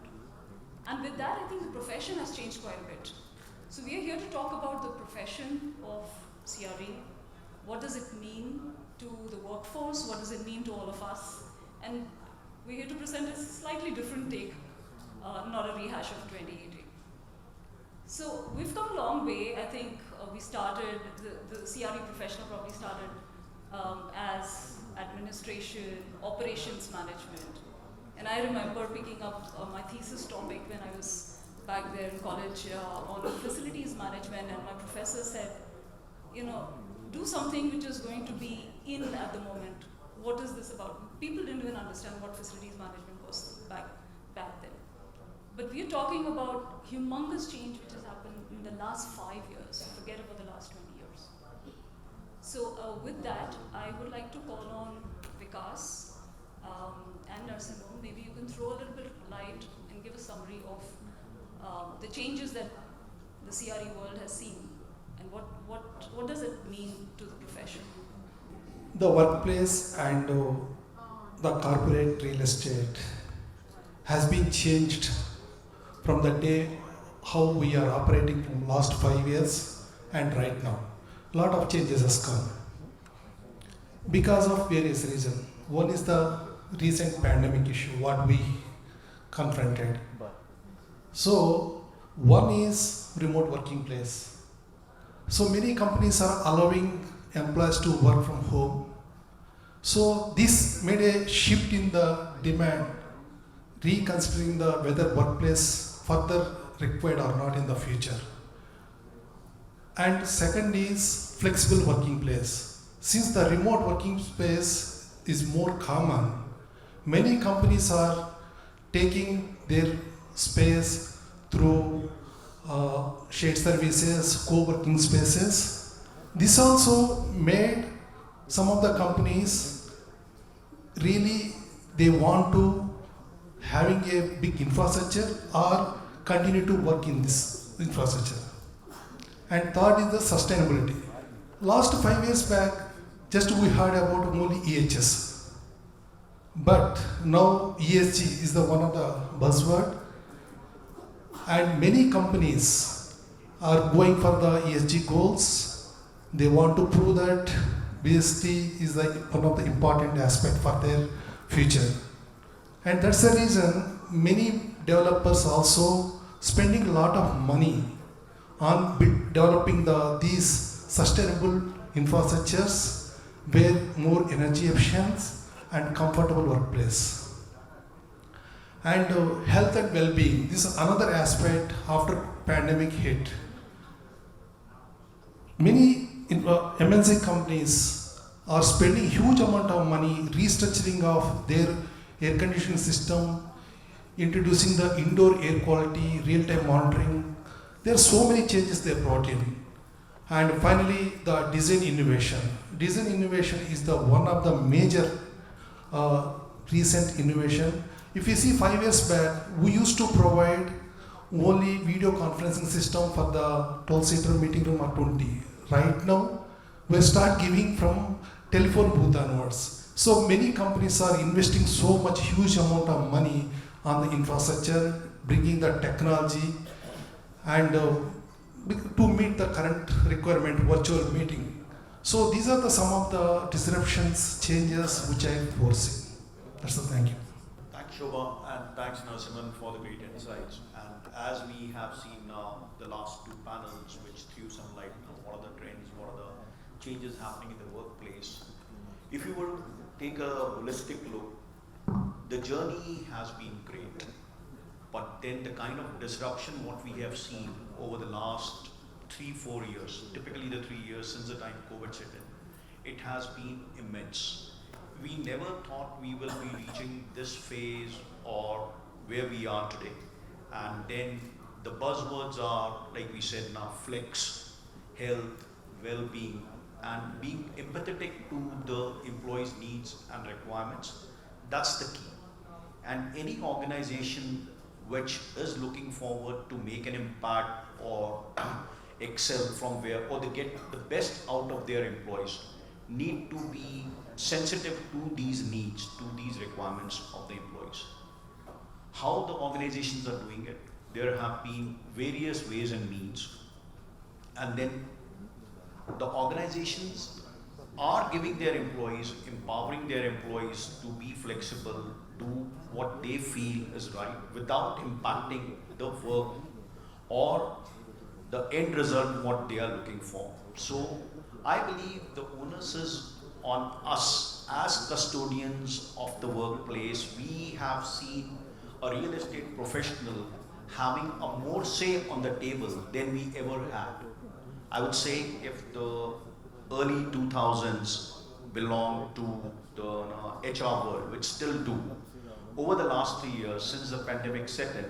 D: And with that, I think the profession has changed quite a bit. So we are here to talk about the profession of CRE. What does it mean to the workforce? What does it mean to all of us? And we're here to present a slightly different take, not a rehash of 2018. So we've come a long way. I think we started, the CRE professional probably started as administration, operations management. And I remember picking up my thesis topic when I was back there in college on facilities management, and my professor said, you know, do something which is going to be in at the moment. What is this about? People didn't even understand what facilities management was back then. But we're talking about humongous change which has happened in the last 5 years. Forget about the last 20 years. So with that, I would like to call on Vikas and Narsimha. Maybe you can throw a little bit of light and give a summary of the changes that the CRE world has seen, and what does it mean to the profession?
W: The workplace and the corporate real estate has been changed from the day how we are operating from last 5 years and right now. A lot of changes has come because of various reasons. One is the recent pandemic issue, what we confronted. So one is remote working place. So many companies are allowing employees to work from home. So this made a shift in the demand, reconsidering whether workplace further required or not in the future. And second is flexible working place. Since the remote working space is more common, many companies are taking their space through shared services, co-working spaces. This also made some of the companies really, they want to having a big infrastructure or continue to work in this infrastructure. And third is the sustainability. Last 5 years back, just we heard about only EHS. But now ESG is the one of the buzzword. And many companies are going for the ESG goals. They want to prove that BST is one of the important aspects for their future. And that's the reason many developers also spending a lot of money on developing these sustainable infrastructures where more energy efficient and comfortable workplace. And health and well-being, this is another aspect after pandemic hit. Many MNC companies are spending huge amount of money restructuring of their air conditioning system, introducing the indoor air quality, real-time monitoring, There are so many changes they brought in. And finally, the design innovation. Design innovation is the one of the major recent innovation. If you see 5 years back, we used to provide only video conferencing system for the 12-seater meeting room or 20. Right now, we start giving from telephone booth onwards. So many companies are investing so much huge amount of money on the infrastructure, bringing the technology, and to meet the current requirement virtual meeting. So these are some of the disruptions, changes which I foresee. That's the thank you.
U: Thanks Shobha, and thanks Narasimhan for the great insights. And as we have seen now the last two panels which threw some light on what are the trends, what are the changes happening in the workplace. If you were to take a holistic look, the journey has been great, but then the kind of disruption what we have seen over the last 3-4 years, typically the 3 years since the time COVID set in, it has been immense. We never thought we will be reaching this phase or where we are today. And then the buzzwords are, like we said now, flex, health, well-being, and being empathetic to the employees' needs and requirements. That's the key. And any organization which is looking forward to make an impact or excel from where, or they get the best out of their employees, need to be sensitive to these needs, to these requirements of the employees. How the organizations are doing it, there have been various ways and means, and then the organizations are giving their employees, empowering their employees to be flexible, do what they feel is right without impacting the work or the end result what they are looking for. So I believe the onus is on us as custodians of the workplace. We have seen a real estate professional having a more say on the table than we ever had. I would say if the early 2000s belong to the HR world, which still do, over the last 3 years since the pandemic set in,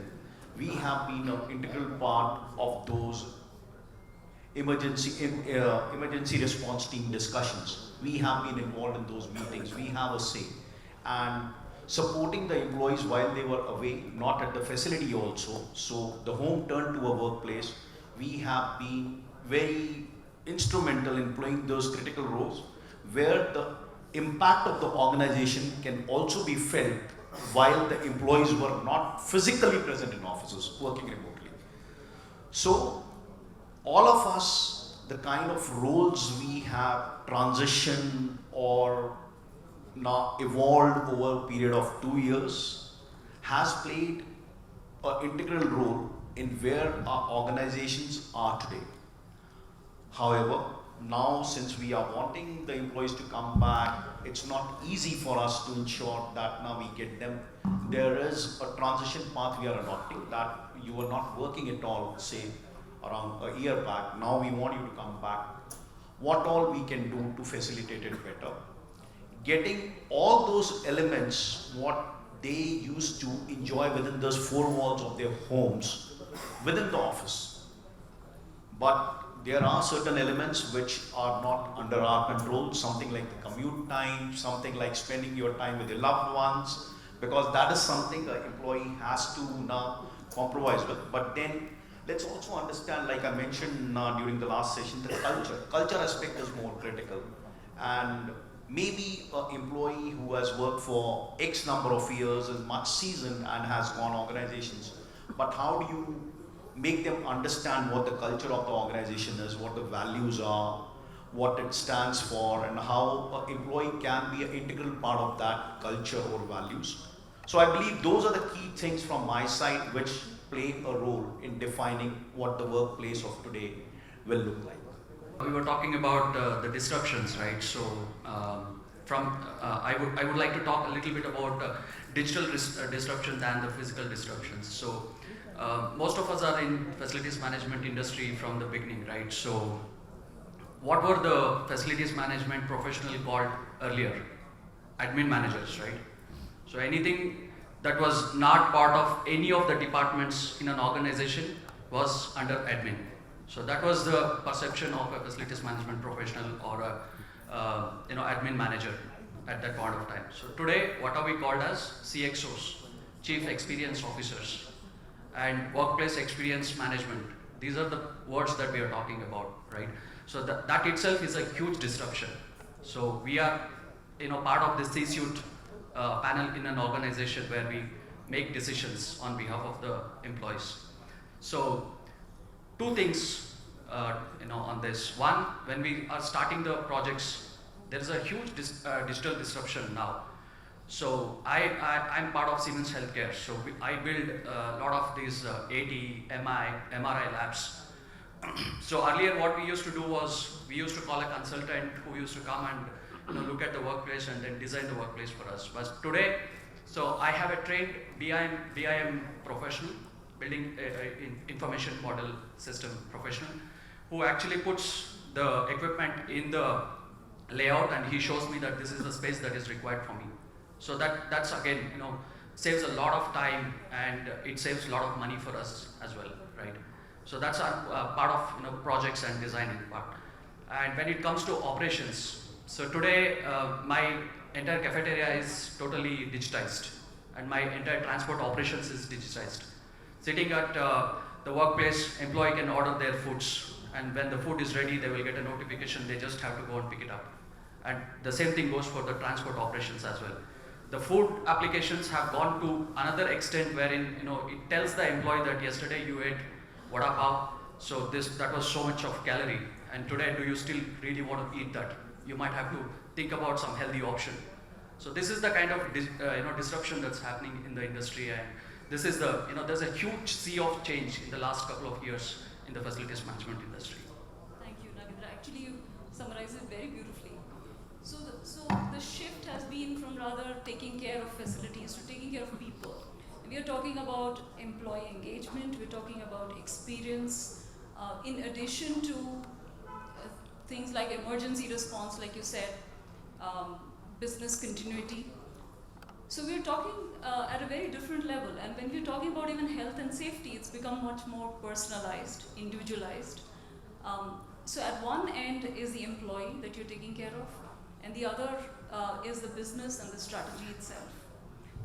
U: we have been an integral part of those emergency response team discussions. We have been involved in those meetings. We have a say. And supporting the employees while they were away, not at the facility also. So the home turned to a workplace. We have been very instrumental in playing those critical roles where the impact of the organization can also be felt while the employees were not physically present in offices, working remotely. So all of us, the kind of roles we have transitioned or now evolved over a period of 2 years has played an integral role in where our organizations are today. However, now since we are wanting the employees to come back, it's not easy for us to ensure that now we get them. There is a transition path we are adopting that you were not working at all, say around a year back. Now we want you to come back. What all we can do to facilitate it better. Getting all those elements, what they used to enjoy within those four walls of their homes, within the office. But there are certain elements which are not under our control, something like the commute time, something like spending your time with your loved ones, because that is something an employee has to now compromise with. But then let's also understand, like I mentioned during the last session, the culture. Culture aspect is more critical. And maybe an employee who has worked for X number of years is much seasoned and has gone organizations. But how do you make them understand what the culture of the organization is, what the values are, what it stands for, and how an employee can be an integral part of that culture or values. So I believe those are the key things from my side which play a role in defining what the workplace of today will look like.
F: We were talking about the disruptions, right? So I would like to talk a little bit about digital disruption than the physical disruptions. So most of us are in facilities management industry from the beginning, right? So what were the facilities management professional called earlier? Admin managers, right? So anything that was not part of any of the departments in an organization was under admin. So that was the perception of a facilities management professional or a admin manager at that point of time. So today, what are we called as CXOs, Chief Experience Officers, and Workplace Experience Management. These are the words that we are talking about, right? So that itself is a huge disruption. So we are, part of the C-suite panel in an organization where we make decisions on behalf of the employees. So two things, on this. One, when we are starting the projects, there is a huge digital disruption now. So I'm part of Siemens Healthcare. So I build a lot of these AT, MRI labs. So earlier what we used to do was, we used to call a consultant who used to come and look at the workplace and then design the workplace for us. But today, so I have a trained BIM professional, building information model system professional, who actually puts the equipment in the layout, and he shows me that this is the space that is required for me. So that's again, saves a lot of time, and it saves a lot of money for us as well, right? So that's our part of projects and designing part. And when it comes to operations, so today my entire cafeteria is totally digitized, and my entire transport operations is digitized. Sitting at the workplace, employee can order their foods, and when the food is ready, they will get a notification. They just have to go and pick it up. And the same thing goes for the transport operations as well. The food applications have gone to another extent wherein it tells the employee that yesterday you ate vada pav, so that was so much of calorie, and today do you still really want to eat that? You might have to think about some healthy option. So this is the kind of disruption that's happening in the industry, and this is there's a huge sea of change in the last couple of years in the facilities management industry.
D: Thank you, Nagendra. Actually, you summarized it very beautifully. So the shift has been from rather taking care of facilities to taking care of people. We are talking about employee engagement, we're talking about experience, in addition to things like emergency response, like you said, business continuity. So we're talking at a very different level, and when we're talking about even health and safety, it's become much more personalized, individualized. So at one end is the employee that you're taking care of, and the other is the business and the strategy itself.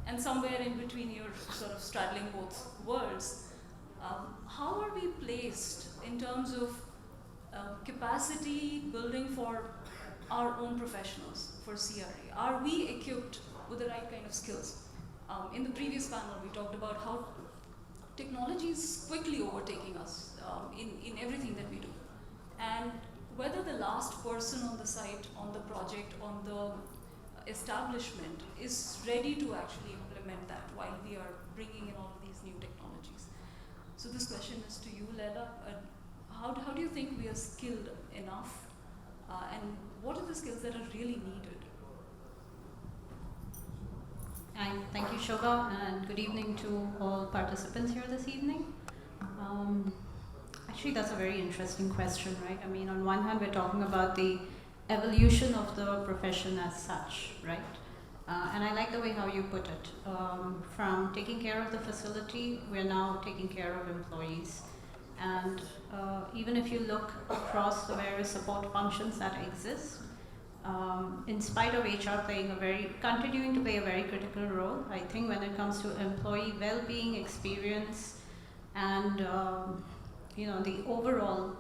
D: And somewhere in between, you're sort of straddling both worlds. How are we placed in terms of capacity building for our own professionals, for CRA? Are we equipped with the right kind of skills? In the previous panel, we talked about how technology is quickly overtaking us in everything that we do. And whether the last person on the site, on the project, on the establishment is ready to actually implement that while we are bringing in all of these new technologies. So this question is to you, Leila. How do you think we are skilled enough? And what are the skills that are really needed?
H: Thank you, Shobha, and good evening to all participants here this evening. Actually, that's a very interesting question, right? I mean, on one hand, we're talking about the evolution of the profession as such, right? And I like the way how you put it. From taking care of the facility, we're now taking care of employees. And even if you look across the various support functions that exist, in spite of HR continuing to play a very critical role, I think when it comes to employee well-being, experience, and the overall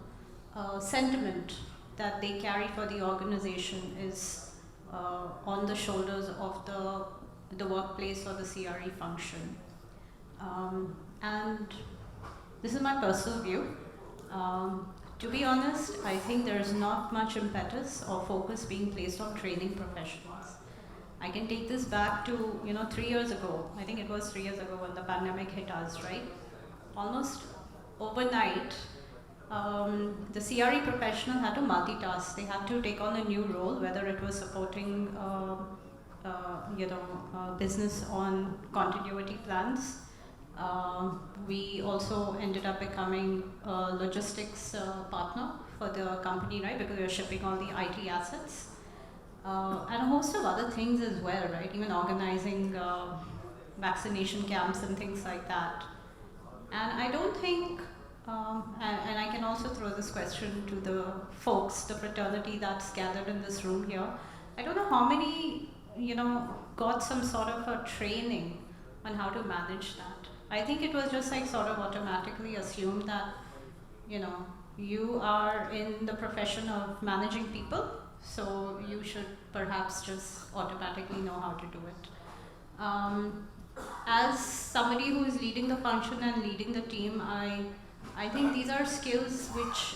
H: sentiment that they carry for the organization is on the shoulders of the workplace or the CRE function. And this is my personal view. To be honest, I think there's not much impetus or focus being placed on training professionals. I can take this back to 3 years ago. I think it was 3 years ago when the pandemic hit us, right? Almost overnight, the CRE professional had to multitask. They had to take on a new role, whether it was supporting business on continuity plans. We also ended up becoming a logistics partner for the company, right? Because we were shipping all the IT assets. And a host of other things as well, right? Even organizing vaccination camps and things like that. And I don't think and I can also throw this question to the folks, the fraternity that's gathered in this room here. I don't know how many, got some sort of a training on how to manage that. I think it was just like sort of automatically assumed that, you are in the profession of managing people, so you should perhaps just automatically know how to do it. As somebody who is leading the function and leading the team, I think these are skills which,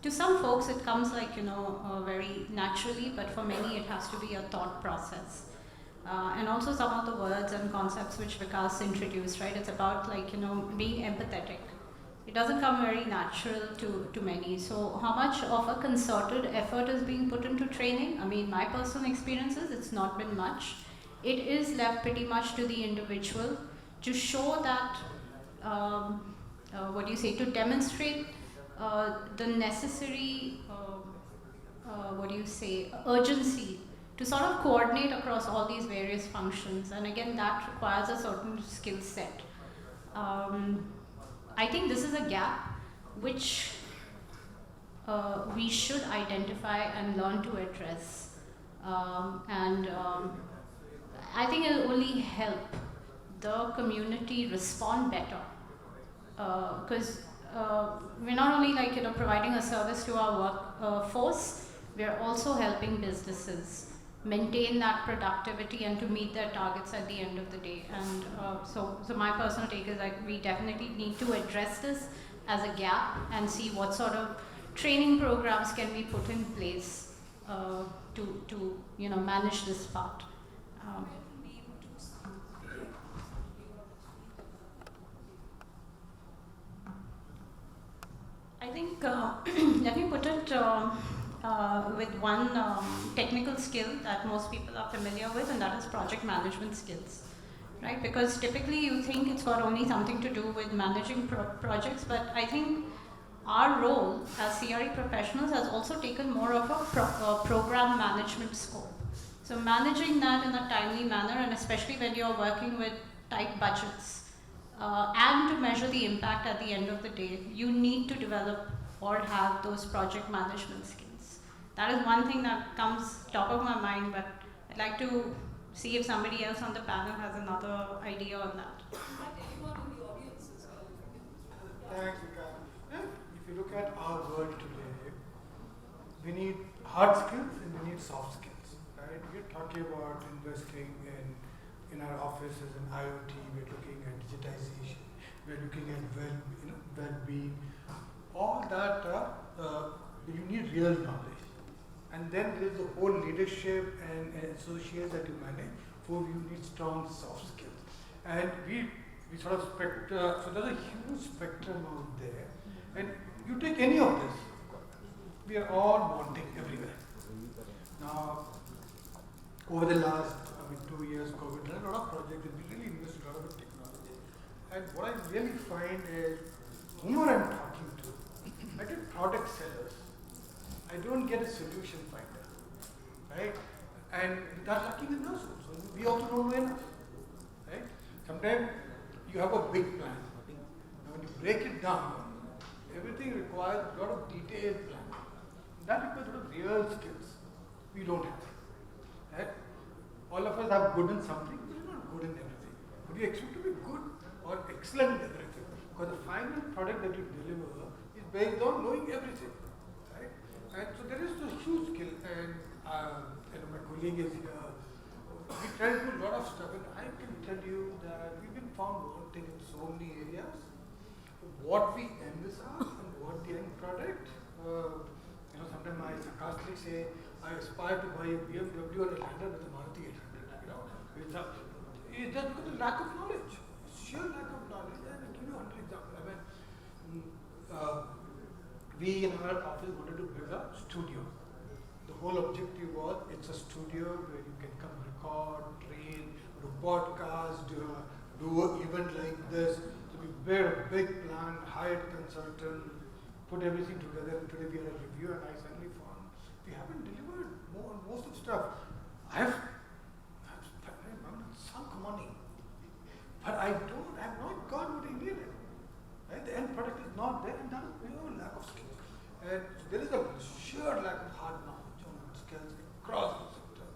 H: to some folks it comes like, very naturally, but for many it has to be a thought process. And also some of the words and concepts which Vikas introduced, right? It's about like, being empathetic. It doesn't come very natural to many. So how much of a concerted effort is being put into training? I mean, my personal experiences, it's not been much. It is left pretty much to the individual to show that, to demonstrate the necessary, urgency to sort of coordinate across all these various functions. And again, that requires a certain skill set. I think this is a gap which we should identify and learn to address. I think it will only help the community respond better. Because we're not only providing a service to our workforce, we're also helping businesses maintain that productivity and to meet their targets at the end of the day. And so my personal take is that we definitely need to address this as a gap and see what sort of training programs can be put in place to manage this part. I think, let me put it with one technical skill that most people are familiar with, and that is project management skills, right? Because typically you think it's got only something to do with managing projects, but I think our role as CRE professionals has also taken more of a program management scope. So managing that in a timely manner, and especially when you're working with tight budgets, and to measure the impact at the end of the day, you need to develop or have those project management skills. That is one thing that comes top of my mind, but I'd like to see if somebody else on the panel has another idea on that.
W: Thanks, Vika. If you look at our world today, we need hard skills and we need soft skills, right? We're talking about investing in our offices in IoT, we're looking at digitization, we're looking at well-being. All that, you need real knowledge. And then there's the whole leadership and associates that you manage, for you need strong soft skills. And we sort of so there's a huge spectrum out there. And you take any of this, we are all wanting everywhere. Now, over the last 2 years, COVID, there are a lot of projects and we really invest a lot of technology. And what I really find is, whomever I'm talking to, I get product sellers. I don't get a solution finder, right? And that's lucky with us also. We also don't know enough, right? Sometimes you have a big plan. Now when you break it down, everything requires a lot of detailed planning. That requires a lot of real skills. We don't have, right? All of us are good in something, but we're not good in everything. But we expect to be good or excellent in everything. Because the final product that you deliver is based on knowing everything, right? And so there is a huge skill, and my colleague is here. We try to do a lot of stuff, and I can tell you that we've been found wanting in so many areas. What we envisage and what the end product, sometimes I sarcastically say, I aspire to buy a BMW or a Lander with a Maruti 800, it's just because of lack of knowledge, sheer lack of knowledge. And I'll give you another example. We in our office wanted to build a studio. The whole objective was, it's a studio where you can come record, train, do podcasts, do an event like this. So we built a big plan, hired consultant, put everything together, and today we had a review, and I suddenly found we haven't delivered most of the stuff. I have sunk money But I have not got what I needed. Right? The end product is not there, and that is lack of skill. And there is a sheer lack of hard knowledge on skills across the sector.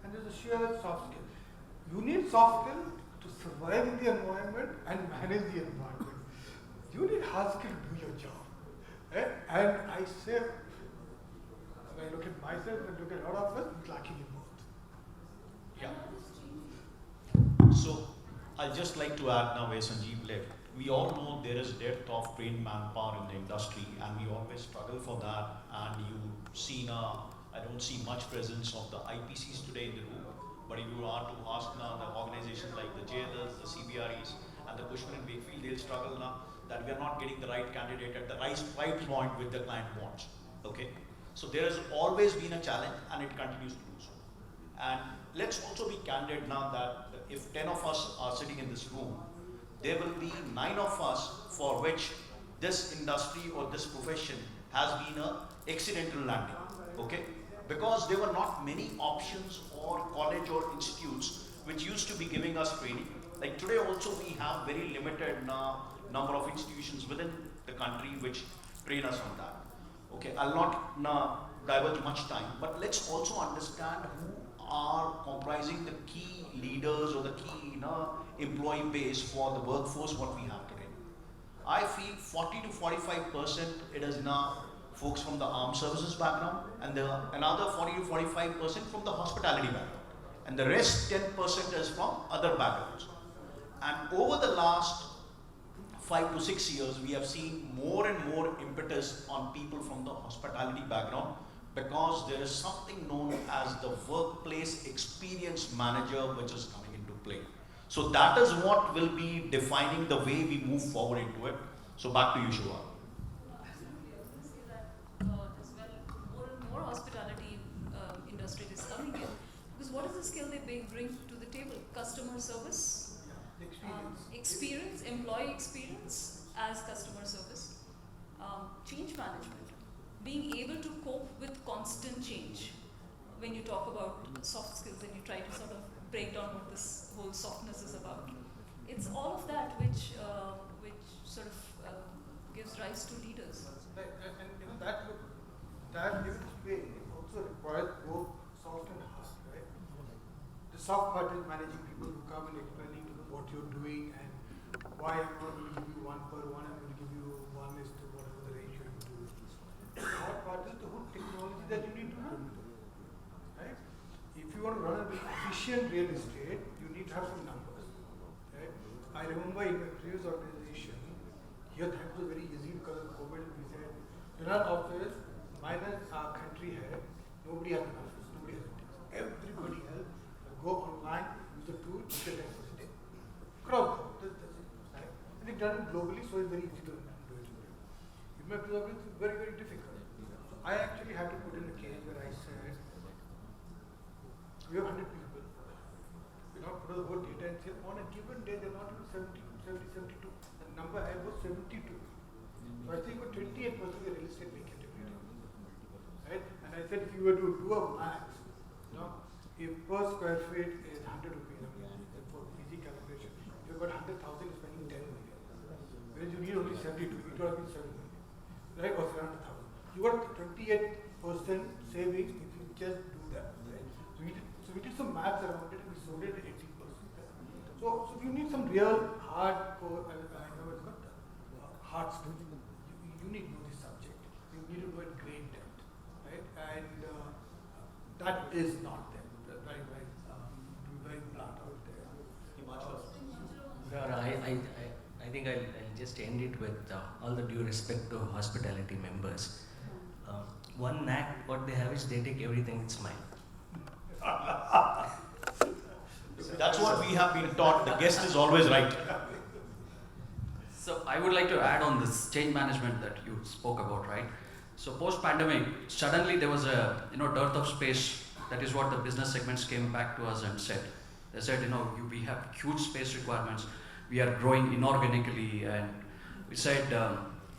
W: And there's a sheer soft skill. You need soft skill to survive in the environment and manage the environment. You need hard skill to do your job. Right? And I say, when I look at myself and look at a lot of us, it's lacking in both.
U: Yeah. So, I'd just like to add now where Sanjeev left. We all know there is depth of trained manpower in the industry, and we always struggle for that. And you see now, I don't see much presence of the IPCs today in the room. But if you are to ask now the organizations like the JLLs, the CBREs, and the Cushman and Wakefield, they'll struggle now that we are not getting the right candidate at the right price point which the client wants. Okay, so there has always been a challenge, and it continues to do so. And let's also be candid now that if 10 of us are sitting in this room, there will be 9 of us for which this industry or this profession has been an accidental landing. Okay, because there were not many options or college or institutes which used to be giving us training. Like today also we have very limited number of institutions within the country which train us on that. Okay, I'll not diverge much time, but let's also understand who are comprising the key leaders or the key employee base for the workforce what we have today. I feel 40 to 45% it is now folks from the armed services background, and another 40 to 45% from the hospitality background, and the rest 10% is from other backgrounds. And over the last 5 to 6 years, we have seen more and more impetus on people from the hospitality background, because there is something known as the workplace experience manager which is coming into play. So that is what will be defining the way we move forward into it. So back to you, Shiva.
D: More hospitality industry is coming in, because what is the skill they bring to the table? Customer service, experience, employee experience as customer service, change management, being able to cope with constant change. When you talk about soft skills and you try to sort of break down what this whole softness is about, it's all of that which sort of gives rise to leaders.
W: And that given way also requires both soft and hard, right? The soft part is managing people who come and explaining what you're doing and why I'm not going to give you 1 per 1, I'm going to give you 1 is to whatever the ratio you do. The hard part is the whole technology that you need to run with, right? If you want to run an efficient real estate, you need to have some numbers, right? I remember in my previous organization, here that was very easy because of COVID. We said, in our office, minus our country head, nobody has an office, nobody has a desk. Everybody else go online, use the tool, use the desk for the day. Crowd, that's it. Right? And it's done globally, so it's very easy to do it. In my previous office, it's very, very difficult. So I actually had to put in a case where I said, we have 100 people. We not put the whole data and say, on a given day, they're not even 72. The number I had was 72. So I think about 28% of the real estate vacant every day. Right? And I said, if you were to do a max, if per square feet is 100 rupees, for easy calculation, if you've got 100,000, you're spending 10 million. Whereas you need only 72, it would have been 7 million. Right? Or 700,000. You got 28% savings if you just do that. Right? So we did some maths around it and we sold it at 80%. So you need some real hardcore, I know it's got hard skill. You need to know this subject. You need to know it great depth. Right? And that is not there. Very blunt out there.
I: I think I'll just end it with all the due respect to hospitality members. One knack what they have is they take everything with smile.
U: That's what we have been taught. The guest is always right.
F: So I would like to add on this change management that you spoke about, right? So post-pandemic, suddenly there was a dearth of space. That is what the business segments came back to us and said. They said, we have huge space requirements. We are growing inorganically, and we said,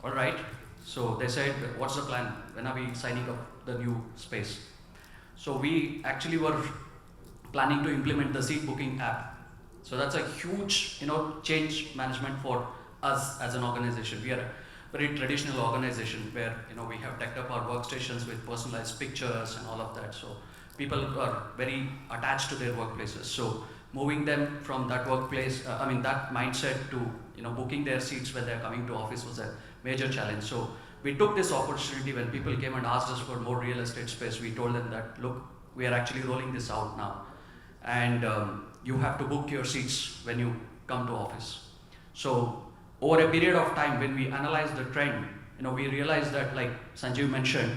F: all right. So they said, what's the plan? When are we signing up the new space? So we actually were planning to implement the seat booking app So that's a huge, change management for us as an organization. We are a very traditional organization where, we have decked up our workstations with personalized pictures and all of that. So people are very attached to their workplaces. So moving them from that workplace, that mindset to, booking their seats when they're coming to office was a major challenge. So we took this opportunity when people came and asked us for more real estate space. We told them that, look, we are actually rolling this out now. And you have to book your seats when you come to office. So over a period of time, when we analyzed the trend, we realized that, like Sanjeev mentioned,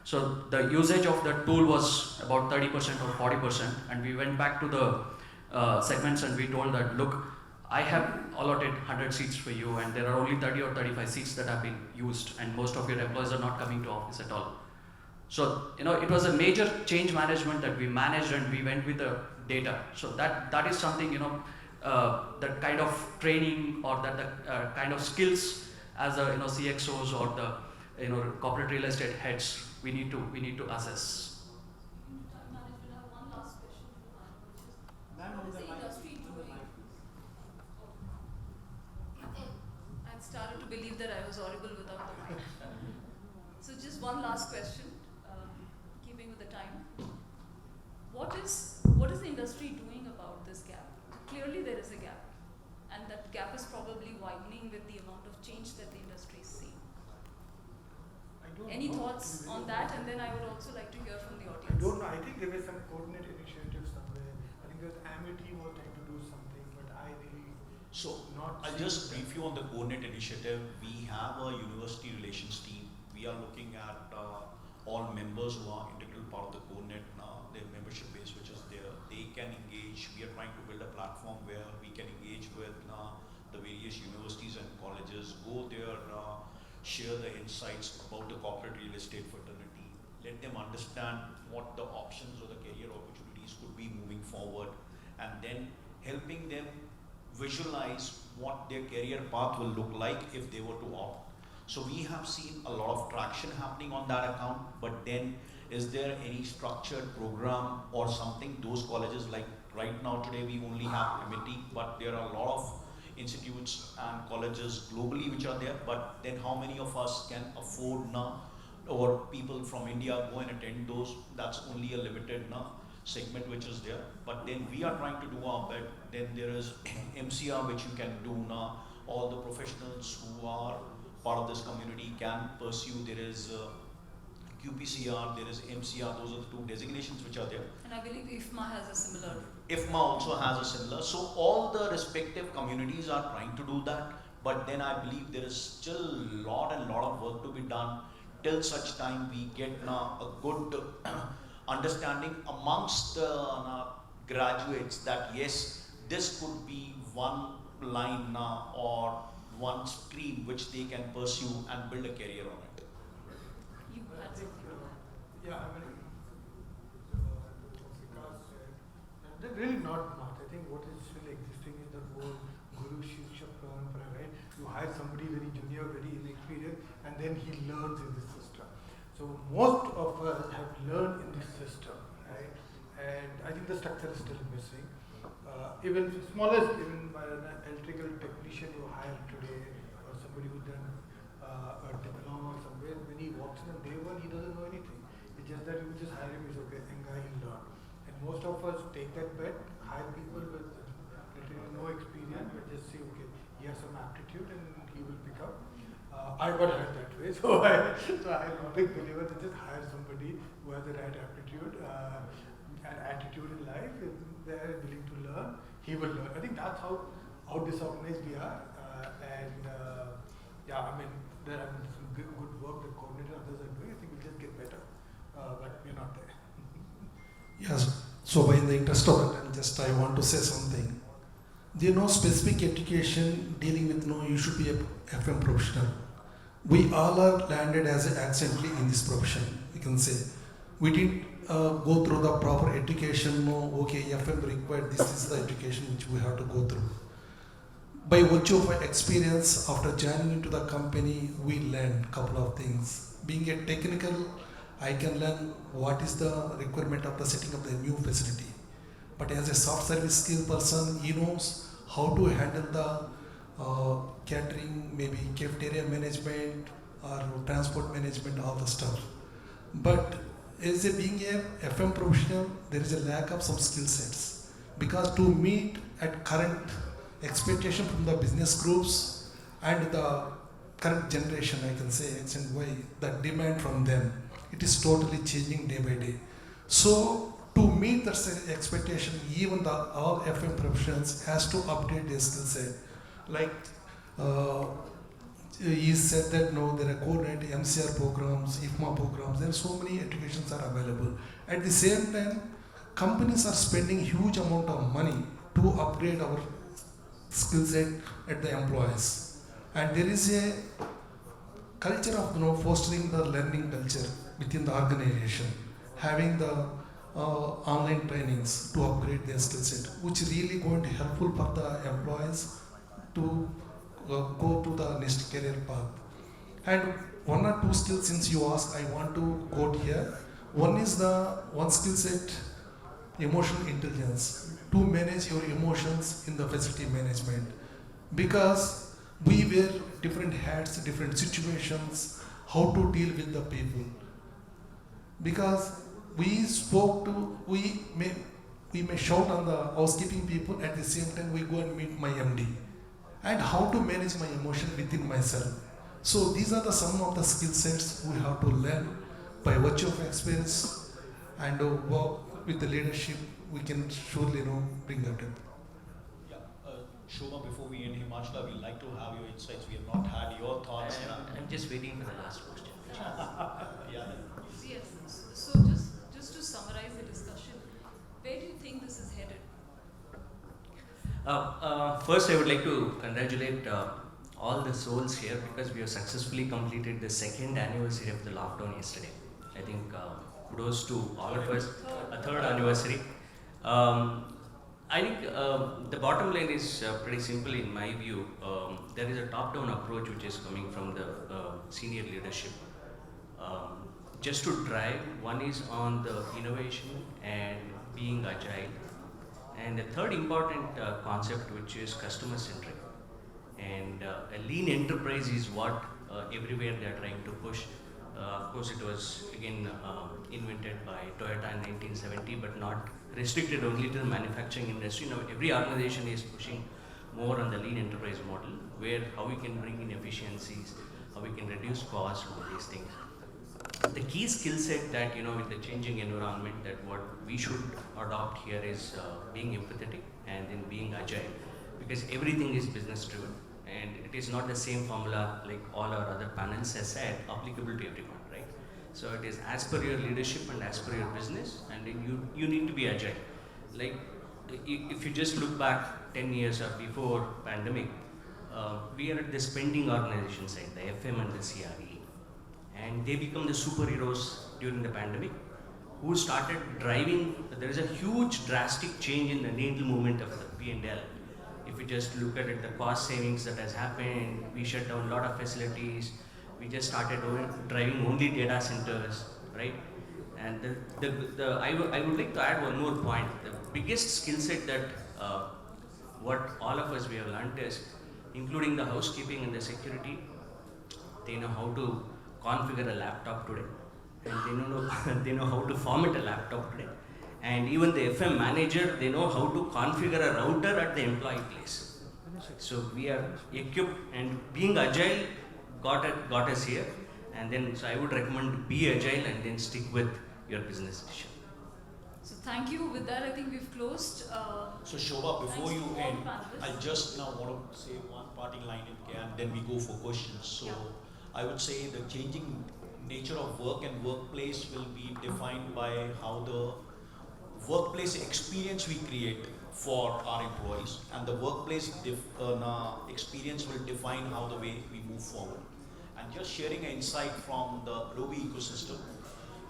F: so the usage of the tool was about 30% or 40%, and we went back to the segments and we told that, look, I have allotted 100 seats for you, and there are only 30 or 35 seats that have been used, and most of your employees are not coming to office at all. So, it was a major change management that we managed, and we went with the data. So that is something, that kind of training or that the kind of skills as a, CXOs or the, corporate real estate heads, we need to assess.
D: I started to believe that I was audible without the mic. So just one last question, keeping with the time. What is the industry doing about this gap? Clearly there is a gap, and that gap is probably widening with the amount of change that the industry is seeing. Any thoughts on that? And then I would also like to hear from the audience.
W: I don't know. I think there was some coordinate initiative somewhere. I think that Amity was trying to do something, but I really
U: I'll just brief you on the coordinate initiative. We have a university relations team. We are looking at all members who are integral part of the coordinate now, their membership base which is there. They can engage. We are trying to build a platform where we can engage with the various universities and colleges, go there, share the insights about the corporate real estate fraternity, let them understand what the options or the career opportunities could be moving forward, and then helping them visualize what their career path will look like if they were to opt. So we have seen a lot of traction happening on that account, but then is there any structured program or something? Those colleges, like right now today we only have MIT, but there are a lot of institutes and colleges globally which are there, but then how many of us can afford now, or people from India go and attend those? That's only a limited segment which is there, but then we are trying to do our bit. Then there is MCR which you can do now. All the professionals who are part of this community can pursue. There is QPCR, there is MCR, those are the two designations which are there.
D: And I believe IFMA has a similar.
U: IFMA also has a similar. So all the respective communities are trying to do that, but then I believe there is still a lot of work to be done till such time we get a good understanding amongst the graduates that yes, this could be one line or one stream which they can pursue and build a career on it.
D: You had something.
W: Yeah, I mean, they're really not much. I think what is still existing is the whole Guru Shishya Parampara, right? You hire somebody very junior, very inexperienced, and then he learns in the system. So most of us have learned in this system, right? And I think the structure is still missing. Even smallest, even by an electrical technician you hire today, or somebody who's done a diploma somewhere, when he walks in on day one, he doesn't know anything. It's just that you just hire him, he's okay, and guy he'll learn. And most of us take that bet, hire people with literally no experience, but just say, okay, he has some aptitude and he will pick up. I got hired that way, so I'm a big believer that just hire somebody who has the right aptitude and attitude in life. If they're willing to learn, he will learn. I think that's how disorganized we are. Yeah, I mean, there are some good work the coordinator and others are doing. I think we'll just get better, but we're not there.
G: Yes. So, in the interest of it, I want to say something. There is no specific education dealing with you should be a FM professional. We all are landed as accidentally in this profession. We can say we didn't go through the proper education. No, okay, FM required. This is the education which we have to go through. By virtue of experience, after joining into the company, we learn a couple of things. Being a technical, I can learn what is the requirement of the setting up the new facility. but as a soft service skill person, he knows how to handle the catering, maybe cafeteria management or transport management, all the stuff. But as a being a FM professional, there is a lack of some skill sets, because to meet at current expectation from the business groups and the current generation, I can say X and Y, the demand from them, it is totally changing day by day. So to meet that expectation, even the all FM professionals has to update their skill set. Like he said that no, there are coordinated MCR programs, IFMA programs, there are so many educations are available. At the same time, companies are spending huge amount of money to upgrade our skill set at the employees. And there is a culture of fostering the learning culture within the organization, having the online trainings to upgrade their skill set, which really going to helpful for the employees to go to the next career path. And one or two skills, since you asked, I want to quote here. One is the one skill set, emotional intelligence, to manage your emotions in the facility management, because we wear different hats, different situations, how to deal with the people. Because we may shout on the housekeeping people, at the same time we go and meet my MD, and how to manage my emotion within myself. So these are some of the skill sets we have to learn by virtue of experience, and work with the leadership, we can surely bring that up.
U: Yeah, Shoma, before we end, Himachla, we'd like to have your insights. We have not had your thoughts.
I: I'm just waiting for the last question.
U: Yeah.
D: Yes. So just to summarize the discussion, where do you think this is headed?
I: First, I would like to congratulate all the souls here, because we have successfully completed the second anniversary of the lockdown yesterday. I think kudos to all of us, a third anniversary. I think the bottom line is pretty simple in my view. There is a top-down approach which is coming from the senior leadership. Just to drive, one is on the innovation and being agile. And the third important concept, which is customer-centric. And a lean enterprise is what everywhere they are trying to push. Of course, it was again invented by Toyota in 1970, but not restricted only to the manufacturing industry. Now, every organization is pushing more on the lean enterprise model, where how we can bring in efficiencies, how we can reduce costs, all these things. The key skill set that, with the changing environment, that what we should adopt here is being empathetic and then being agile, because everything is business driven. And it is not the same formula like all our other panels has said, applicable to everyone, right? So it is as per your leadership and as per your business, and then you need to be agile. Like, if you just look back 10 years or before pandemic, we are at the spending organization side, the FM and the CRE. And they become the superheroes during the pandemic, who started driving. There is a huge drastic change in the needle movement of the P&L. If you just look at it, the cost savings that has happened, we shut down a lot of facilities, we just started driving only data centers, right? And I would like to add one more point. The biggest skill set that what all of us we have learned is, including the housekeeping and the security, they know how to configure a laptop today, and they know how to format a laptop today. And even the FM manager, they know how to configure a router at the employee place. So we are equipped, and being agile got us here. And then, so I would recommend be agile and then stick with your business vision.
D: So thank you. With that, I think we've closed.
U: So Shobha, before you end,
D: panelists.
U: I just now want to say one parting line and then we go for questions. So I would say the changing nature of work and workplace will be defined by how the workplace experience we create for our employees, and the workplace experience will define how the way we move forward. And just sharing an insight from the Adobe ecosystem,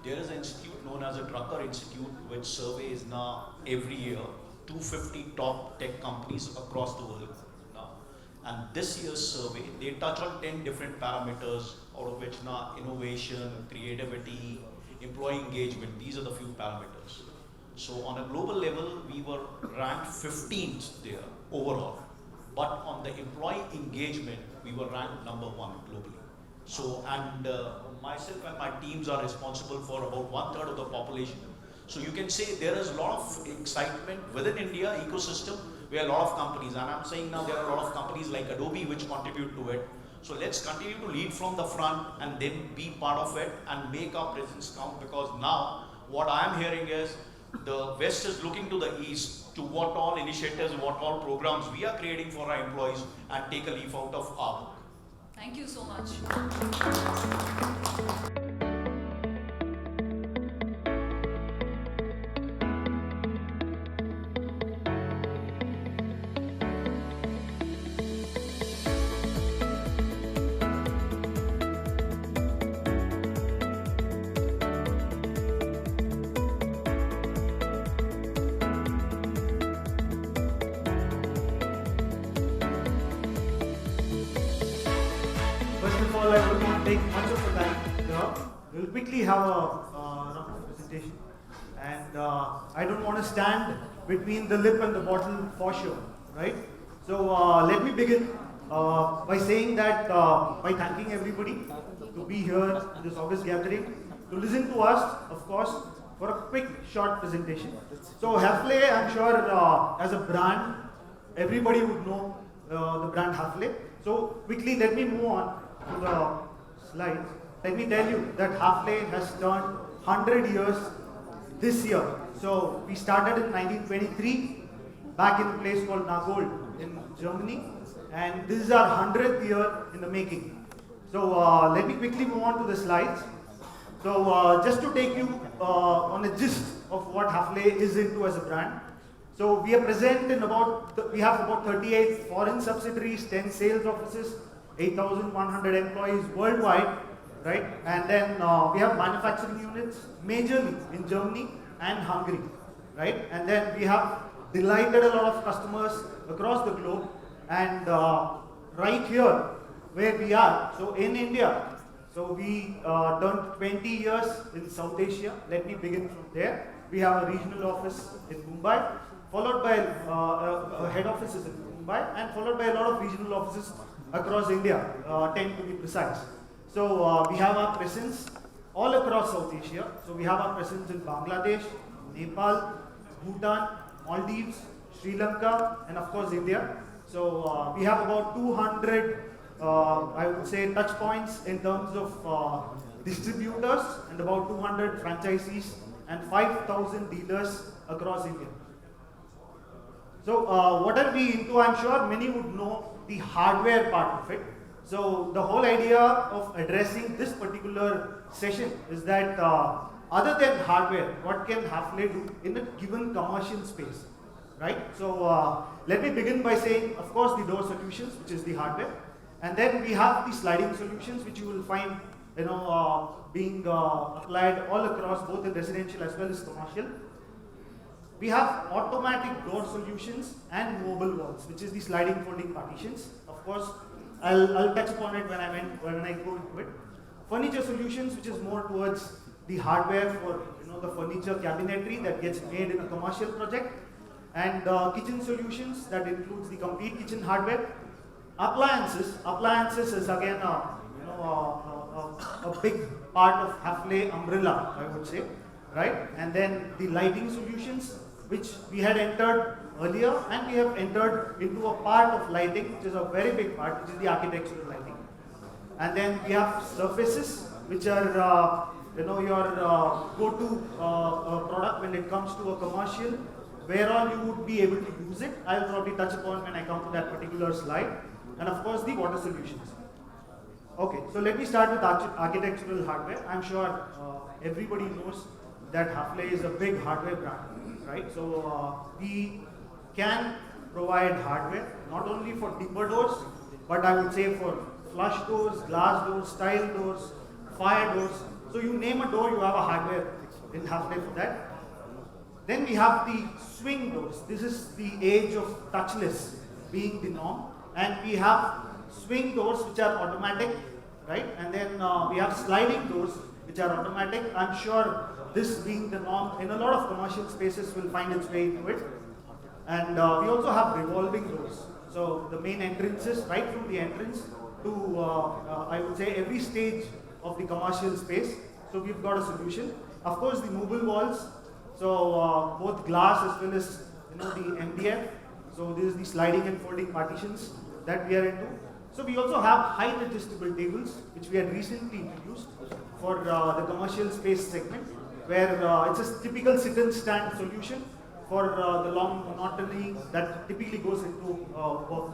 U: there is an institute known as a Drucker Institute, which surveys now every year 250 top tech companies across the world now. And this year's survey, they touch on 10 different parameters, out of which now innovation, creativity, employee engagement, these are the few parameters. So on a global level, we were ranked 15th there overall. But on the employee engagement, we were ranked number 1 globally. So, and myself and my teams are responsible for about 1/3 of the population. So you can say there is a lot of excitement within India ecosystem where a lot of companies, and I'm saying now there are a lot of companies like Adobe which contribute to it. So let's continue to lead from the front and then be part of it and make our presence count, because now what I'm hearing is the West is looking to the East to what all initiatives, what all programs we are creating for our employees and take a leaf out of our book.
D: Thank you so much.
K: First of all, I will not take much of the time. We'll quickly have a round of presentation. And I don't want to stand between the lip and the bottle for sure, right? So let me begin by saying that, by thanking everybody to be here in this August gathering, to listen to us, of course, for a quick, short presentation. So Hafle, I'm sure as a brand, everybody would know the brand Hafle. So quickly, let me move on to the slides. Let me tell you that Hafle has turned 100 years this year. So we started in 1923, back in a place called Nagold in Germany, and this is our 100th year in the making. So let me quickly move on to the slides. So just to take you on a gist of what Hafle is into as a brand. So we are present in we have about 38 foreign subsidiaries, 10 sales offices, 8,100 employees worldwide, right? And then we have manufacturing units majorly in Germany and Hungary, right? And then we have delighted a lot of customers across the globe. And right here, where we are, so in India, so we turned 20 years in South Asia. Let me begin from there. We have a regional office in Mumbai, followed by head offices in Mumbai, and followed by a lot of regional offices across India, 10 to be precise. So we have our presence all across South Asia. So we have our presence in Bangladesh, Nepal, Bhutan, Maldives, Sri Lanka, and of course India. So we have about 200, I would say, touch points in terms of distributors, and about 200 franchisees and 5,000 dealers across India. So what are we into? I'm sure many would know the hardware part of it. So the whole idea of addressing this particular session is that other than hardware, what can Hafle do in a given commercial space, right? So let me begin by saying, of course, the door solutions, which is the hardware, and then we have the sliding solutions, which you will find, being applied all across, both in residential as well as commercial. We have automatic door solutions and mobile walls, which is the sliding folding partitions. Of course, I'll touch upon it when I go into it. Furniture solutions, which is more towards the hardware for the furniture cabinetry that gets made in a commercial project, and kitchen solutions that includes the complete kitchen hardware. Appliances is again a big part of Hafle umbrella, I would say, right? And then the lighting solutions, which we had entered earlier, and we have entered into a part of lighting, which is a very big part, which is the architectural lighting. And then we have surfaces, which are your go-to product when it comes to a commercial, where all you would be able to use it. I'll probably touch upon when I come to that particular slide. And of course, the water solutions. Okay, so let me start with architectural hardware. I'm sure everybody knows that Hafle is a big hardware brand, right? So we can provide hardware not only for timber doors, but I would say for flush doors, glass doors, tile doors, fire doors. So you name a door, you have a hardware in Hafle for that. Then we have the swing doors. This is the age of touchless being the norm. And we have swing doors which are automatic, right? And then we have sliding doors which are automatic. I'm sure this being the norm in a lot of commercial spaces will find its way into it. And we also have revolving doors. So the main entrances, right from the entrance to, I would say, every stage of the commercial space. So we've got a solution. Of course, the movable walls. So both glass as well as the MDF. So this is the sliding and folding partitions that we are into. So we also have height adjustable tables, which we had recently introduced for the commercial space segment, where it's a typical sit and stand solution for the long monotony that typically goes into work.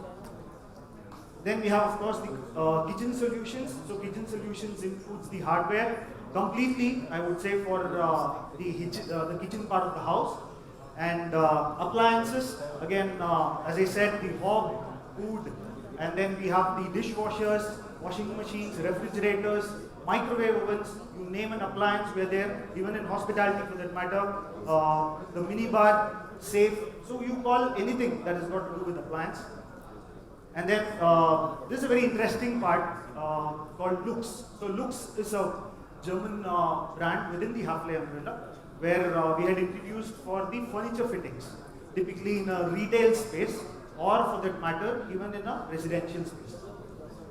K: Then we have, of course, the kitchen solutions. So kitchen solutions includes the hardware completely, I would say, for the kitchen part of the house. And appliances, again, as I said, the hob, food, and then we have the dishwashers, washing machines, refrigerators, microwave ovens, you name an appliance, we're there, even in hospitality for that matter, the minibar, safe, so you call anything that has got to do with appliance. And then this is a very interesting part called Lux. So Lux is a German brand within the Hafele umbrella, where we had introduced for the furniture fittings, typically in a retail space, or for that matter, even in a residential space.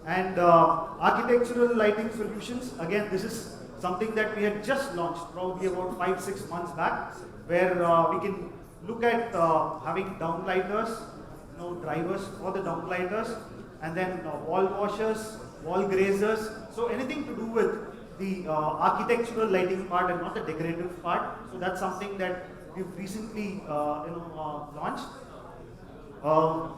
K: And architectural lighting solutions, again, this is something that we had just launched probably about 5-6 months back, where we can look at having downlighters, drivers for the downlighters, and then wall washers, wall grazers, so anything to do with the architectural lighting part and not the decorative part. So that's something that we've recently launched.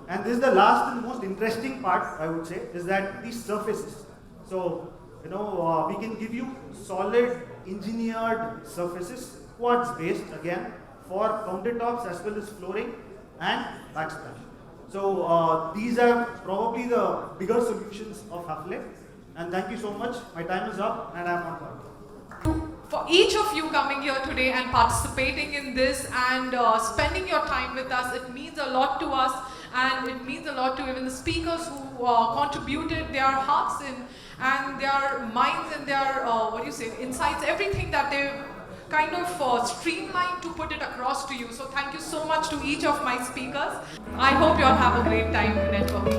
K: And this is the last and most interesting part, I would say, is that these surfaces. So, we can give you solid engineered surfaces, quartz based again, for countertops as well as flooring and backsplash. So these are probably the bigger solutions of Hafele. And thank you so much. My time is up and I'm on board.
A: For each of you coming here today and participating in this and spending your time with us, it means a lot to us, and it means a lot to even the speakers who contributed their hearts in and their minds and their insights, everything that they kind of streamlined to put it across to you. So thank you so much to each of my speakers. I hope you all have a great time networking.